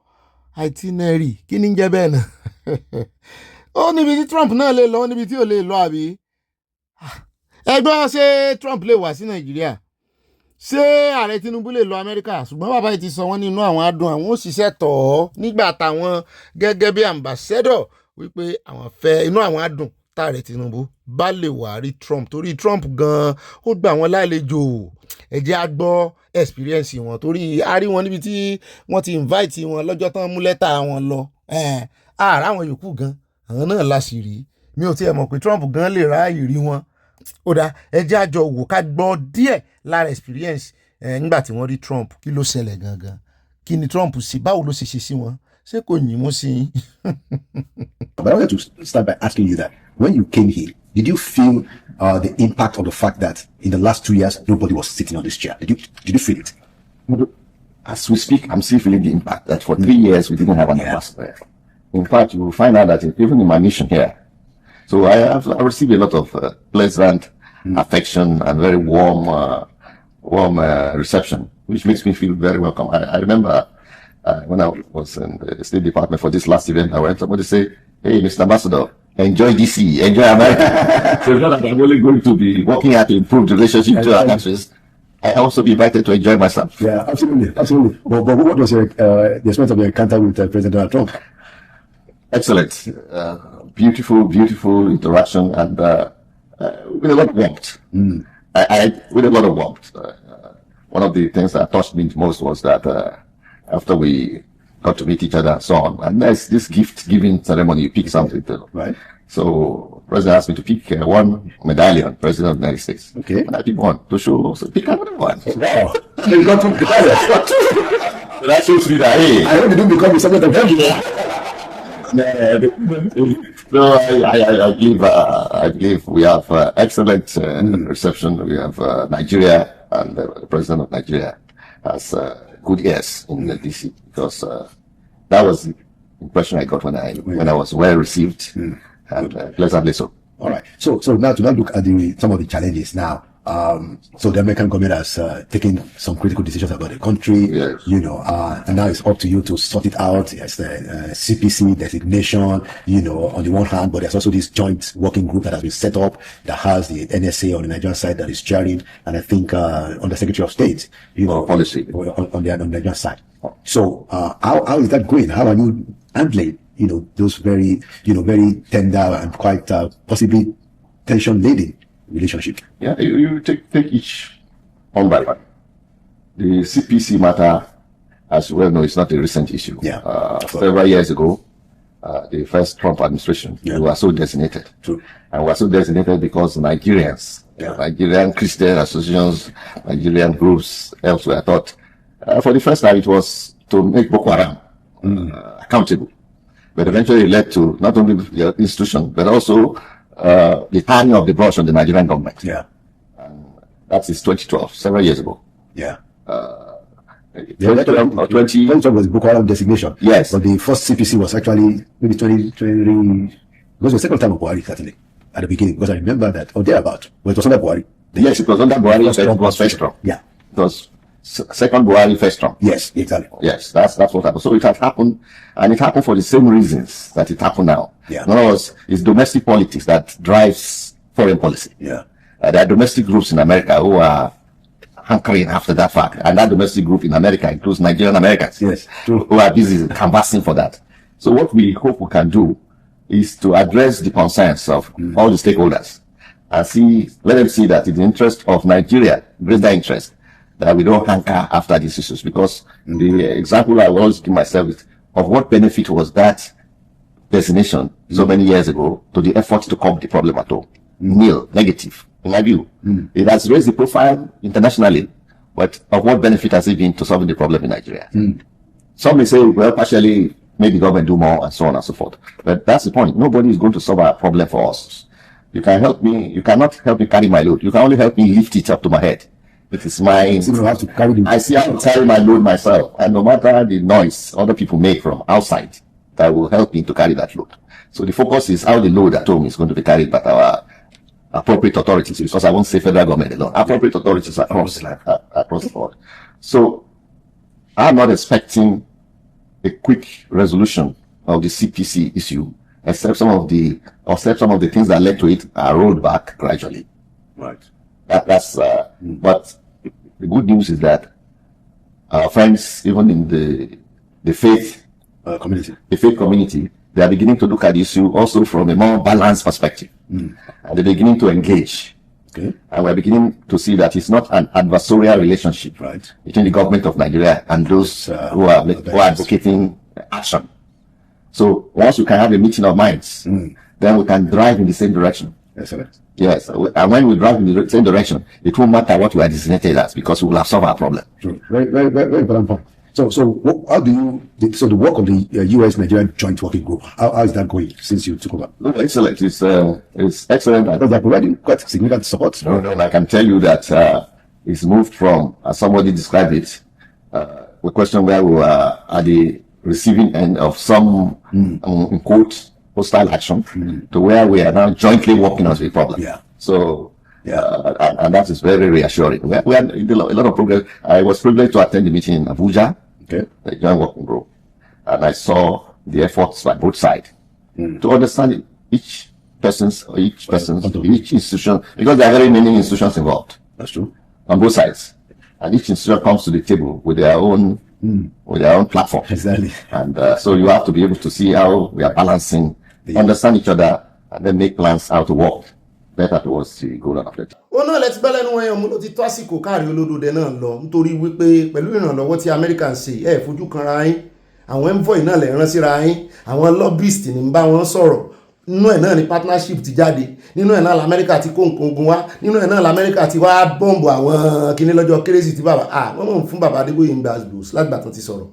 Itinerary kí ni ń jẹ́ bẹ́ẹ̀ náà? Ó níbi tí Trump náà lè lọ, níbi tí ò lè lọ àbí? Ẹgbọ́n ṣé Trump lè wá sí Nàìjíríà? Ṣé ààrẹ Tinubu lè lọ Amẹ́ríkà? Ṣùgbọ́n bàbá yìí ti sọ wọ́n nínú àwọn adùn àwọn òṣìṣẹ́ tọ̀ ọ́ nígbà táwọn gẹ́gẹ́ bí ambassador wípé àwọn fẹ́ inú àwọn á dùn táàrẹ Tinubu bá lè wá rí Trump torí Trump gan ó gbà wọ́n lálejò ẹ jẹ́ á gbọ́ experience wọn torí a rí wọn níbi tí wọ́n ti invite wọn lọ́jọ́ tán mú lẹ́tà wọn lọ ààrẹ àwọn yòókù gan àwọn náà láṣìírí mi ò tiẹ̀ mọ̀ pé Trump gan lè ráàyè rí wọn ó dá ẹ jẹ́ àjọ wò ká gbọ́ díẹ̀ lára experience nígbà tí wọ́n rí Trump kí ló ṣẹlẹ̀ gangan kí ni Trump sí báwo ló ṣe ṣe sí wọn ṣé kò yín mú sí i. But I wanted to start by asking you that when you came here, did you feel the impact of the fact that in the last 2 years nobody was sitting on this chair? Did you feel it? As we speak, I'm still feeling the impact that for 3 years we didn't have an ambassador. In fact, you will find out that even in my mission here, so I received a lot of pleasant affection and very warm reception, which makes me feel very welcome. I remember when I was in the State Department for this last event, I went somebody say, "Hey, Mr. Ambassador, enjoy DC, enjoy America." So not that I'm only going to be working out to improve the relationship to our countries, I also be invited to enjoy myself. Yeah, absolutely. But what was the experience of your encounter with President Donald Trump? Excellent, beautiful interaction, and with a lot of warmth. With a lot of warmth. One of the things that touched me most was that after we got to meet each other and so on, and there's this gift-giving ceremony, you pick something. Right. So President asked me to pick one medallion, President of the United States. Okay. And I picked one to show, so pick another one. Wow. You got two medallions. So that shows me that, hey. I hope you didn't become a subject of heaven. No, I believe we have excellent reception. We have Nigeria, and the President of Nigeria has good ears in the DC, because that was the impression I got when I was well received and pleasantly so. All right. So now to look at some of the challenges now. So the American government has taken some critical decisions about the country, yes. And now it's up to you to sort it out. There's the CPC designation, on the one hand, but there's also this joint working group that has been set up that has the NSA on the Nigerian side that is chairing, and I think on the Secretary of State, policy on the Nigerian side. So how is that going? How are you handling, those very, very tender and quite possibly tension-laden relationship? Yeah, you take each one by one. The CPC matter, as you well know, is not a recent issue. Yeah. Several years ago, the first Trump administration, we were so designated. True. And we were so designated because Nigerians, Nigerian Christian associations, Nigerian groups elsewhere thought, for the first time, it was to make Boko Haram accountable. But eventually it led to not only the institution, but also the turning of the brush on the Nigerian government. Yeah. And that is 2012, several years ago. Yeah. 2012 was Boko Haram designation. Yes. But the first CPC was actually maybe 2020. It was the second time of Buhari, certainly, at the beginning, because I remember that, or thereabout, but it was under Buhari. Yes, it was under Buhari. It was first Trump. Yeah. It was second Buhari, first Trump. Yes, exactly. Yes, that's what happened. So it has happened, and it happened for the same reasons that it happened now. Yeah. In other words, it's domestic politics that drives foreign policy. Yeah. There are domestic groups in America who are hankering after that fact, and that domestic group in America includes Nigerian Americans. Yes. Who are busy canvassing for that. So what we hope we can do is to address the concerns of all the stakeholders and let them see that in the interest of Nigeria, greater interest, that we don't hanker after these issues. Because the example I will always give myself is of what benefit was that designation so many years ago to the effort to curb the problem at all. Nil, negative, in my view. It has raised the profile internationally, but of what benefit has it been to solving the problem in Nigeria? Some may say, well, partially, maybe the government do more and so on and so forth. But that's the point. Nobody is going to solve our problem for us. You can help me. You cannot help me carry my load. You can only help me lift it up to my head. It is mine. So you have to carry I see how to carry my load myself. And no matter the noise other people make from outside, that will help me to carry that load. So the focus is how the load at home is going to be carried by our appropriate authorities, because I won't say federal government alone. Appropriate authorities across the board. So I'm not expecting a quick resolution of the CPC issue, except some of the things that led to it are rolled back gradually. Right. But the good news is that our friends, even in the faith community, they they are beginning to look at the issue also from a more balanced perspective. And they're beginning to engage. Okay. And we're beginning to see that it's not an adversarial relationship between the government of Nigeria and those who are advocating action. So once we can have a meeting of minds, then we can drive in the same direction. Excellent. Yes, and when we drive in the same direction, it won't matter what we are designated as, because we will have solved our problem. True. Very important point. So how do you, so the work of the US-Nigeria Joint Working Group, how is that going since you took over? No, excellent. It's excellent. Because they're providing quite significant support. No, I can tell you that it's moved from, as somebody described it, a question where we were at the receiving end of some, in quote, hostile action, to where we are now jointly working on the problem. Yeah. So, and that is very reassuring. We had a lot of progress. I was privileged to attend the meeting in Abuja, the Joint Working Group, and I saw the efforts by both sides to understand each institution, because there are very many institutions involved. That's true. On both sides, and each institution comes to the table with their own platform. Exactly. And so you have to be able to see how we are balancing, understand each other, and then make plans how to work better towards the goal and objective. ó náà lẹ́tí bẹ́lẹ̀ ní wọ́n yàn mú ló ti tó àsìkò káàrí olódòdẹ náà lọ nítorí wípé pẹ̀lú ìrànlọ́wọ́ tí Amẹ́ríkà ń ṣe ẹ̀ fojú kanra yín, àwọn envoy náà lè rán síra yín, àwọn lobbyist ní ń bá wọn sọ̀rọ̀, nínú ẹ̀ náà ni partnership ti jáde, nínú ẹ̀ náà l'Amẹ́ríkà ti kó nǹkan ogun wá, nínú ẹ̀ náà l'Amẹ́ríkà ti wá bọ́ǹbù àwọn kinní lọ́jọ́ kérésì tí bàbá wọ́n mọ̀ fún bàbá Adébóyè ń gbàgbós lágbà tán ti sọ̀rọ̀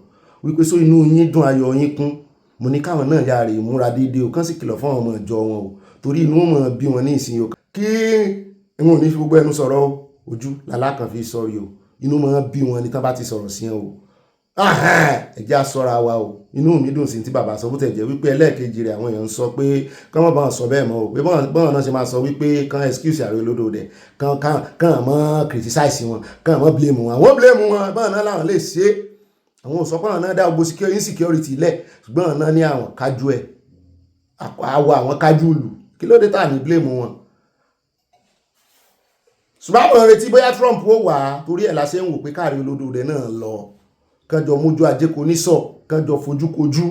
wípé só inú yín dùn ayọ̀ yín kún, mo ní káwọn náà yára ìmúra déédéé o, kán sì kìlọ̀ fún àwọn ọmọ ìjọ wọn o, torí inú wọn bí wọn ní ìsìn o, kí wọn ò ní fi gbogbo ẹnu sọ̀rọ̀ o, ojú làlákàn fi sọ̀rọ̀ o, inú wọn bí wọn ní tán bá ti sọ̀rọ̀ sí wọn o, ẹjẹ́ àsọ́ra wa o, inú mi dùn sí ti bàbá sọ bó tẹ̀ jẹ́ wípé ẹlẹ́ẹ̀kejì rẹ̀ àwọn èèyàn ń sọ pé kán mọ́ bá wọn sọ bẹ́ẹ̀ mọ́ o, pé bọ́n náà ṣe máa sọ wípé kán excuse Ààrẹ Olódòdẹ, kán mọ́ criticize wọn, kán mọ́ blame wọn, àwọn blame wọn bọ́n náà làwọn lè ṣe é, àwọn òsọpọ̀nà náà dá gbogbo insecurity lẹ̀, ṣùgbọ́n náà ní àwọn kájú ẹ̀, àwọn kájú lù, kí ló dé tà ní blame wọn. Ṣùgbọ́n àwọn retí bóyá Trump ó wà torí ẹ̀ la ṣe ń wò pé káàrí Olódòdẹ náà lọ, kánjọ mójú ajé kò ní sọ, kánjọ fojú kojú,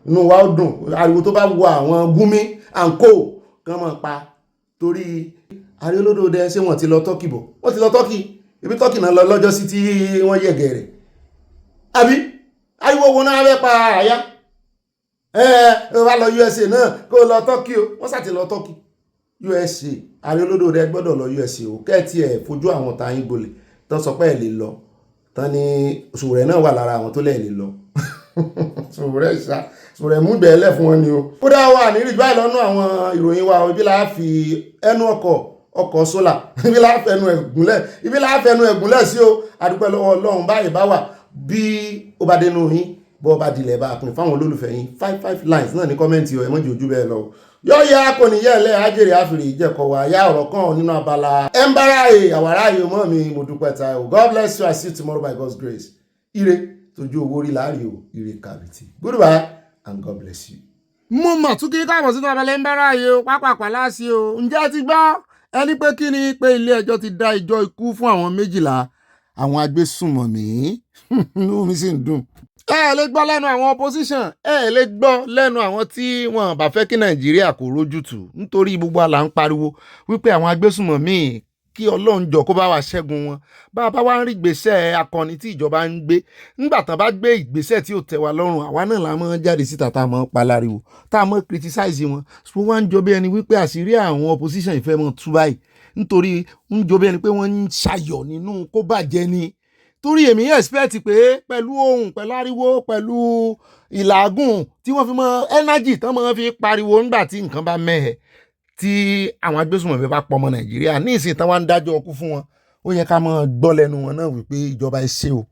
inú wa ó dùn, ariwo tó bá wọ àwọn Gúnmi àǹkó kán mọ̀ pa, torí Ààrẹ Olódòdẹ ṣé wọ́n ti lọ Tọ́kì bọ̀, wọ́n ti lọ Tọ́kì, ibi Tọ́kì náà lọ lọ́jọ́ sí tí wọ́n yẹ̀gẹ̀ rẹ̀, àbí ariwo wo náà fẹ́ pa àyà wá lọ USA náà kó lọ Tọ́kì o, wọ́n sàti lọ Tọ́kì USA, Ààrẹ Olódòdẹ gbọ́dọ̀ lọ USA o, kẹ́ẹ̀tì ẹ̀ fojú àwọn tàyín gbolẹ̀ tán sọ pé ẹ̀ lè lọ, tán ní Sùwẹ̀rẹ̀ náà wà lára àwọn tó lè lọ Sùwẹ̀rẹ̀ mú bẹ̀ẹ́lẹ̀ fún wọn ni o. Ó dá wà ní rí báyìí lọ́nà àwọn ìròyìn wa, ibi láà fi ẹnu ọkọ̀ sólà, ibi láà fẹnu ẹ̀gúnlẹ̀ sí o, adúpẹ́ lọ́wọ́ Ọlọ́run báyìí bá wà, bí ó bá dénú yín bọ́ bá dilẹ̀ bá pín fáwọn olólùfẹ́ yín 5 lines náà ní kọ́mẹ́ǹtì ọ̀ ẹ̀mọ́jì ojú bẹ́ẹ̀ lọ. Yóò yá kò ní yẹ́lẹ̀ ajẹ́rẹ́ àfìrí ìjẹ́kọ̀ wà yá ọ̀rọ̀ kan nínú abala ẹ̀ńbáráyè àwáráyè mọ́ mi mo dúpẹ́ ta o. God bless you, I see you tomorrow by God's grace. Ire tójú owó rí láàrin o, ire kàbìtì. Goodbye and God bless you. Mo mà tún kí káàbọ̀ sínú abala ẹ̀ńbáráyè o, pápákọ̀ láàsì o. Ǹjẹ́ ti gbọ́ ẹni pé kí ni pé ilé ẹjọ́ ti dá ìjọ ikú fún àwọn 12 àwọn agbésùnmọ̀mí, inú mi sì ń dùn. Ẹ lè gbọ́ lẹ́nu àwọn opposition, ẹ lè gbọ́ lẹ́nu àwọn tí wọ́n bá fẹ́ kí Nàìjíríà kó rójútùú, nítorí gbogbo àlà ń pariwo wípé àwọn agbésùnmọ̀mí kí Ọlọ́run jọ kó bá wa ṣẹ́gun wọn. Bá a bá wá ń rí ìgbésẹ̀ akọni tí ìjọba ń gbé, nígbà tán bá gbé ìgbésẹ̀ tí ò tẹ́ wa lọ́rùn, àwa náà la máa jáde síta tá a máa palariwo, tá a máa criticize wọn. Ṣùgbọ́n wọ́n ń jọ bí ẹni wípé àṣírí àwọn opposition ìfẹ́ mọ́ tú báyìí, nítorí ń jọ bí ẹni pé wọ́n ń ṣayọ̀ nínú kó bàjẹ́ ni. Torí èmi expect pé pẹ̀lú ohun, pẹ̀lú ariwo, pẹ̀lú ìlàgùn tí wọ́n fi mọ energy tán máa fi pariwo nígbà tí nǹkan bá mẹ́hẹ̀, tí àwọn agbésùnmọ̀mí bá pọ̀ ọmọ Nàìjíríà ní ìsìn tán wá ń dájọ́ ọkú fún wọn, ó yẹ ká máa gbọ́ lẹ́nu wọn náà wípé ìjọba ẹ ṣé o.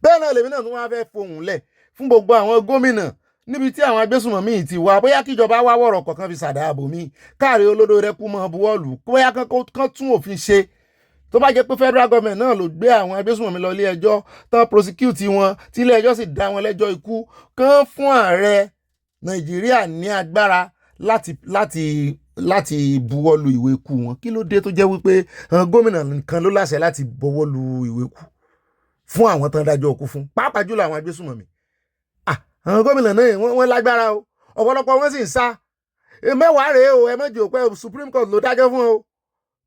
Bẹ́ẹ̀ náà lèmi náà tún wá fẹ́ fohùn lẹ̀ fún gbogbo àwọn gómìnà níbi tí àwọn agbésùnmọ̀mí ti wá, bóyá kíjọba wá wọ̀rọ̀ kọ̀ọ̀kan fi ṣàdáàbò mí, káàrí Olódòdẹ kú mọ́ buwọ́lù, bóyá kán tún òfin ṣe. Tó bá jẹ́ pé federal government náà ló gbé àwọn agbésùnmọ̀mí lọ ilé ẹjọ́ tán prosecute wọn, tí ilé ẹjọ́ sì dá wọn lẹ́jọ́ ikú, kán fún ààrẹ Nàìjíríà ní agbára láti buwọ́lu ìwé ikú wọn. Kí ló dé tó jẹ́ wípé gómìnà nìkan ló láṣẹ láti buwọ́lu ìwé ikú fún àwọn tán dájọ́ ikú fún, pàápàá jùlọ àwọn agbésùnmọ̀mí? àwọn gómìnà náà wọ́n lágbára o ọ̀pọ̀lọpọ̀ wọ́n sì ń sá mẹ́wàá rèé o ẹ mẹ́jọ pé Supreme Court ló dájọ́ fún o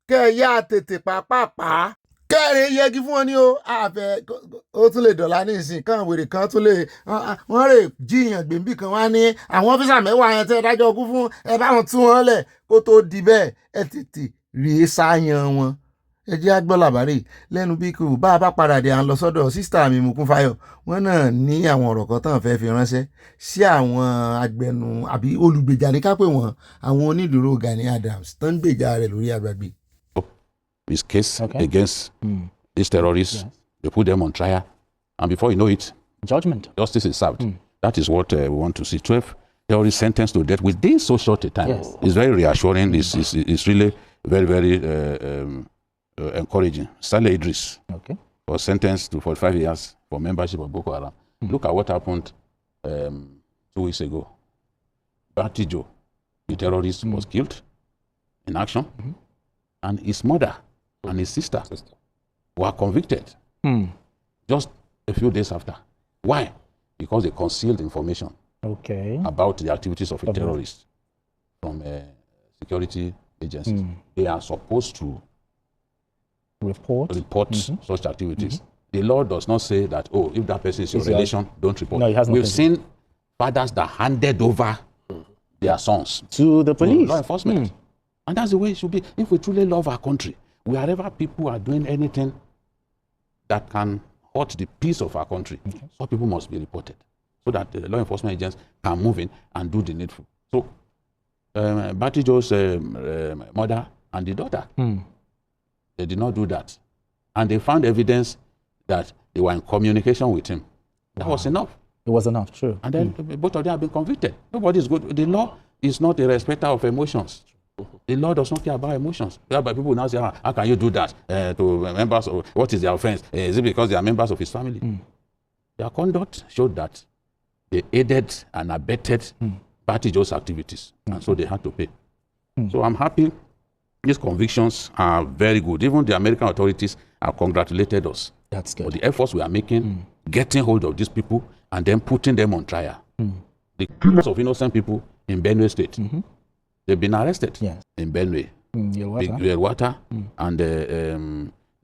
kẹ́ ẹ yá tètè pàápàá kẹ́rin yẹgi fún wọn ní o àfẹ́ ó tún lè dọ̀la ní ìsìn kan wèrè kan tún lè wọ́n rè jíyàn gbèǹbì kan wá ní àwọn ọ́fíìsà mẹ́wàá yẹn tẹ́ dájọ́ kú fún ẹ bá wọn tú wọn lẹ̀ kó tó di bẹ́ẹ̀ ẹ tètè rèé sáyàn wọn. ẹ jẹ́ àgbọ̀ làbárè lẹ́nu bí kò bá a bá padà dé à ń lọ sọ́dọ̀ sísítà mi Mùkúnfáyọ̀ wọn náà ní àwọn ọ̀rọ̀ kan tán fẹ́ fi ránṣẹ́ sí àwọn agbẹnu àbí olùgbèjà ní ká pè wọ́n àwọn onídùúró Gani Adams tán ń gbèjà rẹ̀ lórí àgbàgbé. His case against these terrorists, they put them on trial, and before you know it, justice is served. That is what we want to see. 12 terrorists sentenced to death within so short a time. It's very reassuring. It's really very, very encouraging. Saleh Idris was sentenced to 45 years for membership of Boko Haram. Look at what happened 2 weeks ago. Batijo, the terrorist, was killed in action, and his mother and his sister were convicted just a few days after. Why? Because they concealed information about the activities of a terrorist from security agencies. They are supposed to report such activities. The law does not say that, oh, if that person is your relation, don't report. No, it has We've seen fathers that handed over their sons to the police, law enforcement. And that's the way it should be. If we truly love our country, wherever people are doing anything that can hurt the peace of our country, so people must be reported so that the law enforcement agents can move in and do the needful. So, Batijo's mother and the daughter, they did not do that. And they found evidence that they were in communication with him. That was enough. It was enough, true. And then both of them have been convicted. Nobody is good. The law is not a respecter of emotions. The law does not care about emotions. But people now say, how can you do that to members of, what is their offense? Is it because they are members of his family? Their conduct showed that they aided and abetted Batijo's activities. And so they had to pay. So I'm happy. These convictions are very good. Even the American authorities have congratulated us. That's good. For the efforts we are making, getting hold of these people and then putting them on trial. The killings of innocent people in Benue State. They've been arrested in Benue, Yelwata, and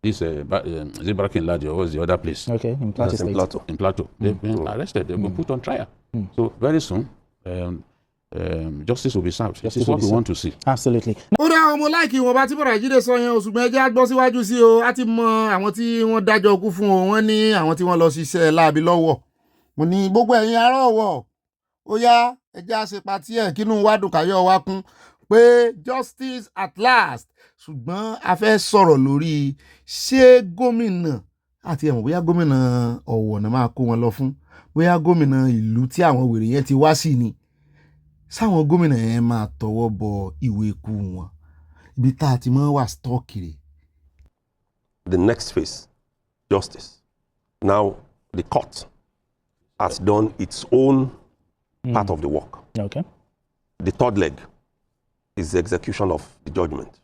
this Zibrakin Ladio was the other place. Okay, in Plateau State. In Plateau. They've been arrested. They've been put on trial. So very soon, justice will be served. This is what we want to see. Absolutely. ó dá àwọn ọmọ láìkí wọn bá tí bọ̀dà Jídé sọ yẹn oṣù gbẹ́jẹ́ á gbọ́ síwájú sí o á ti mọ àwọn tí wọ́n dájọ́ ikú fún o wọ́n ní àwọn tí wọ́n lọ ṣiṣẹ́ láabi lọ́wọ́ mo ní gbogbo ẹ̀yin ará Ọ̀wọ̀ ó yá ẹjẹ́ àṣepatí ẹ̀ kínú wa dùn káyọ̀ wa kún pé justice at last ṣùgbọ́n a fẹ́ sọ̀rọ̀ lórí ṣé gómìnà àti ẹ̀mọ̀ bóyá gómìnà Ọ̀wọ̀ náà máa kó wọn lọ fún bóyá gómìnà ìlú tí àwọn wèrè yẹn ti wá sí ni sáwọn gómìnà yẹn máa tọwọ́ bọ ìwé ikú wọn ibi tá a ti máa wà stọ́ọ̀kì. The next phase, justice. Now the court has done its own part of the work. Okay. The third leg is the execution of the judgment.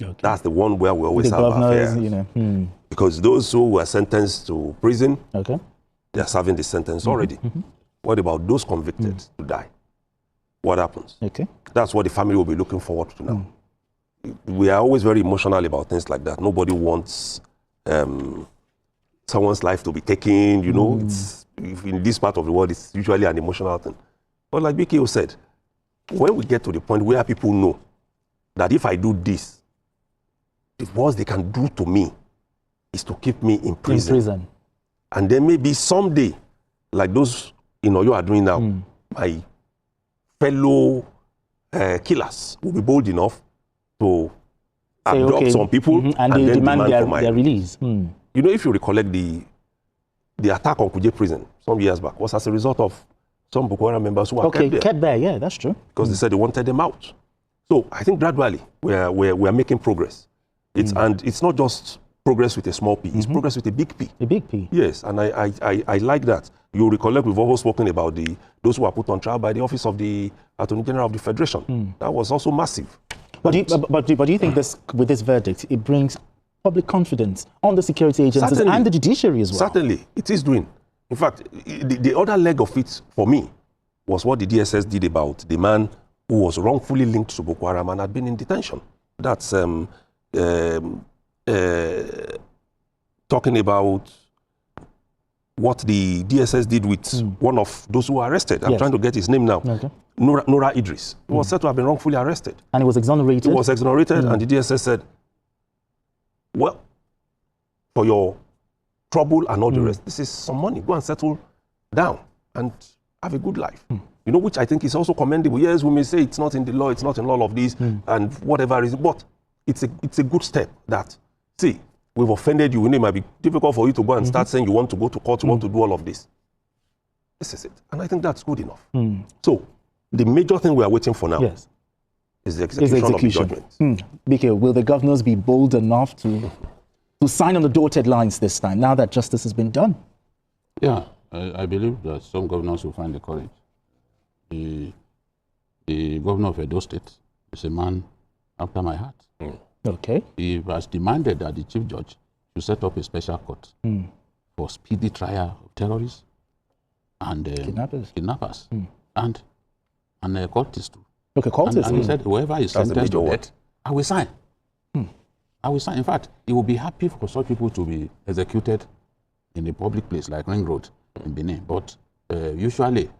Okay. That's the one where we always have our affairs. You know. Because those who were sentenced to prison, they are serving the sentence already. What about those convicted to die? What happens? Okay. That's what the family will be looking forward to now. We are always very emotional about things like that. Nobody wants someone's life to be taken, you know. It's, in this part of the world, it's usually an emotional thing. But like BKO said, when we get to the point where people know that if I do this, the worst they can do to me is to keep me in prison. And then maybe someday, like those in Oyo are doing now, my fellow killers will be bold enough to abduct some people and then demand for my their release. You know, if you recollect the attack on Kuje prison some years back was as a result of some Boko Haram members who were kept there. Yeah, that's true. Because they said they wanted them out. So I think gradually we are making progress. And it's not just progress with a small p, it's progress with a big P. A big P. Yes, and I like that. You recollect we've also spoken about those who were put on trial by the Office of the Attorney General of the Federation. That was also massive. But do you think this, with this verdict, it brings public confidence on the security agencies and the judiciary as well? Certainly, it is doing. In fact, the other leg of it for me was what the DSS did about the man who was wrongfully linked to Boko Haram and had been in detention. That's talking about what the DSS did with one of those who were arrested. I'm trying to get his name now. Okay. Nora Idris, who was said to have been wrongfully arrested. And he was exonerated? He was exonerated, and the DSS said, well, for your trouble and all the rest, this is some money. Go and settle down and have a good life. You know, which I think is also commendable. Yes, we may say it's not in the law, it's not in all of these, and whatever reason, but it's a good step that, see, we've offended you, and it might be difficult for you to go and start saying you want to go to court, you want to do all of this. This is it. And I think that's good enough. So, the major thing we are waiting for now is the execution of the judgment. BK, will the governors be bold enough to sign on the dotted lines this time, now that justice has been done? Yeah, I believe that some governors will find the courage. The governor of Edo State is a man after my heart. Okay. He has demanded that the chief judge should set up a special court for speedy trial of terrorists and kidnappers. And cultists too. Okay, cultists. And he said, whoever is sentenced to death, I will sign. I will sign. In fact, he will be happy for such people to be executed in a public place like Ring Road in Benin. But usually,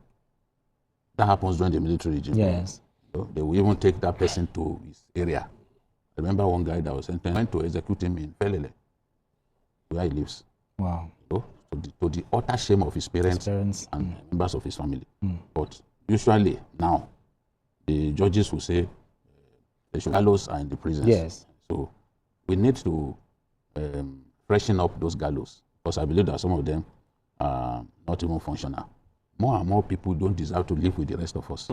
that happens during the military regime. Yes. So they will even take that person to his area. I remember one guy that was sentenced, went to execute him in Felele, where he lives. Wow. So, to the utter shame of his parents and members of his family. But usually now, the judges will say the gallows are in the prisons. Yes. So we need to freshen up those gallows, because I believe that some of them are not even functional. More and more people don't deserve to live with the rest of us.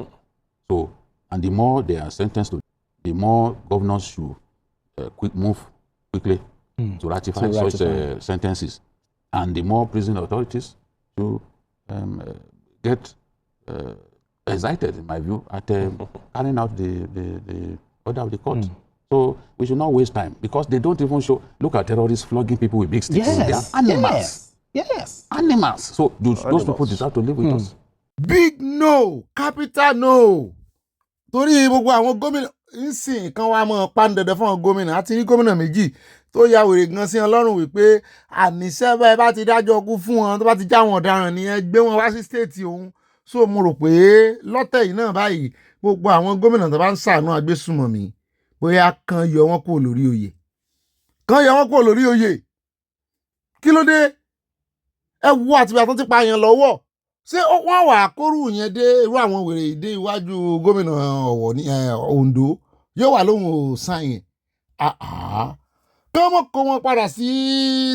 So, and the more they are sentenced to, the more governors should move quickly to ratify such sentences. And the more prison authorities to get excited, in my view, at carrying out the order of the court. So we should not waste time, because they don't even show. Look at terrorists flogging people with big sticks. They are animals. Yes. Animals. So those people deserve to live with us. Big no, capital no. Torí gbogbo àwọn gómìnà nsìn kan wá mọ́ pàǹdẹ̀dẹ̀ fún àwọn gómìnà àti rí gómìnà méjì tó ya wèrè gan sí ọlọ́run wípé àníṣe bẹ́ẹ̀ bá ti dájọ́ ọkú fún wọn tó bá ti já wọn ọ̀daràn nìyẹn gbé wọn wá sí stéètì òun. So mo rò pé lọ́tẹ̀ yìí náà báyìí gbogbo àwọn gómìnà tó bá ń ṣàánú agbésùmọ̀mí bóyá kan yọ wọn kúrò lórí oyè. Kan yọ wọn kúrò lórí oyè. Kí ló dé? Ẹ wo àtìgbà tó ti pa yẹn lọ́wọ́. Ṣé wọ́n wà kórù yẹn dé irú àwọn wèrè ìdé iwájú gómìnà Ọ̀wọ̀ ní Ondo yóò wà lóhùn òsàn yẹn. Kí wọ́n kó wọn padà sí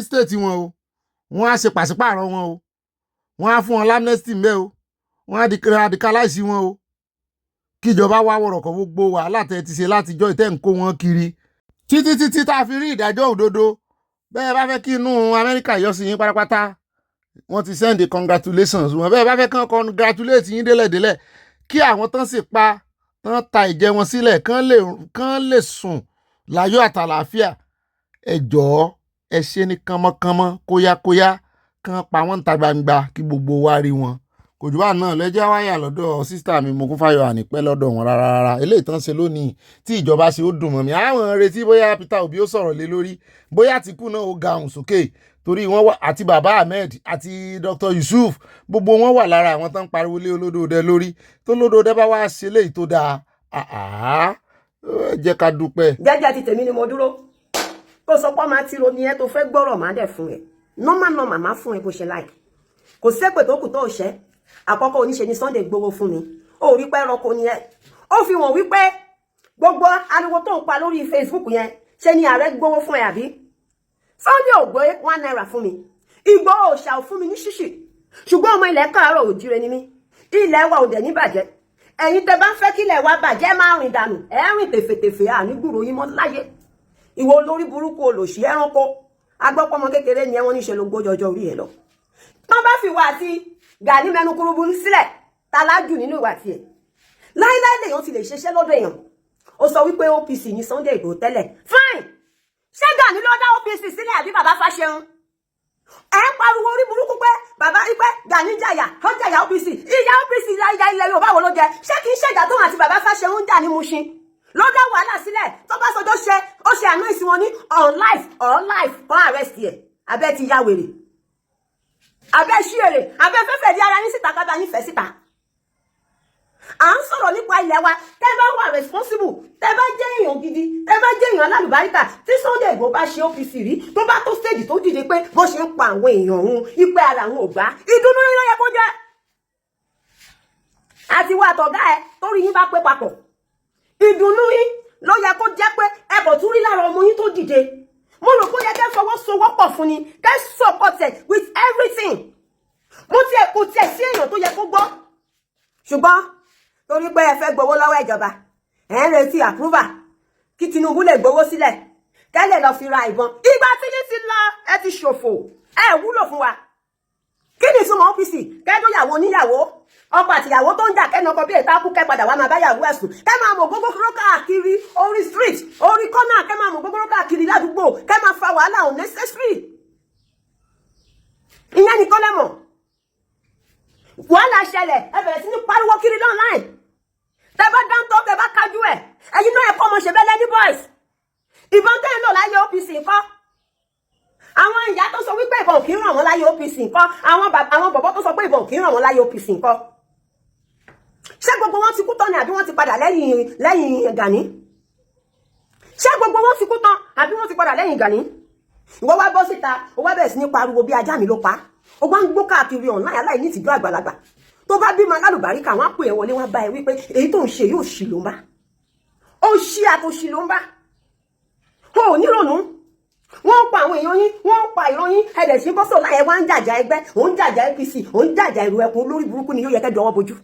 stéètì wọn o. Wọ́n á ṣe pàṣípààrọ̀ wọn o. Wọ́n á fún wọn lámnẹ́stì mbẹ́ o. Wọ́n á radicalize wọn o. Kíjọba wá wọ̀rọ̀kọ̀ gbogbo wàhálà tẹ́ ti ṣe látijọ́ ìtẹ́ ń kó wọn kiri. Títí tá a fi rí ìdájọ́ òdodo. Bẹ́ẹ̀ bá fẹ́ kí inú Amẹ́ríkà yọ sí yín pátápátá. Wọ́n ti send the congratulations wọn bẹ́ẹ̀ bá fẹ́ kàn congratulate yín délẹ̀délẹ̀ kí àwọn tán sì pa tán ta ìjẹ wọn sílẹ̀ kán lè sùn láyọ̀ àtàlàáfíà. Ẹ jọ̀ọ́ ẹ ṣe ní kánmọ́kánmọ́ kóyákóyá kán pa wọ́n ta gbangba kí gbogbo wa rí wọn. Kò jù bá náà lẹ́jọ́ wáyà lọ́dọ̀ sísítà mi Mokunfáyọ̀ ànípẹ́ lọ́dọ̀ wọn rárá. Eléyìí tán ṣe lónìí tí ìjọba ṣe ó dùn mọ́ mi. Àwọn retí bóyá Peter Obi ó sọ̀rọ̀ lé lórí, bóyá Àtíkù náà ó ga ohùn sókè. Torí wọ́n wà àti bàbá Ahmed àti Dr. Yusuf gbogbo wọn wà lára àwọn tán pariwo lé olódòdẹ lórí tó lódòdẹ bá wá ṣe léyìí tó dáa jẹ́ ká dúpẹ́. Jẹ́jẹ́ ti tèmi ni mo dúró kó sọ pé máa ti ro ni ẹ tó fẹ́ gbọ́rọ̀ máa dẹ̀ fún ẹ normal máa fún ẹ bó ṣe like kò sépè tó kù tó ṣẹ́ àkọ́kọ́ oníṣe ni Sunday gbowó fún mi ó rí pé ẹranko ni ẹ ó fi wọ̀n wípé gbogbo ariwo tó ń pa lórí Facebook yẹn ṣe ni ààrẹ gbowó fún ẹ àbí Sunday ò gbé 1 naira fún mi Ìgbòho òòṣà ò fún mi ní ṣíṣì ṣùgbọ́n ọmọ ilẹ̀ káàárọ̀ òjíire ni mí ilẹ̀ wa ò dẹ̀ ní bàjẹ́ ẹ̀yin tẹ́ bá ń fẹ́ kí ilẹ̀ wa bàjẹ́ máa rìn dànù ẹ rìn tèfètèfè ànígbùrò yín mọ́ láyé ìwọ olórí burúkú olòṣì ẹranko agbọ́pọ̀mọ kékeré ni ẹwọ́n níṣe ló gbójọjọ orí ẹ lọ tán bá fi wà àti Gani mẹ́nu kúrúburú sílẹ̀ talájù nínú ìwà tiẹ̀ láíláí lèèyàn ti lè ṣeṣẹ́ lọ́dọ̀ èèyàn ó sọ wípé OPC ní Sunday Igboho tẹ́lẹ̀ fine ṣé Gani ló dá OPC sílẹ̀ àbí bàbá Fáṣẹ̀hùn ẹ pariwo orí burúkú pé bàbá rí pé Gani jàyà ó jàyà OPC ìyá OPC ìyá ilẹ̀ Yorùbá wo ló jẹ ṣé kì í ṣèjà tóun àti bàbá Fáṣẹ̀hún ń jà ní Mushin ló dá wàhálà sílẹ̀ tó bá sọjọ́ ṣe ó ṣe àná ìsìn wọn ní on life kan arrest ẹ̀ abẹ́ ti ya wèrè abẹ́ ṣí èrè abẹ́ fẹ́fẹ́ di ara yín síta kábà yín fẹ́ síta à ń sọ̀rọ̀ nípa ilẹ̀ wa tẹ́ bá wà responsible tẹ́ bá jẹ́ èèyàn gidi tẹ́ bá jẹ́ èèyàn alálùbáríkà tí Sunday Igboho bá ṣe OPC rí tó bá tó stage tó dìde pé bó ṣe ń pa àwọn èèyàn òun ipe ara àwọn ò gbà ìdùnnú yín ló yẹ kó jẹ́ àti wà àtọ̀gá ẹ torí yín bá pé papọ̀ ìdùnnú yín ló yẹ kó jẹ́ pé ẹ bọ̀ tún rí lára ọmọ yín tó dìde mo rò pé ó yẹ kẹ́ fọwọ́sowọ́pọ̀ fún ni kẹ́ supported with everything mo tiẹ̀ kò tiẹ̀ sí èèyàn tó yẹ kó gbọ́ ṣùgbọ́n torí pé ẹ fẹ́ gbowó lọ́wọ́ ìjọba ẹ ń retí approval kí Tinubu lè gbowó sílẹ̀ kẹ́ lè lọ fi ra ìbọn ìgbà tí ní ti lọ ẹ ti ṣòfò ẹ wúlò fún wa kí ni ìtumọ̀ OPC kẹ́dọ̀ yàwó oníyàwó ọkọ àtìyàwó tó ń jà kẹ́nu ọkọ bí ètò àkú kẹ́ padà wá máa bá yàwó ẹ̀sùn kẹ́ máa mọ̀ gógóró káàkiri orí street orí kọ́nà kẹ́ máa mọ̀ gógóró káàkiri ládùúgbò kẹ́ máa fa wàhálà unnecessary ìyẹn nìkan lẹ́mọ̀ wàhálà ṣẹlẹ̀ ẹ bẹ̀rẹ̀ sí ní pariwo kiri online tẹ́ bá dáńtọ́ tẹ́ bá kájú ẹ̀ ẹ̀yin náà ẹ̀kọ́ ọmọ ṣẹ̀bẹ́ lẹ́ni boys ìbọn tẹ́ ń lò láyé OPC ńkọ́ àwọn ìyá tó sọ wípé ìbọn kì í ràn wọ́n láyé OPC ńkọ́ àwọn bọ̀bọ́ tó sọ pé ìbọn kì í ràn wọ́n láyé OPC ńkọ́ ṣé gbogbo wọn ti kú tán ni àbí wọ́n ti padà lẹ́yìn Gani ṣé gbogbo wọn ti kú tán àbí wọ́n ti padà lẹ́yìn Gani ìwọ wá bọ́ síta ó wá bẹ̀rẹ̀ sí ní pariwo bí ajá mi ló pa ó wá ń gbó káàkiri online aláìní ìtìjú àgbàlagbà tó bá bímọ alálùbáríkà wọn á pè é wọlé wọn bá ẹ wípé èyí tó ń ṣe yóò ṣì ló ń bá ó ṣí àtòṣì ló ń bá ó nírònú wọn pa àwọn èèyàn yín wọn pa ìran yín ẹdẹ sí bọ́sọ̀ láyé wá ń jàjà ẹgbẹ́ òun jàjà APC òun jàjà ìrù ẹkùn lórí burúkú ni yóò yẹ kẹ́ dọwọ́ bojú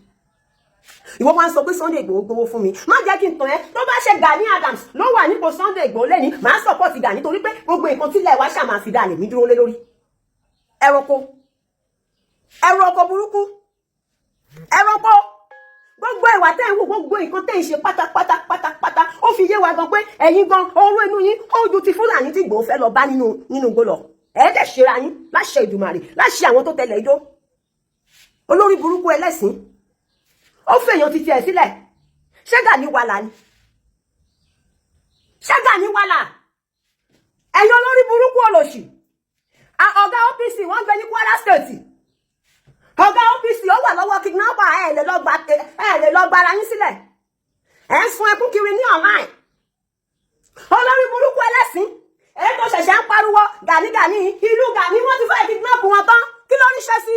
ìwọ wá ń sọ pé Sunday Igboho gbowó fún mi má jẹ́ kí n tàn ẹ́ tó bá ṣe Gani Adams ló wà nípò Sunday Igboho lẹ́ni màá support Gani torí pé gbogbo nǹkan tílẹ̀ wá ṣàmà fi dà lèmi dúró lé lórí ẹranko burúkú ẹranko gbogbo ìwà tẹ́ ń wò gbogbo nǹkan tẹ́ ń ṣe pátápátá ó fi yé wa gan pé ẹ̀yin gan oró inú yín ó ju ti Fúlàní tí Ìgbòho fẹ́ lọ bá nínú igbó lọ ẹ̀ẹ́dẹ̀ ṣera yín láṣẹ Ìdùmarè láṣẹ àwọn tó tẹ̀lé ijó olórí burúkú ẹlẹ́sìn ó fèèyàn títí ẹ̀ sílẹ̀ ṣé Gani wàlà ni ṣé Gani wàlà ẹ̀yin olórí burúkú olòṣì ọ̀gá OPC wọ́n ń bẹ ní Kwara State ọ̀gá OPC ó wà lọ́wọ́ kidnapper ẹ̀ lè lọ gbára yín sílẹ̀ ẹ̀ ń sun ẹkún kiri ní online olórí burúkú ẹlẹ́sìn ẹ̀ tó ṣẹ̀ṣẹ̀ ń pariwo Gani ìlú Gani wọ́n ti fẹ́ kidnap wọn tán kí ló ń ṣe sí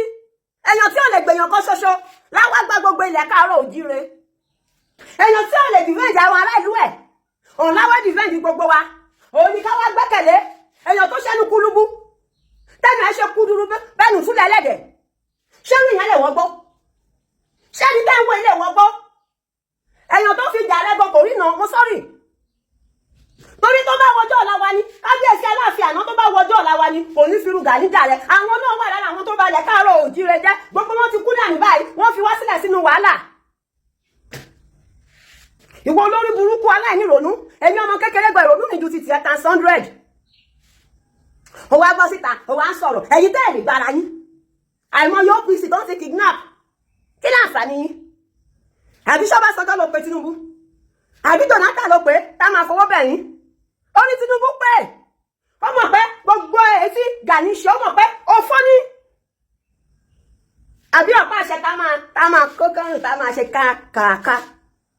èèyàn tí ò lè gbèyàn kan ṣoṣo láwọn gba gbogbo ilẹ̀ káàárọ̀ òjíire èèyàn tí ò lè dìvẹ́ǹdì àwọn ará ìlú ẹ̀ òun láwọn dìvẹ́ǹdì gbogbo wa òun ni káwá gbẹ́kẹ̀lé èèyàn tó ṣẹ́nu kúlúbú tẹ́nu ẹ̀ ṣe kúdúrú bẹ́ẹ̀nù fúnlẹ̀ ẹlẹ́dẹ̀ ṣé rí ìyẹn lè wọ́n gbọ́ ṣé ní tẹ́wọ́ ilé wọ́n gbọ́ èèyàn tó fi jà lẹ́gbọ́ kò rí nà mo sọ́rì torí tó bá wọjọ́ ọ̀la wa ni kábíyèsí aláàfin àná tó bá wọjọ́ ọ̀la wa ni kò ní fi rúgà ní dàrẹ́ àwọn náà wà lára àwọn tó balẹ̀ káàárọ̀ òjíire jẹ́ gbogbo wọn ti kú dànù báyìí wọ́n fi wá sílẹ̀ sínú wàhálà ìwọ olórí burúkú aláìní ronú èmi ọmọ kékeré gba ìrònú mi ju ti tiẹ̀ tan 100 ó wá gbọ́ síta ó wá ń sọ̀rọ̀ ẹ̀yin tẹ́ ẹ̀ lè gbára yín àìmọye OPC tó ń ti kidnap kí láǹfààní yín àbí ṣọ́bà sọ́jọ́ ló pe Tinubu àbí Jonathan ló pé tá máa fọwọ́ bẹ̀ yín ó ní Tinubu pé ó mọ̀ pé gbogbo etí Gani ṣe ó mọ̀ pé ó fọ́ ní àbí ọ̀pá àṣẹ tá máa kó kẹrin tá máa ṣe káàkáà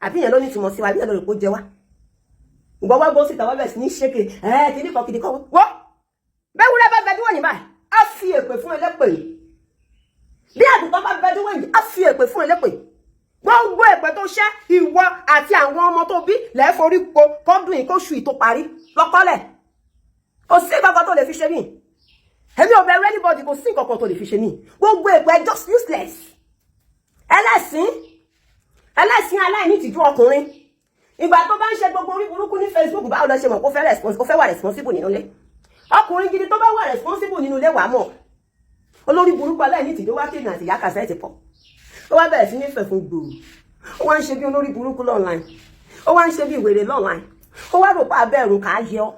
àbí yẹn ló ní tìmọ̀ sí wa àbí yẹn ló rò pé ó jẹ wá ìgbọ́ wá gbọ́ síta wá bẹ̀ sí ní ṣéke kìdíkọ̀ wọ́ bẹ́ẹ̀ wúrẹ́ bẹ́ẹ̀ bẹ́ẹ̀ díwọ̀n yìí báyìí á fi èpè fún ẹlẹ́pẹ̀ yìí bí àgùntàn bá bẹ́ẹ̀ díwọ̀n yìí á fi èpè fún ẹlẹ́pẹ̀ yìí gbogbo èpè tó ṣẹ́ ìwọ àti àwọn ọmọ tó bí lẹ́ẹ̀forí po kọ́dún yìí kóṣù yìí tó parí lọ́kọ́lẹ̀ kò sí kankan tó lè fi ṣe mí èmi ò bẹ̀rù anybody kò sí kankan tó lè fi ṣe mí gbogbo èpè just useless ẹlẹ́sìn aláìní ìtìjú ọkùnrin ìgbà tó bá ń ṣe gbogbo orí burúkú ní Facebook báwo lọ ṣe mọ̀ kó fẹ́ wà responsible nínú ilé ọkùnrin gidi tó bá wà responsible nínú ilé wà mọ̀ olórí burúkú aláìní ìtìjú wá kí àti ìyá kàṣẹ́ ti pọ̀ ó wá bẹ̀rẹ̀ sí ní fẹ̀ fún gbòòrò ó wá ń ṣe bí olórí burúkú online ó wá ń ṣe bí ìwèrè online ó wá rò pa abẹ́rùn kà á yẹ ọ́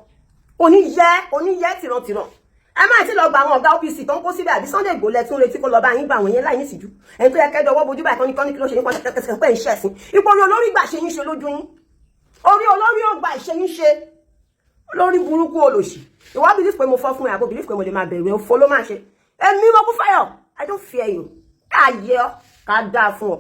oníyẹ tìrantìràn ẹ má ti lọ gba àwọn ọ̀gá OPC tó ń kó síbẹ̀ àbí Sunday Igboho lẹ tún retí kó lọ bá yín gba àwọn yẹn láì nísìjú ẹni tó yẹ kẹjọ ọwọ́ bojú báyìí tán ní kí ló ṣe yín pọ́n tẹ́tẹ́tẹ́ pẹ́ ń ṣẹ̀ sí ipò orí olórí gbà ṣe yín ṣe lójú yín orí olórí ò gbà ṣe yín ṣe olórí burúkú olòṣì ìwọ believe pé mo fọ́ fún ẹ àbò believe pé mo lè máa bẹ̀rù ẹ òfo ló máa ṣe èmi mo kú fáyọ̀ I don't fear you ká yẹ ọ ká dáa fún ọ